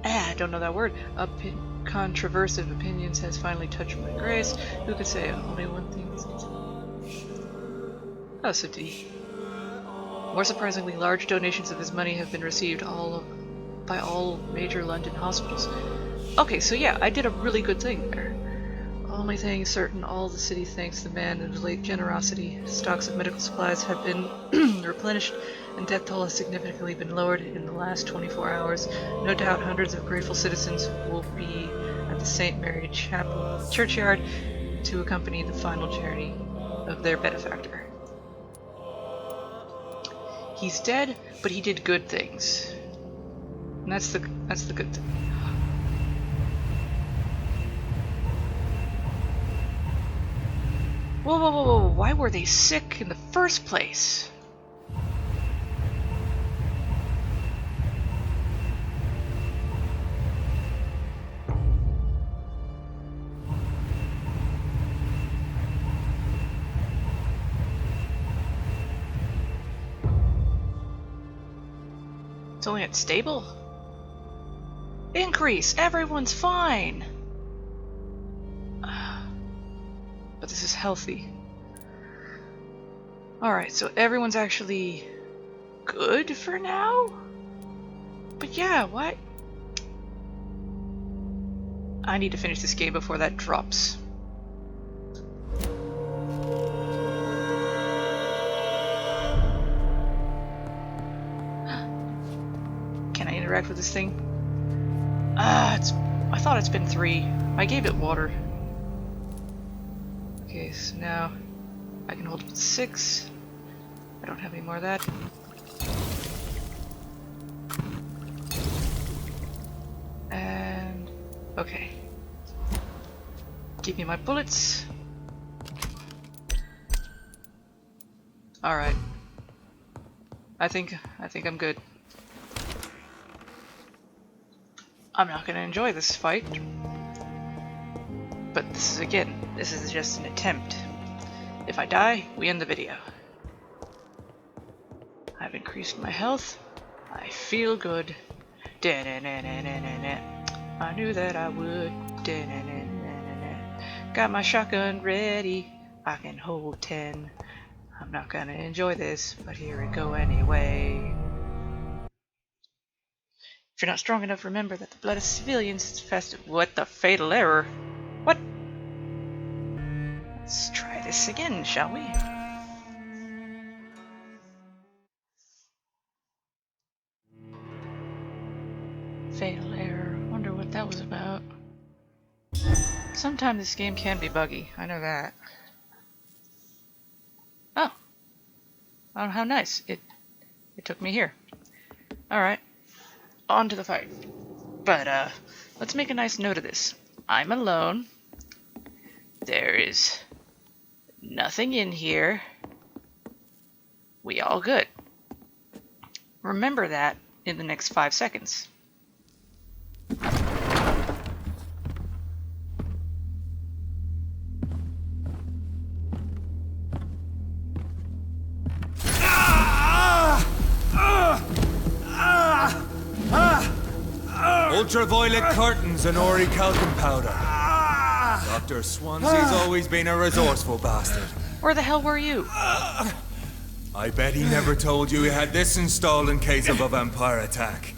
I don't know that word. Controversive opinions has finally touched my grace. Who could say only one thing is oh, so D. More surprisingly, large donations of his money have been received. All by all major London hospitals. Okay, so yeah, I did a really good thing there. Only thing certain, all the city thanks the man of his late generosity. Stocks of medical supplies have been replenished, and death toll has significantly been lowered in the last 24 hours. No doubt hundreds of grateful citizens will be at the St. Mary Chapel churchyard to accompany the final journey of their benefactor. He's dead, but he did good things. And that's the good thing. Whoa, whoa, whoa, whoa, why were they sick in the first place? It's only at stable? Increase! Everyone's fine! But this is healthy. Alright, so everyone's actually good for now? But yeah, what? I need to finish this game before that drops. Can I interact with this thing? I thought it's been 3. I gave it water. Okay, so now I can hold it with 6. I don't have any more of that. And okay. Give me my bullets. Alright. I think I'm good. I'm not gonna enjoy this fight. But this is just an attempt. If I die, we end the video. I've increased my health. I feel good. I knew that I would. Got my shotgun ready. I can hold 10. I'm not gonna enjoy this, but here we go anyway. If you're not strong enough, remember that the blood of civilians is festive. What the fatal error? What? Let's try this again, shall we? Fatal error. Wonder what that was about. Sometimes this game can be buggy. I know that. Oh. Oh, how nice. It took me here. Alright. On to the fight. But, let's make a nice note of this. I'm alone. There is nothing in here. We all good. Remember that in the next 5 seconds. Ultraviolet curtains and ori talcum powder. Dr. Swansea's always been a resourceful bastard. Where the hell were you? I bet he never told you he had this installed in case of a vampire attack.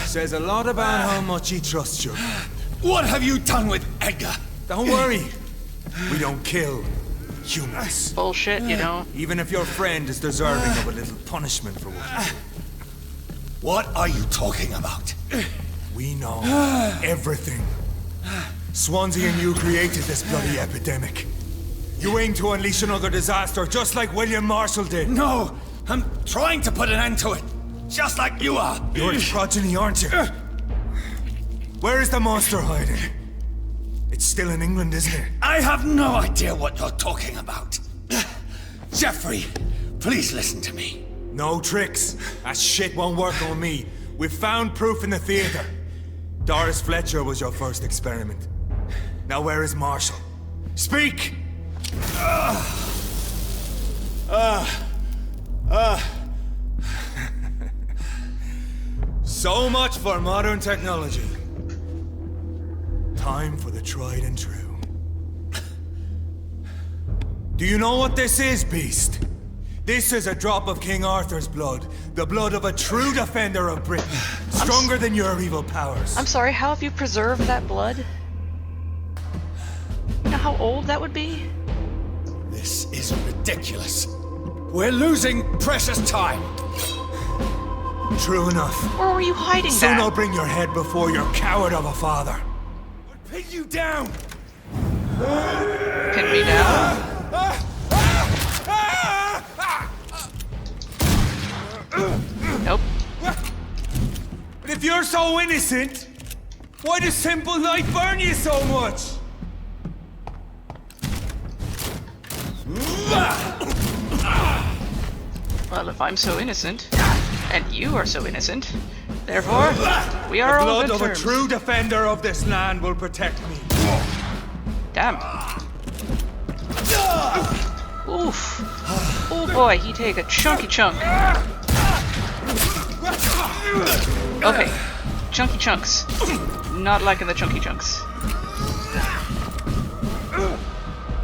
Says a lot about how much he trusts you. What have you done with Edgar? Don't worry. We don't kill humans. Bullshit, you don't. Even if your friend is deserving of a little punishment for what he did. What are you talking about? We know everything. Swansea and you created this bloody epidemic. You aim to unleash another disaster just like William Marshall did. No, I'm trying to put an end to it. Just like you are. You're its progeny, aren't you? Where is the monster hiding? It's still in England, isn't it? I have no idea what you're talking about. Jeffrey, please listen to me. No tricks. That shit won't work on me. We've found proof in the theater. Doris Fletcher was your first experiment. Now where is Marshall? Speak! So much for modern technology. Time for the tried and true. Do you know what this is, Beast? This is a drop of King Arthur's blood. The blood of a true defender of Britain. Stronger than your evil powers. I'm sorry, how have you preserved that blood? You know how old that would be? This is ridiculous. We're losing precious time. True enough. Where were you hiding Soon that? I'll bring your head before your coward of a father. I'll pin you down. Pin me down? Nope. But if you're so innocent, why does simple life burn you so much? Well, if I'm so innocent, and you are so innocent, therefore, we are all The good blood of terms. a true defender of this land will protect me. Damn. Oof. Oh boy, he take a chunky chunk. Okay, chunky chunks. Not liking the chunky chunks.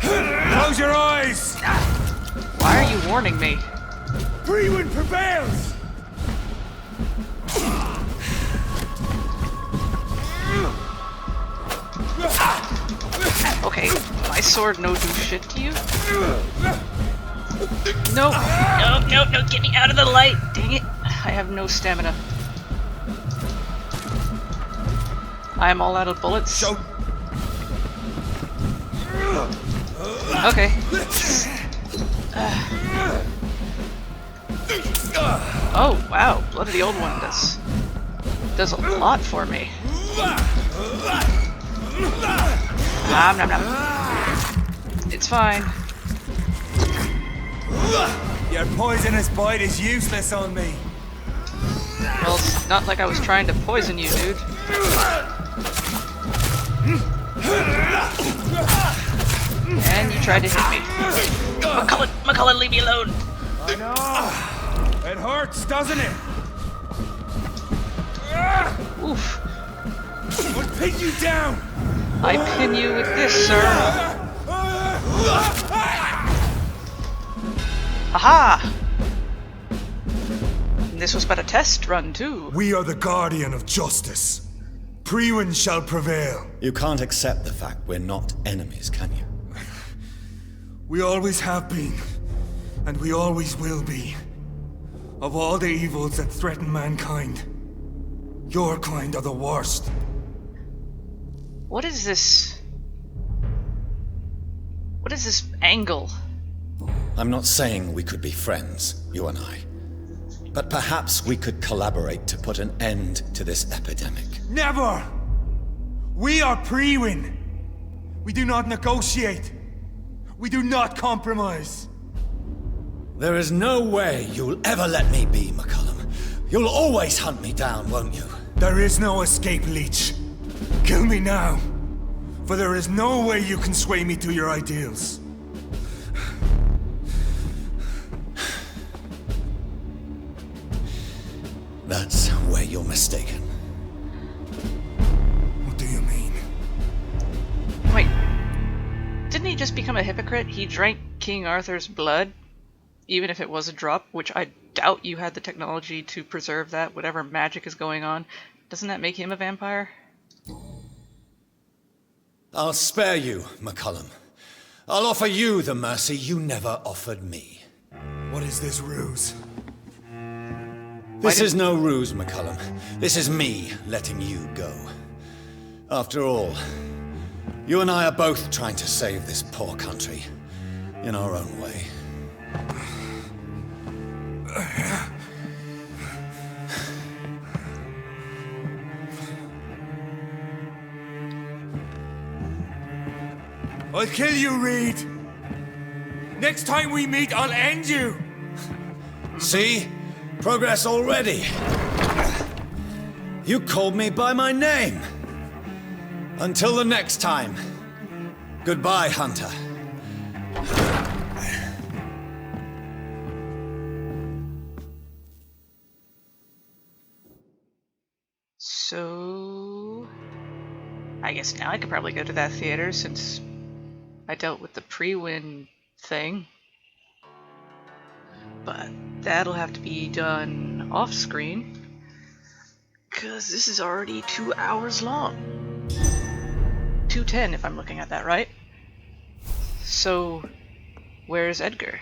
Close your eyes! Why are you warning me? Freewind prevails! Okay, my sword no do shit to you? No! No, no, no, get me out of the light! Dang it! I have no stamina. I am all out of bullets. Okay. Oh, wow. Blood of the Old One does a lot for me. Nom nom nom. It's fine. Your poisonous bite is useless on me. Well, it's not like I was trying to poison you, dude. And you tried to hit me. McCullen, leave me alone. I know. It hurts, doesn't it? Oof. I'll pin you down. I pin you with this, sir. Aha! This was but a test run, too. We are the guardian of justice. Priwen shall prevail. You can't accept the fact we're not enemies, can you? We always have been, and we always will be. Of all the evils that threaten mankind, your kind are the worst. What is this? What is this angle? I'm not saying we could be friends, you and I. But perhaps we could collaborate to put an end to this epidemic. Never! We are Priwen. We do not negotiate. We do not compromise. There is no way you'll ever let me be, McCullum. You'll always hunt me down, won't you? There is no escape, Leech. Kill me now. For there is no way you can sway me to your ideals. That's where you're mistaken. What do you mean? Wait. Didn't he just become a hypocrite? He drank King Arthur's blood, even if it was a drop, which I doubt you had the technology to preserve that, whatever magic is going on. Doesn't that make him a vampire? I'll spare you, McCullum. I'll offer you the mercy you never offered me. What is this ruse? This is no ruse, McCullum. This is me letting you go. After all, you and I are both trying to save this poor country in our own way. I'll kill you, Reid. Next time we meet, I'll end you. See? Progress already. You called me by my name. Until the next time. Goodbye, Hunter. So... I guess now I could probably go to that theater since I dealt with the pre-win thing. But that'll have to be done off screen, because this is already 2 hours long. 2:10 if I'm looking at that right. So, where's Edgar?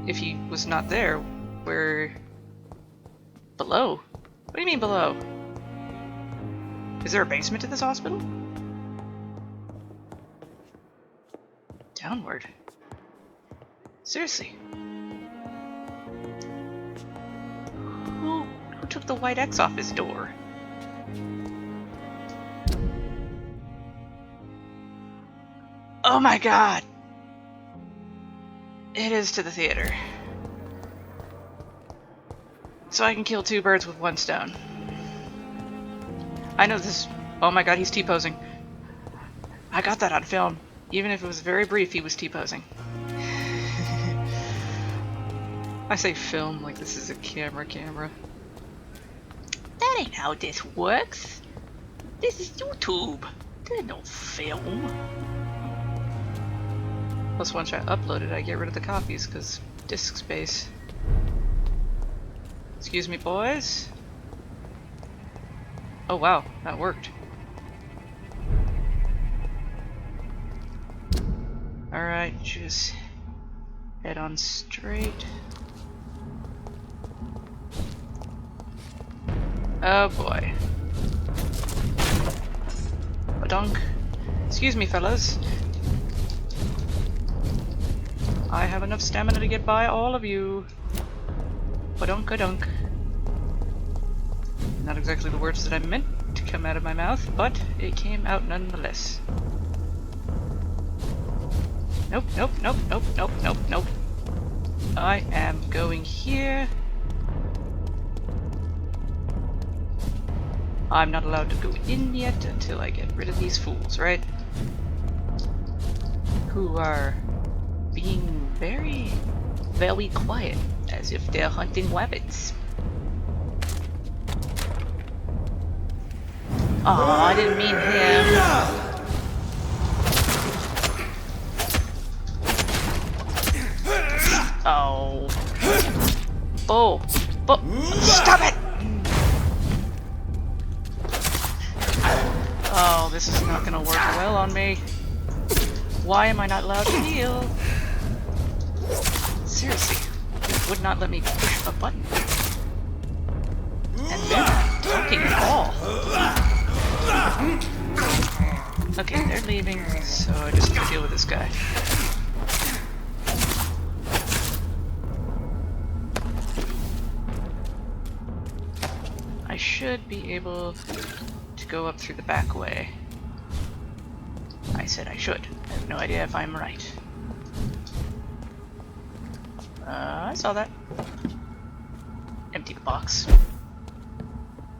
If he was not there, where... Below? What do you mean below? Is there a basement to this hospital? Downward. Seriously. Who took the white X off his door? Oh my god! It is to the theater. So I can kill 2 birds with 1 stone. I know this... Oh my god, he's T-posing. I got that on film. Even if it was very brief, he was T-posing. I say film like this is a camera. That ain't how this works. This is YouTube. There's no film. Plus, once I upload it, I get rid of the copies, because disk space. Excuse me, boys. Oh wow, that worked. Alright, just head on straight. Oh boy. Badunk. Excuse me, fellas. I have enough stamina to get by all of you. Badunk-a-dunk. Not exactly the words that I meant to come out of my mouth, but it came out nonetheless. Nope. I am going here. I'm not allowed to go in yet until I get rid of these fools, right? Who are being very, very quiet, as if they're hunting rabbits. Oh, I didn't mean him. Oh. Stop it! Oh, this is not gonna work well on me. Why am I not allowed to heal? Seriously, it would not let me push a button. And they're not talking at all. Okay, they're leaving, so I just have to deal with this guy. I should be able to go up through the back way. I said I should. I have no idea if I'm right. I saw that. Empty box.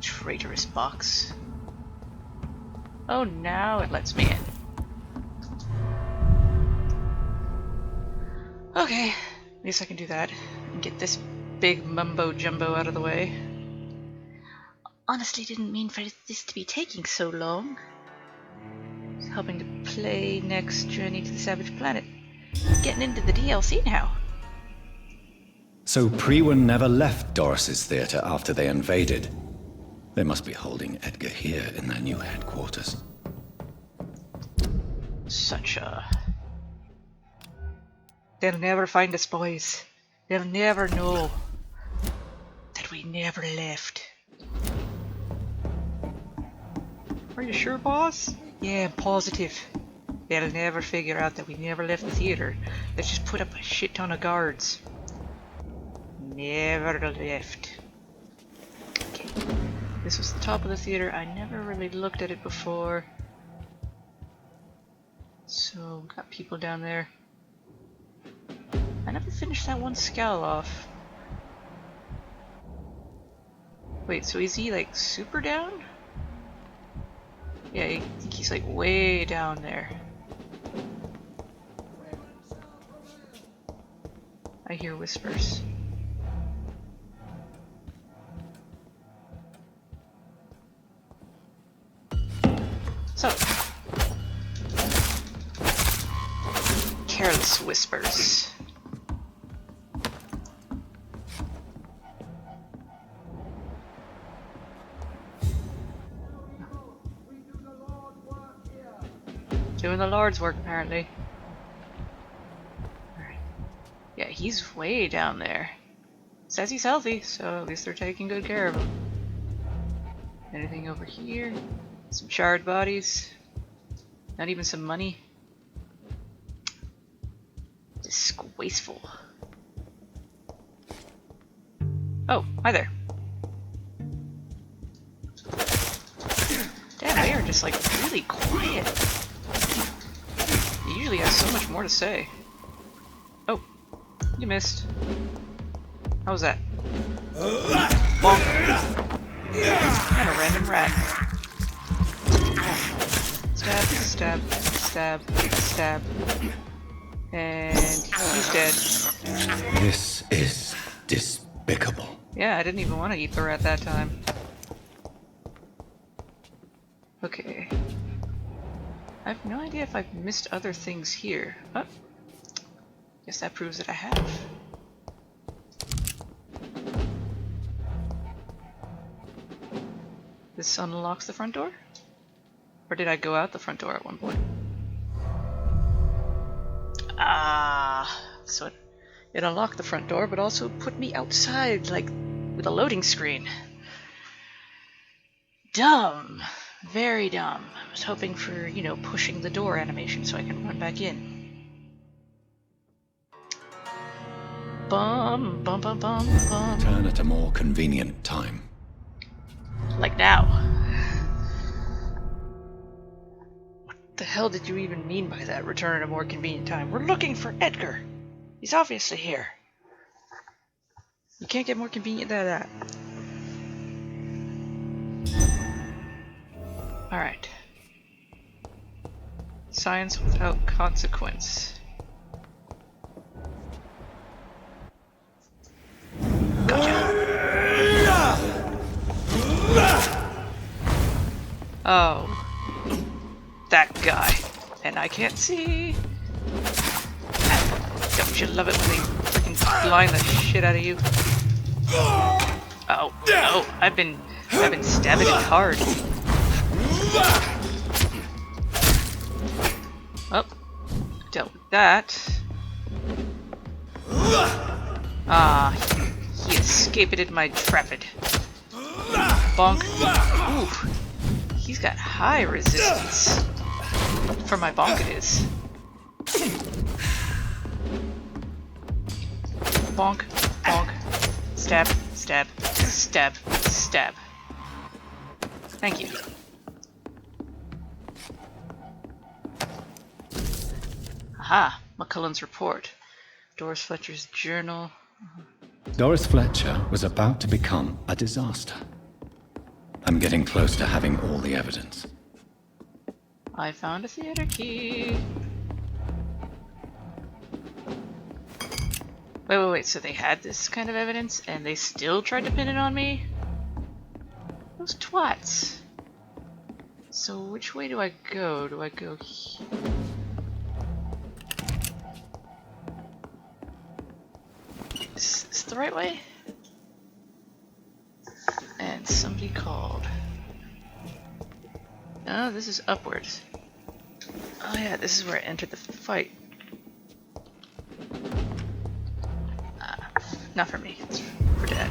Traitorous box. Oh, now it lets me in. Okay, at least I can do that and get this big mumbo jumbo out of the way. Honestly, didn't mean for this to be taking so long. Just helping to play next Journey to the Savage Planet. Getting into the DLC now. So Priwen never left Doris's theater after they invaded. They must be holding Edgar here in their new headquarters. Such a... They'll never find us, boys. They'll never know that we never left. Are you sure, boss? Yeah, I'm positive. They'll never figure out that we never left the theater. Let's just put up a shit ton of guards. Never left. Okay. This was the top of the theater. I never really looked at it before. So, got people down there. I never finished that one skal off. Wait, so is he like super down? Yeah, I think he's like way down there. I hear whispers. So, Careless whispers. Doing the Lord's work, apparently. Alright. Yeah, he's way down there. Says he's healthy, so at least they're taking good care of him. Anything over here? Some charred bodies. Not even some money. Disgraceful. Oh, hi there. Damn, they are just like really quiet. You usually have so much more to say. Oh, you missed. How was that? Bonk. And a random rat. Stab, stab, stab, stab. And he's dead. This is despicable. Yeah, I didn't even want to eat the rat that time. Okay. I have no idea if I've missed other things here. Oh. Guess that proves that I have. This unlocks the front door? Or did I go out the front door at one point? Ah, so it unlocked the front door, but also put me outside, like, with a loading screen. Dumb. Very dumb. I was hoping for, you know, pushing the door animation so I can run back in. Bum, bum, bum, bum, bum. Turn at a more convenient time. Like now. What the hell did you even mean by that? Return at a more convenient time. We're looking for Edgar. He's obviously here. You can't get more convenient than that. Alright. Science without consequence. Gotcha. Oh. That guy. And I can't see. Don't you love it when they freaking blind the shit out of you? Oh, no. I've been stabbing it hard. Oh, dealt with that. Ah, he escaped my trapid. Bonk. Ooh, he's got high resistance. For my bonk it is. Bonk, bonk. Stab, stab, stab, stab. Thank you. Aha, McCullen's report. Doris Fletcher's journal. Doris Fletcher was about to become a disaster. I'm getting close to having all the evidence. I found a theater key. Wait, so they had this kind of evidence and they still tried to pin it on me? Those twats. So which way do I go? Do I go here? Is this the right way? And somebody called. No, this is upwards. Oh yeah, this is where I entered the fight. Not for me, it's for Dad.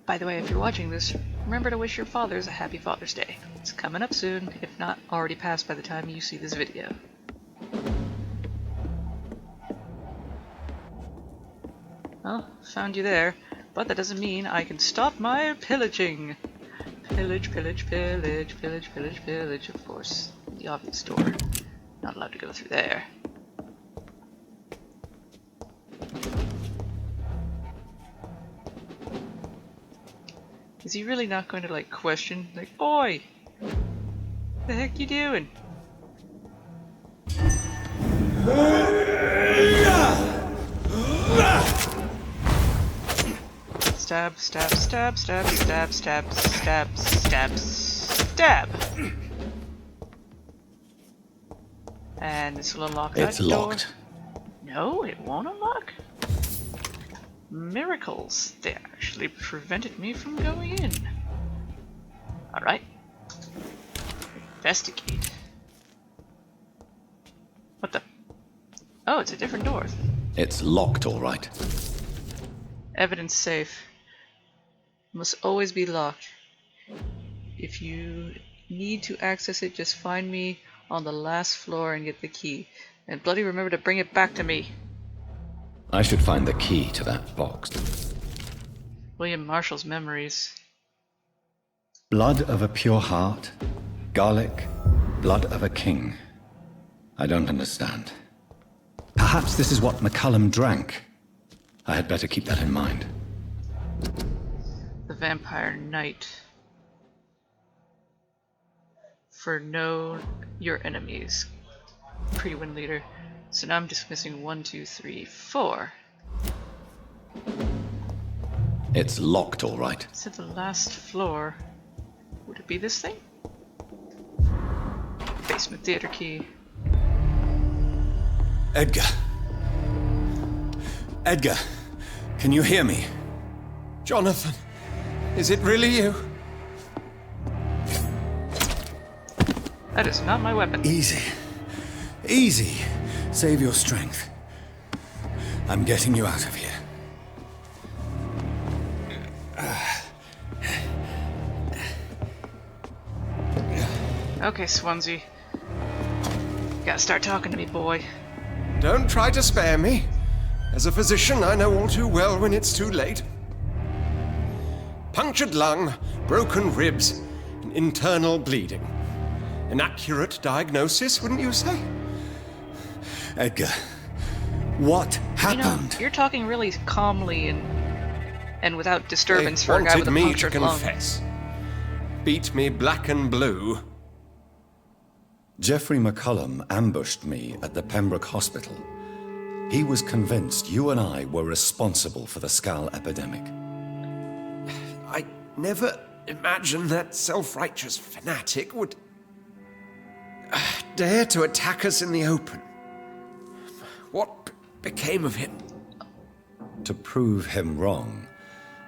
By the way, if you're watching this, remember to wish your fathers a happy Father's Day. It's coming up soon, if not already passed by the time you see this video. Well, found you there, but that doesn't mean I can stop my pillaging. Pillage, pillage, pillage, pillage, pillage, pillage, of course. The obvious door. Not allowed to go through there. Is he really not going to, like, question? Like, boy! What the heck you doing? Stab, stab, stab, stab, stab, stab, stab, stab, stab! And this will unlock It's that door. locked. No, it won't unlock. Miracles. They actually prevented me from going in. Alright. Investigate. What the? Oh, it's a different door. It's locked, all right. Evidence safe. Must always be locked. If you need to access it, just find me on the last floor and get the key. And bloody remember to bring it back to me. I should find the key to that box. William Marshall's memories. Blood of a pure heart, garlic, blood of a king. I don't understand. Perhaps this is what McCullum drank. I had better keep that in mind. The Vampire Knight. For know your enemies. Pre-win leader. So now I'm just missing 1, 2, 3, 4. It's locked, all right. It's at the last floor. Would it be this thing? Basement theater key. Edgar. Edgar, can you hear me? Jonathan, is it really you? That is not my weapon. Easy. Easy. Save your strength. I'm getting you out of here. Okay, Swansea. Gotta start talking to me, boy. Don't try to spare me. As a physician, I know all too well when it's too late. Punctured lung, broken ribs, and internal bleeding. An accurate diagnosis, wouldn't you say? Edgar, what happened? You know, you're talking really calmly and without disturbance They for a guy with a wanted me to punctured lung. confess. Beat me black and blue. Jeffrey McCullum ambushed me at the Pembroke Hospital. He was convinced you and I were responsible for the skal epidemic. I never imagined that self-righteous fanatic would dare to attack us in the open. What became of him? To prove him wrong,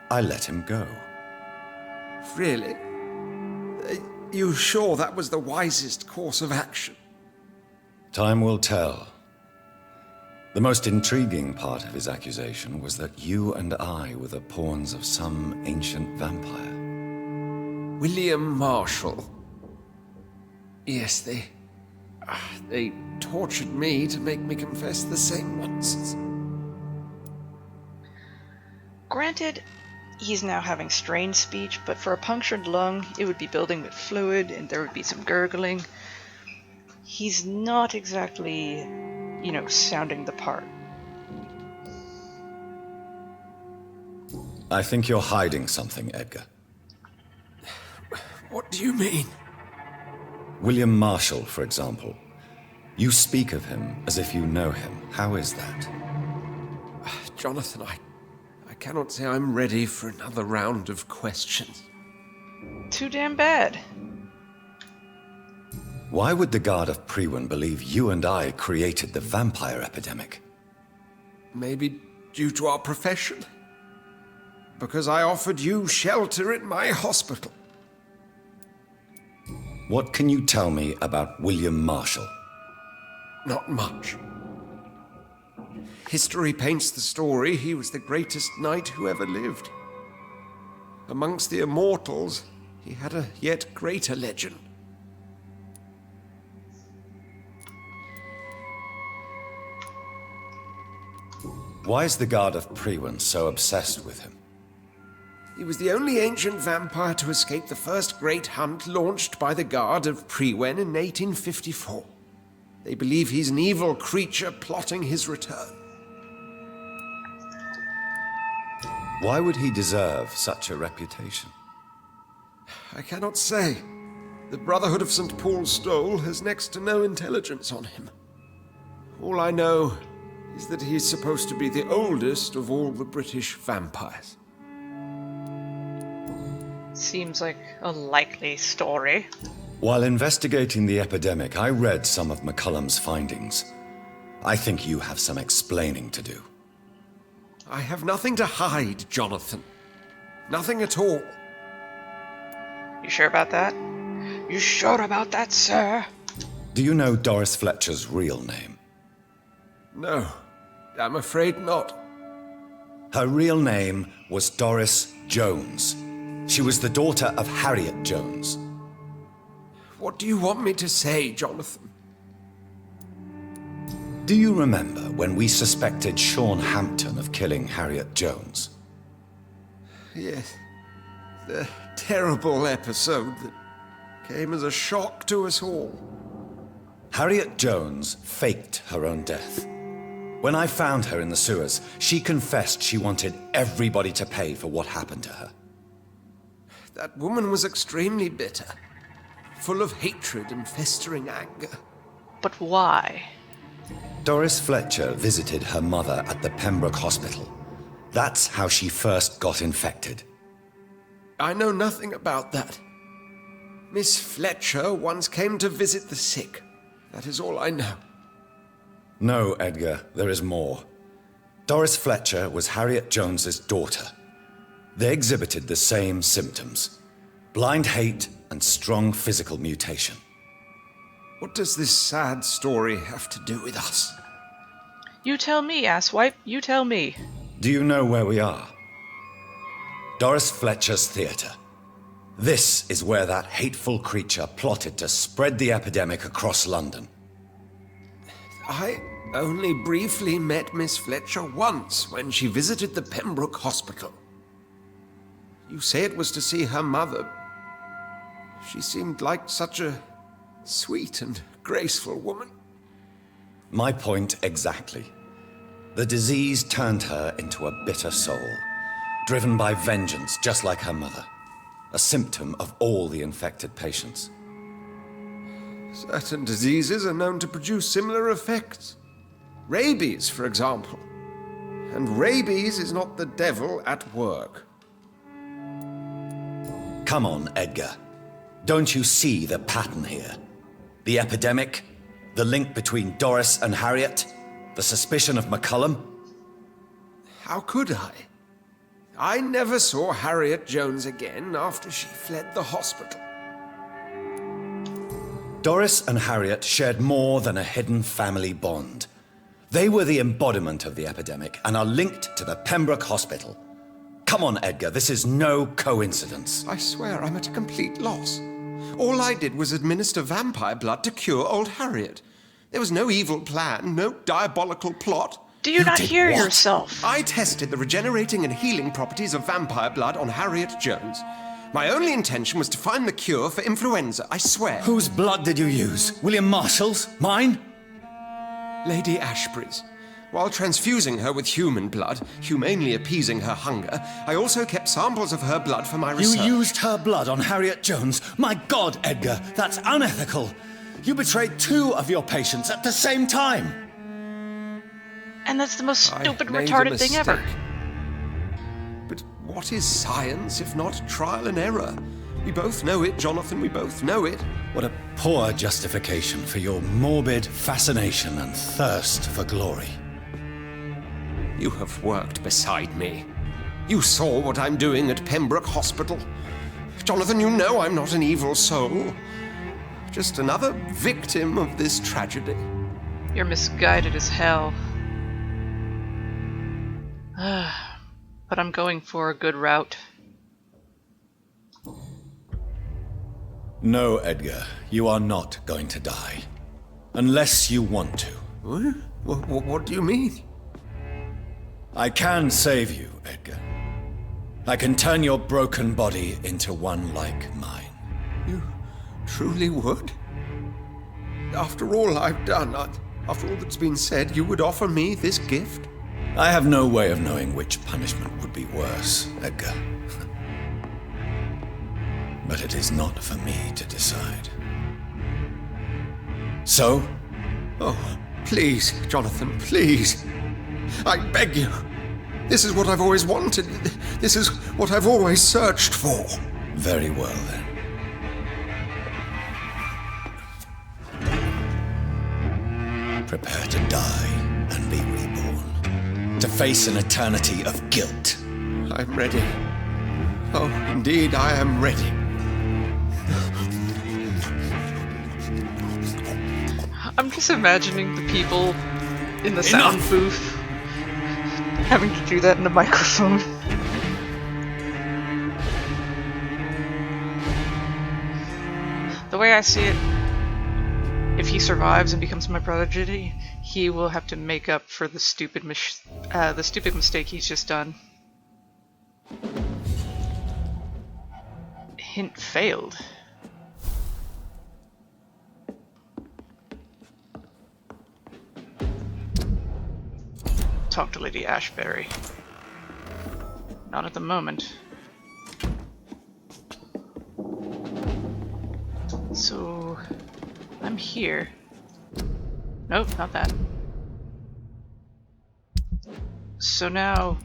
I let him go. Really? You sure that was the wisest course of action? Time will tell. The most intriguing part of his accusation was that you and I were the pawns of some ancient vampire. William Marshall. Yes, they tortured me to make me confess the same nonsense. Granted, he's now having strained speech, but for a punctured lung, it would be building with fluid and there would be some gurgling. He's not exactly, you know, sounding the part. I think you're hiding something, Edgar. What do you mean? William Marshall, for example. You speak of him as if you know him. How is that? Jonathan, I cannot say I'm ready for another round of questions. Too damn bad. Why would the Guard of Priwen believe you and I created the vampire epidemic? Maybe due to our profession? Because I offered you shelter in my hospital. What can you tell me about William Marshall? Not much. History paints the story he was the greatest knight who ever lived. Amongst the immortals, he had a yet greater legend. Why is the Guard of Priwen so obsessed with him? He was the only ancient vampire to escape the first great hunt launched by the Guard of Priwen in 1854. They believe he's an evil creature plotting his return. Why would he deserve such a reputation? I cannot say. The Brotherhood of St. Paul's Stole has next to no intelligence on him. All I know is that he's supposed to be the oldest of all the British vampires. Seems like a likely story. While investigating the epidemic, I read some of McCullum's findings. I think you have some explaining to do. I have nothing to hide, Jonathan. Nothing at all. You sure about that? You sure about that, sir? Do you know Doris Fletcher's real name? No, I'm afraid not. Her real name was Doris Jones. She was the daughter of Harriet Jones. What do you want me to say, Jonathan? Do you remember when we suspected Sean Hampton of killing Harriet Jones? Yes. The terrible episode that came as a shock to us all. Harriet Jones faked her own death. When I found her in the sewers, she confessed she wanted everybody to pay for what happened to her. That woman was extremely bitter, full of hatred and festering anger. But why? Doris Fletcher visited her mother at the Pembroke Hospital. That's how she first got infected. I know nothing about that. Miss Fletcher once came to visit the sick. That is all I know. No, Edgar, there is more. Doris Fletcher was Harriet Jones's daughter. They exhibited the same symptoms: blind hate and strong physical mutation. What does this sad story have to do with us? You tell me, asswipe. You tell me. Do you know where we are? Doris Fletcher's theatre. This is where that hateful creature plotted to spread the epidemic across London. I only briefly met Miss Fletcher once when she visited the Pembroke Hospital. You say it was to see her mother. She seemed like such a sweet and graceful woman. My point exactly. The disease turned her into a bitter soul, driven by vengeance just like her mother. A symptom of all the infected patients. Certain diseases are known to produce similar effects. Rabies, for example. And rabies is not the devil at work. Come on, Edgar. Don't you see the pattern here? The epidemic, the link between Doris and Harriet, the suspicion of McCullum? How could I? I never saw Harriet Jones again after she fled the hospital. Doris and Harriet shared more than a hidden family bond. They were the embodiment of the epidemic and are linked to the Pembroke Hospital. Come on, Edgar, this is no coincidence. I swear I'm at a complete loss. All I did was administer vampire blood to cure old Harriet. There was no evil plan, no diabolical plot. Do you not hear yourself? I tested the regenerating and healing properties of vampire blood on Harriet Jones. My only intention was to find the cure for influenza, I swear. Whose blood did you use? William Marshall's? Mine? Lady Ashbury's. While transfusing her with human blood, humanely appeasing her hunger, I also kept samples of her blood for my research. You used her blood on Harriet Jones? My God, Edgar, that's unethical. You betrayed 2 of your patients at the same time. And that's the most stupid, retarded thing ever. But what is science if not trial and error? We both know it, Jonathan, we both know it. What a poor justification for your morbid fascination and thirst for glory. You have worked beside me. You saw what I'm doing at Pembroke Hospital. Jonathan, you know I'm not an evil soul. Just another victim of this tragedy. You're misguided as hell. But I'm going for a good route. No, Edgar, you are not going to die. Unless you want to. What do you mean? I can save you, Edgar. I can turn your broken body into one like mine. You truly would? After all I've done, after all that's been said, you would offer me this gift? I have no way of knowing which punishment would be worse, Edgar. But it is not for me to decide. So? Oh, please, Jonathan, please. I beg you. This is what I've always wanted. This is what I've always searched for. Very well, then. prepare to die and be reborn. To face an eternity of guilt. I'm ready. Oh, indeed, I am ready. I'm just imagining the people in the sound booth having to do that in a microphone. The way I see it, if he survives and becomes my prodigy, he will have to make up for the stupid mistake he's just done. Hint failed. Talk to Lady Ashbury. Not at the moment. So, I'm here. Nope, not that. So now,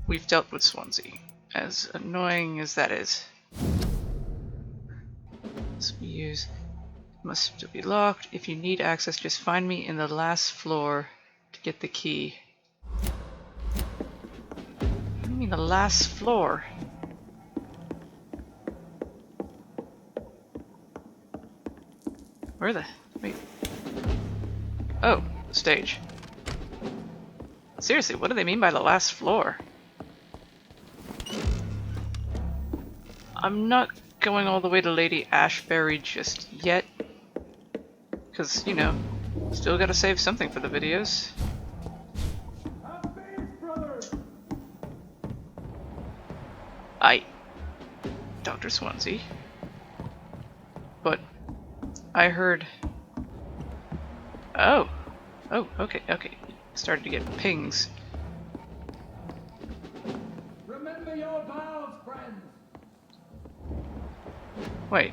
we've dealt with Swansea, as annoying as that is. So we use, must still be locked. If you need access, just find me in the last floor to get the key. What do you mean the last floor? Where the? Wait. Oh, stage. Seriously, what do they mean by the last floor? I'm not going all the way to Lady Ashbury just yet. Because, you know, still gotta save something for the videos. Dr. Swansea. But I heard... Oh, okay. Started to get pings. Remember your vows, friends. Wait.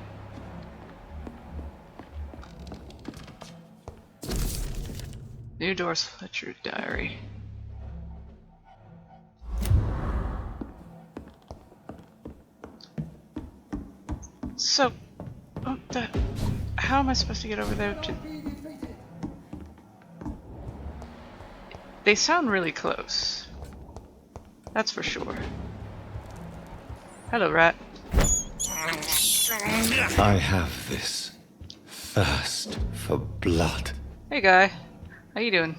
New Doris Fletcher diary. So, how am I supposed to get over there to... They sound really close. That's for sure. Hello, rat. I have this thirst for blood. Hey, guy. How you doing?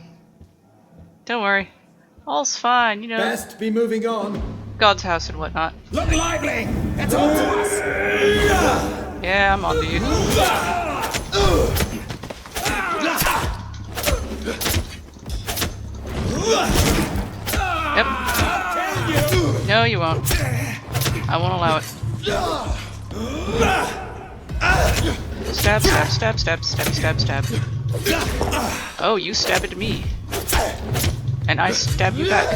Don't worry. All's fine, you know. Best be moving on. God's house and whatnot. Look lively! It's on to us! Yeah, I'm on to you. Yep. No, you won't. I won't allow it. Stab, stab, stab, stab, stab, stab, stab. Oh, you stab it to me. And I stab you back.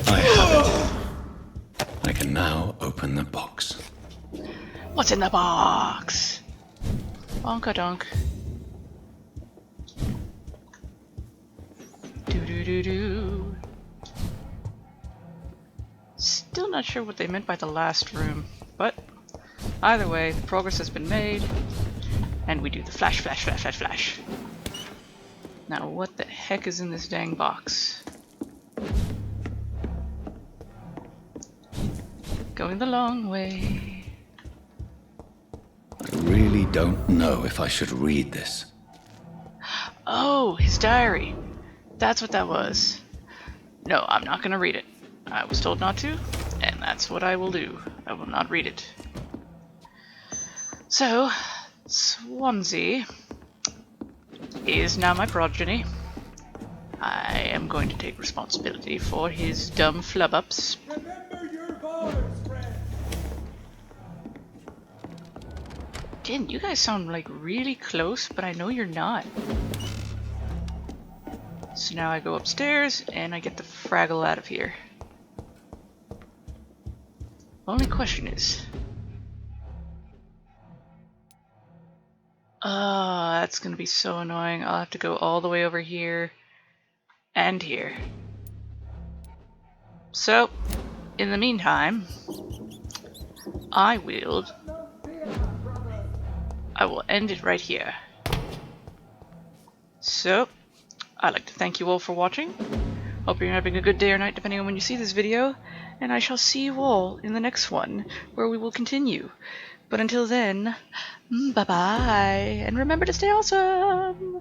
I have it. I can now open the box. What's in the box? Bonka-donk. Do-do-do-do. Still not sure what they meant by the last room, but either way, progress has been made, and we do the flash, flash, flash, flash, flash. Now, what the heck is in this dang box? Going the long way. I really don't know if I should read this. Oh, his diary. That's what that was. No, I'm not gonna read it. I was told not to, and that's what I will do. I will not read it. So, Swansea is now my progeny. I am going to take responsibility for his dumb flub-ups. Remember your vows, friend. Again, you guys sound like really close, but I know you're not. So now I go upstairs and I get the Fraggle out of here. Only question is... that's gonna be so annoying. I'll have to go all the way over here and here. So, in the meantime, I will end it right here. So, I'd like to thank you all for watching. Hope you're having a good day or night depending on when you see this video, and I shall see you all in the next one, where we will continue. But until then, bye-bye, and remember to stay awesome!